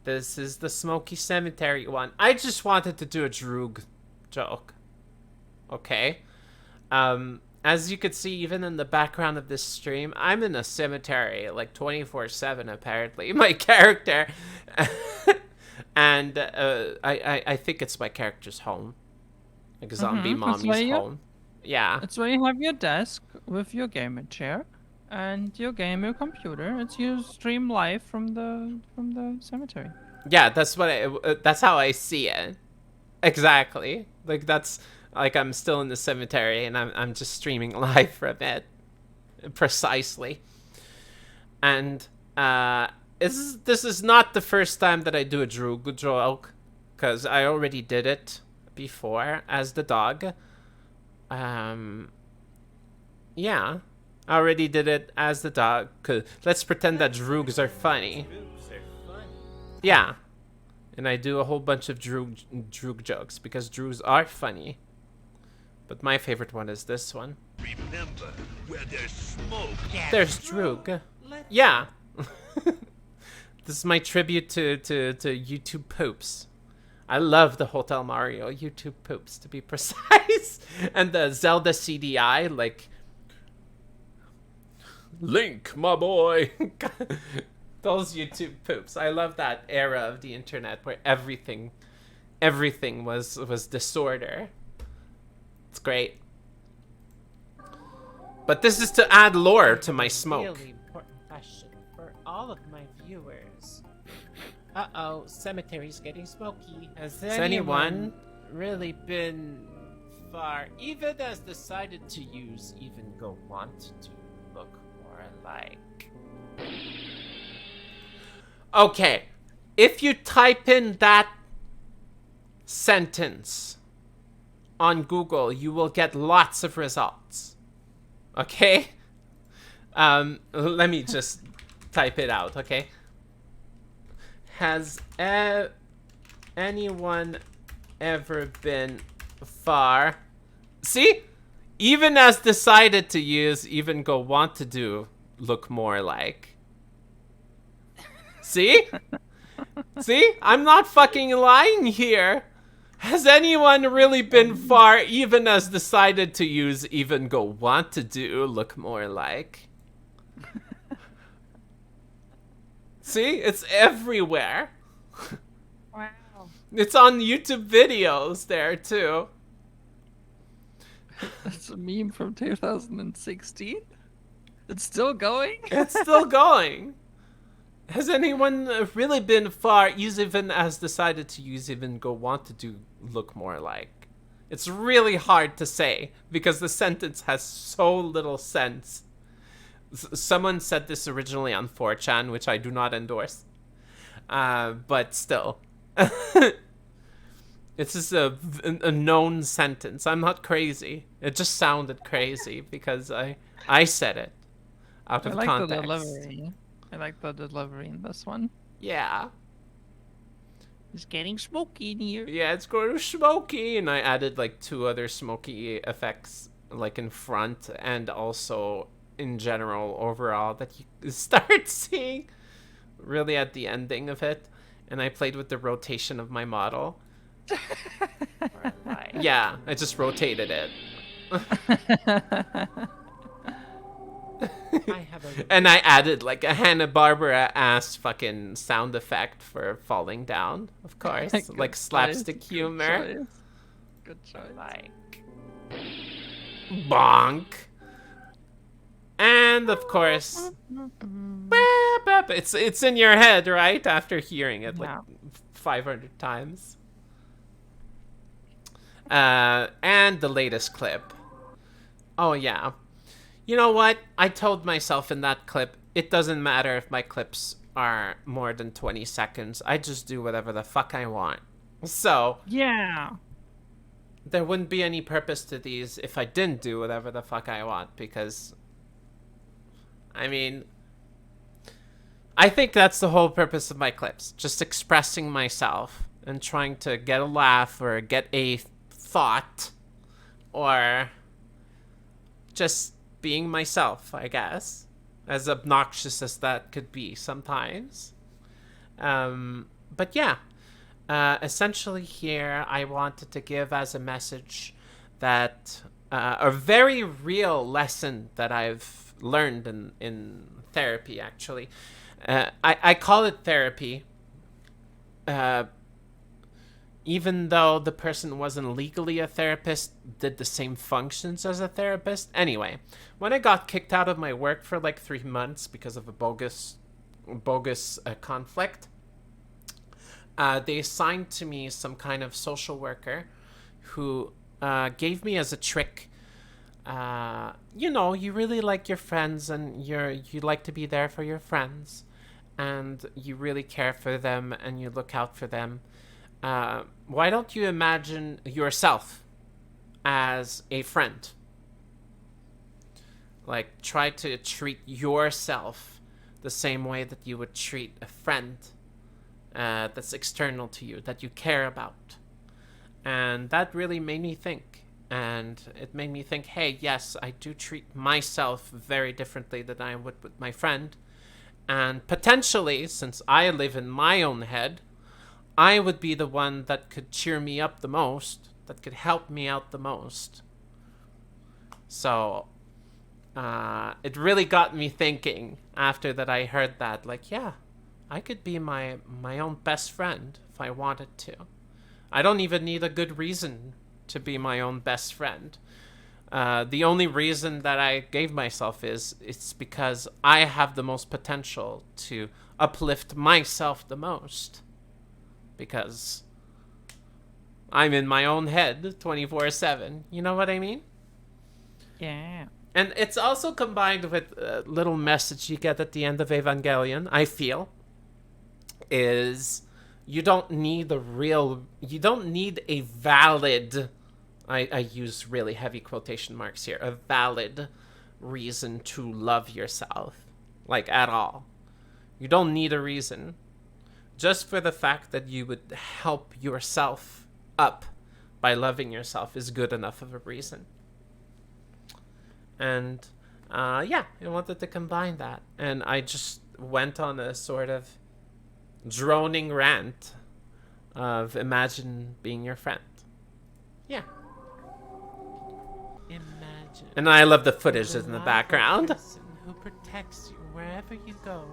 This is the Smoky Cemetery one. I just wanted to do a Droog joke. Okay? As you could see, even in the background of this stream, I'm in a cemetery, like 24/7 apparently. My character... and I think it's my character's home. Like zombie That's where mommy's you- home. Yeah. It's where you have your desk with your gamer chair and your gamer computer. It's you stream live from the cemetery. Yeah, that's what that's how I see it. Exactly. Like that's like I'm still in the cemetery and I'm just streaming live from it. Precisely. And this is not the first time that I do a Droog joke, because I already did it before as the dog. Yeah, I already did it as the dog. 'Cause let's pretend that Droogs are funny. Yeah, and I do a whole bunch of Droog jokes because Droogs are funny. But my favorite one is this one. Remember, where there's smoke, There's Droog. Yeah. This is my tribute to YouTube poops. I love the Hotel Mario YouTube poops, to be precise. And the Zelda CDI, like, Link, my boy. Those YouTube poops. I love that era of the internet where everything was disorder. It's great. But this is to add lore to my smoke. Really important question for all of my viewers. Uh-oh, cemetery's getting smoky. Has anyone really been far, even as decided to use, even go want to look more like? Okay, if you type in that sentence on Google, you will get lots of results. Okay? Let me just type it out, okay? Has anyone ever been far? See? Even as decided to use, even go want to do, look more like. See? See? I'm not fucking lying here. Has anyone really been far, even as decided to use, even go want to do, look more like? See? It's everywhere. Wow. It's on YouTube videos there, too. That's a meme from 2016? It's still going? It's still going. Has anyone really been far, even as decided to use, even go want to do, look more like? It's really hard to say because the sentence has so little sense. Someone said this originally on 4chan, which I do not endorse. But still. It's just a known sentence. I'm not crazy. It just sounded crazy because I said it out I of like context. the delivery. I like the delivery in this one. Yeah. It's getting smoky in here. Yeah, it's going smoky. And I added like 2 other smoky effects like in front and also in general overall that you start seeing really at the ending of it. And I played with the rotation of my model. Yeah, I just rotated it. I have a And I added like a Hanna-Barbera ass fucking sound effect for falling down, of course. Good Like slapstick choice, humor. Good choice. Like bonk. And of course it's in your head, right? After hearing it like Yeah. 500 times. And the latest clip. Oh yeah. You know what? I told myself in that clip, it doesn't matter if my clips are more than 20 seconds. I just do whatever the fuck I want. So, Yeah. there wouldn't be any purpose to these if I didn't do whatever the fuck I want, because, I mean, I think that's the whole purpose of my clips. Just expressing myself and trying to get a laugh or get a thought or just being myself, I guess, as obnoxious as that could be sometimes. But yeah, essentially here I wanted to give as a message that a very real lesson that I've learned in therapy, actually. I call it therapy, even though the person wasn't legally a therapist, did the same functions as a therapist. Anyway, when I got kicked out of my work for like 3 months because of a bogus conflict, they assigned to me some kind of social worker who gave me as a trick, you know, you really like your friends and you like to be there for your friends and you really care for them and you look out for them. Why don't you imagine yourself as a friend? Like, try to treat yourself the same way that you would treat a friend that's external to you, that you care about. And that really made me think. And it made me think, hey, yes, I do treat myself very differently than I would with my friend. And potentially, since I live in my own head, I would be the one that could cheer me up the most, that could help me out the most. So it really got me thinking after that I heard that, like, yeah, I could be my own best friend if I wanted to. I don't even need a good reason to be my own best friend. The only reason that I gave myself is it's because I have the most potential to uplift myself the most. Because I'm in my own head 24/7. You know what I mean? Yeah. And it's also combined with a little message you get at the end of Evangelion, I feel, is you don't need a valid, I use really heavy quotation marks here, a valid reason to love yourself, like at all. You don't need a reason. Just for the fact that you would help yourself up by loving yourself is good enough of a reason. And yeah, I wanted to combine that. And I just went on a sort of droning rant of imagine being your friend. Yeah. Imagine. And I love the a footage in the reliable background. person who protects you wherever you go,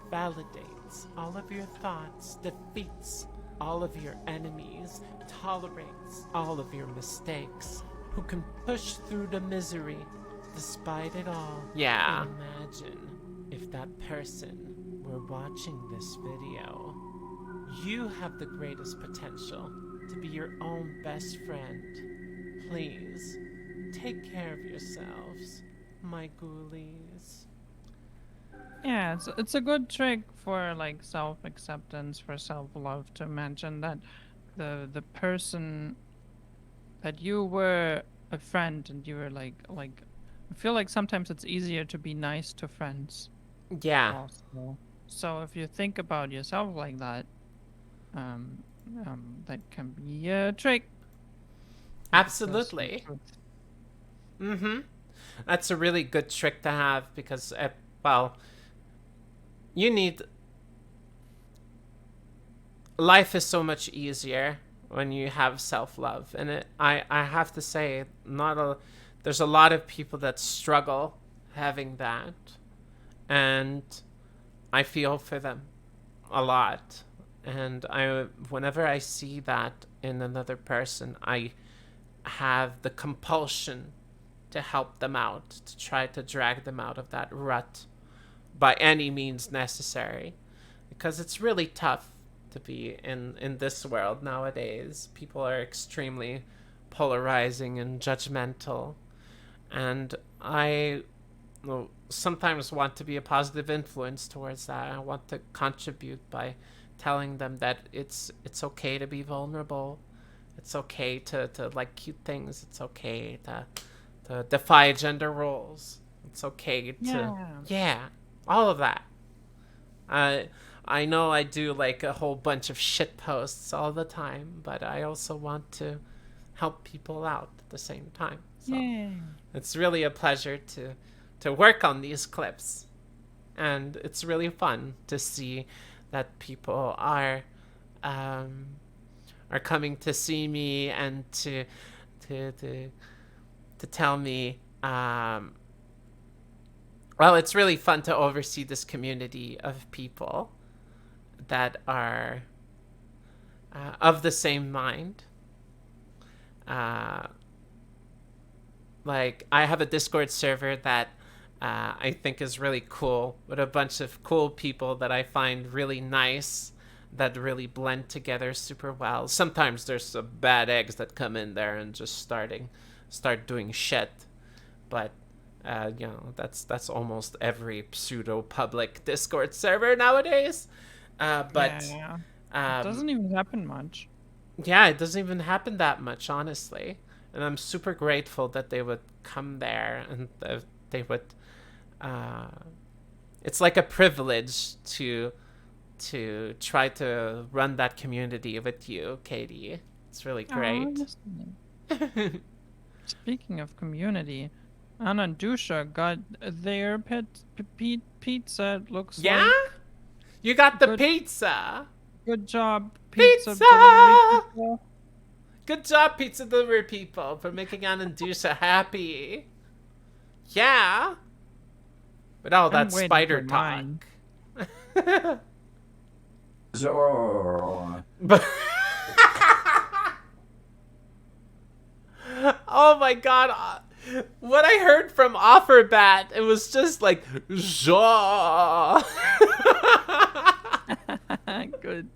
validates all of your thoughts, defeats all of your enemies, tolerates all of your mistakes, who can push through the misery despite it all. Yeah. And imagine if that person were watching this video. You have the greatest potential to be your own best friend. Please, take care of yourselves, my ghoulies. Yeah, it's a good trick for like self-acceptance, for self-love, to imagine that the person that you were a friend and you were like I feel like sometimes it's easier to be nice to friends Yeah. also. So if you think about yourself like that, um, that can be a trick. Absolutely. Mm-hmm. That's a really good trick to have because, well, you need. Life is so much easier when you have self-love, and I have to say, there's a lot of people that struggle having that, and I feel for them a lot. And whenever I see that in another person, I have the compulsion to help them out, to try to drag them out of that rut by any means necessary. Because it's really tough to be in this world nowadays. People are extremely polarizing and judgmental. And I sometimes want to be a positive influence towards that. I want to contribute by telling them that it's okay to be vulnerable. It's okay to like cute things. It's okay to defy gender roles. It's okay to yeah, all of that. I know I do like a whole bunch of shit posts all the time, but I also want to help people out at the same time. So it's really a pleasure to work on these clips, and it's really fun to see that people are coming to see me and to tell me. Well, it's really fun to oversee this community of people that are of the same mind. Like, I have a Discord server that I think is really cool, with a bunch of cool people that I find really nice, that really blend together super well. Sometimes there's some bad eggs that come in there and just start doing shit, but that's almost every pseudo public Discord server nowadays. But it doesn't even happen much. Yeah, it doesn't even happen that much, honestly. And I'm super grateful that they would come there and they would. It's like a privilege to try to run that community with you, Katie. It's really great. Speaking of community, Anna and Dusha got their pizza. It looks yeah? like. You got the pizza. Good job, pizza Pizza! delivery people. Good job, pizza delivery people, for making Anandusha happy. Yeah. But all I'm that waiting spider for talk. mine. But oh my god. What I heard from Offerbat, it was just like Jaw. Good.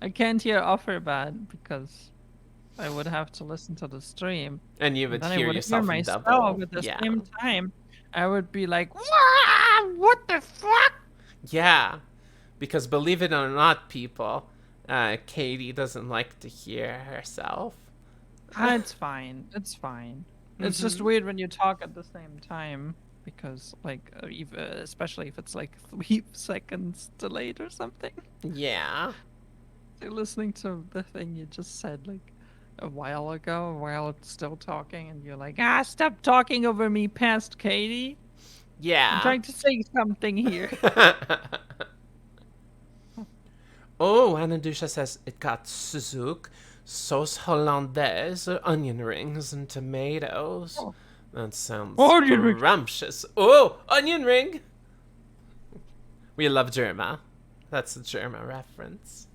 I can't hear Offerbad because I would have to listen to the stream. And you And would then I hear would hear yourself in myself double. at the Yeah. same time. I would be like, what the fuck? Yeah. Because believe it or not, people, Katie doesn't like to hear herself. It's fine. It's fine. It's just Mhm. weird when you talk at the same time because, like, especially if it's like 3 seconds delayed or something. Yeah. You're listening to the thing you just said like a while ago while it's still talking, and you're like, stop talking over me, past Katie. I'm Yeah. trying to say something here. Oh, Anandusha says it got Suzuki, sauce hollandaise, onion rings, and tomatoes. Oh. That sounds Onion rings. scrumptious. Oh, onion ring! We love Germa. That's a Germa reference.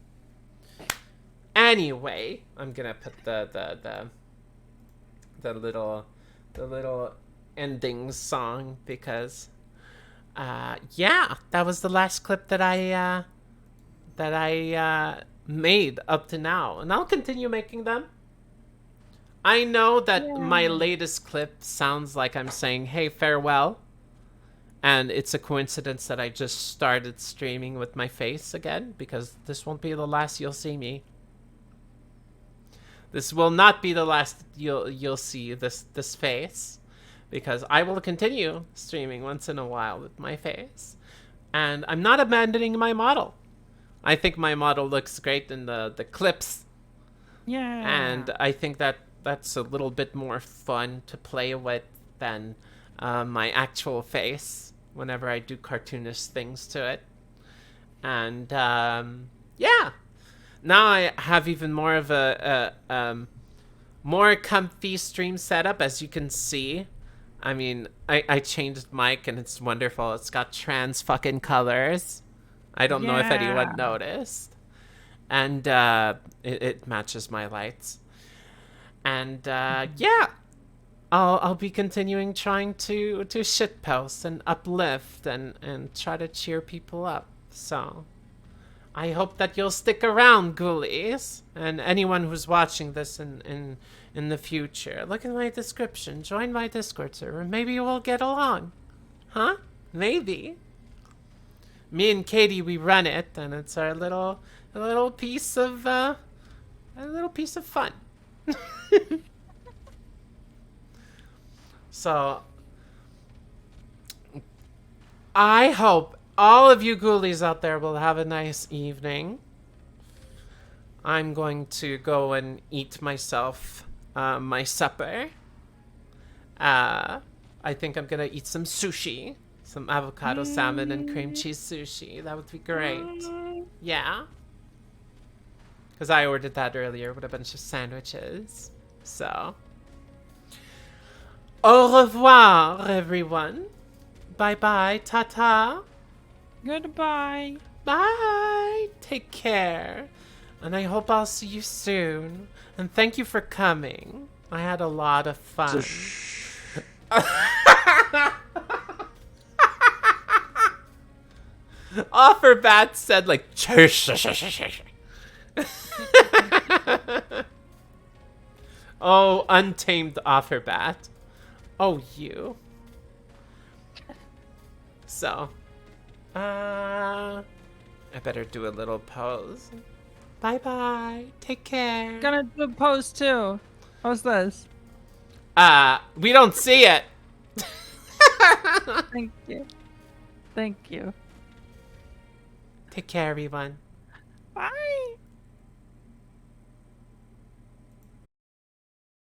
Anyway, I'm gonna put the little ending song because yeah, that was the last clip that I made up to now, and I'll continue making them. I know that my latest clip sounds like I'm saying, hey, farewell. And it's a coincidence that I just started streaming with my face again, because this won't be the last you'll see me. This will not be the last you'll see this face, because I will continue streaming once in a while with my face. And I'm not abandoning my model. I think my model looks great in the clips. Yeah. And I think that that's a little bit more fun to play with than my actual face whenever I do cartoonish things to it. And yeah, now I have even more of a more comfy stream setup, as you can see. I mean, I changed mic and it's wonderful. It's got trans fucking colors. I don't know if anyone noticed. And it matches my lights. And yeah, I'll be continuing trying to shitpost and uplift and try to cheer people up. So I hope that you'll stick around, ghoulies, and anyone who's watching this in the future. Look at my description. Join my Discord server. Maybe we'll get along, huh? Maybe. Me and Katie, we run it, and it's our little piece of fun. So I hope all of you ghoulies out there will have a nice evening. I'm going to go and eat myself my supper. I think I'm gonna eat some sushi, some avocado salmon and cream cheese sushi. That would be great. Yeah, because I ordered that earlier with a bunch of sandwiches. So au revoir, everyone. Bye bye, ta-ta. Goodbye. Bye. Take care. And I hope I'll see you soon. And thank you for coming. I had a lot of fun. Offerbat said like oh, untamed Offerbat. Oh, you. So, I better do a little pose. Bye bye. Take care. Gonna do a pose too. How's this? We don't see it. Thank you. Thank you. Take care, everyone. Bye.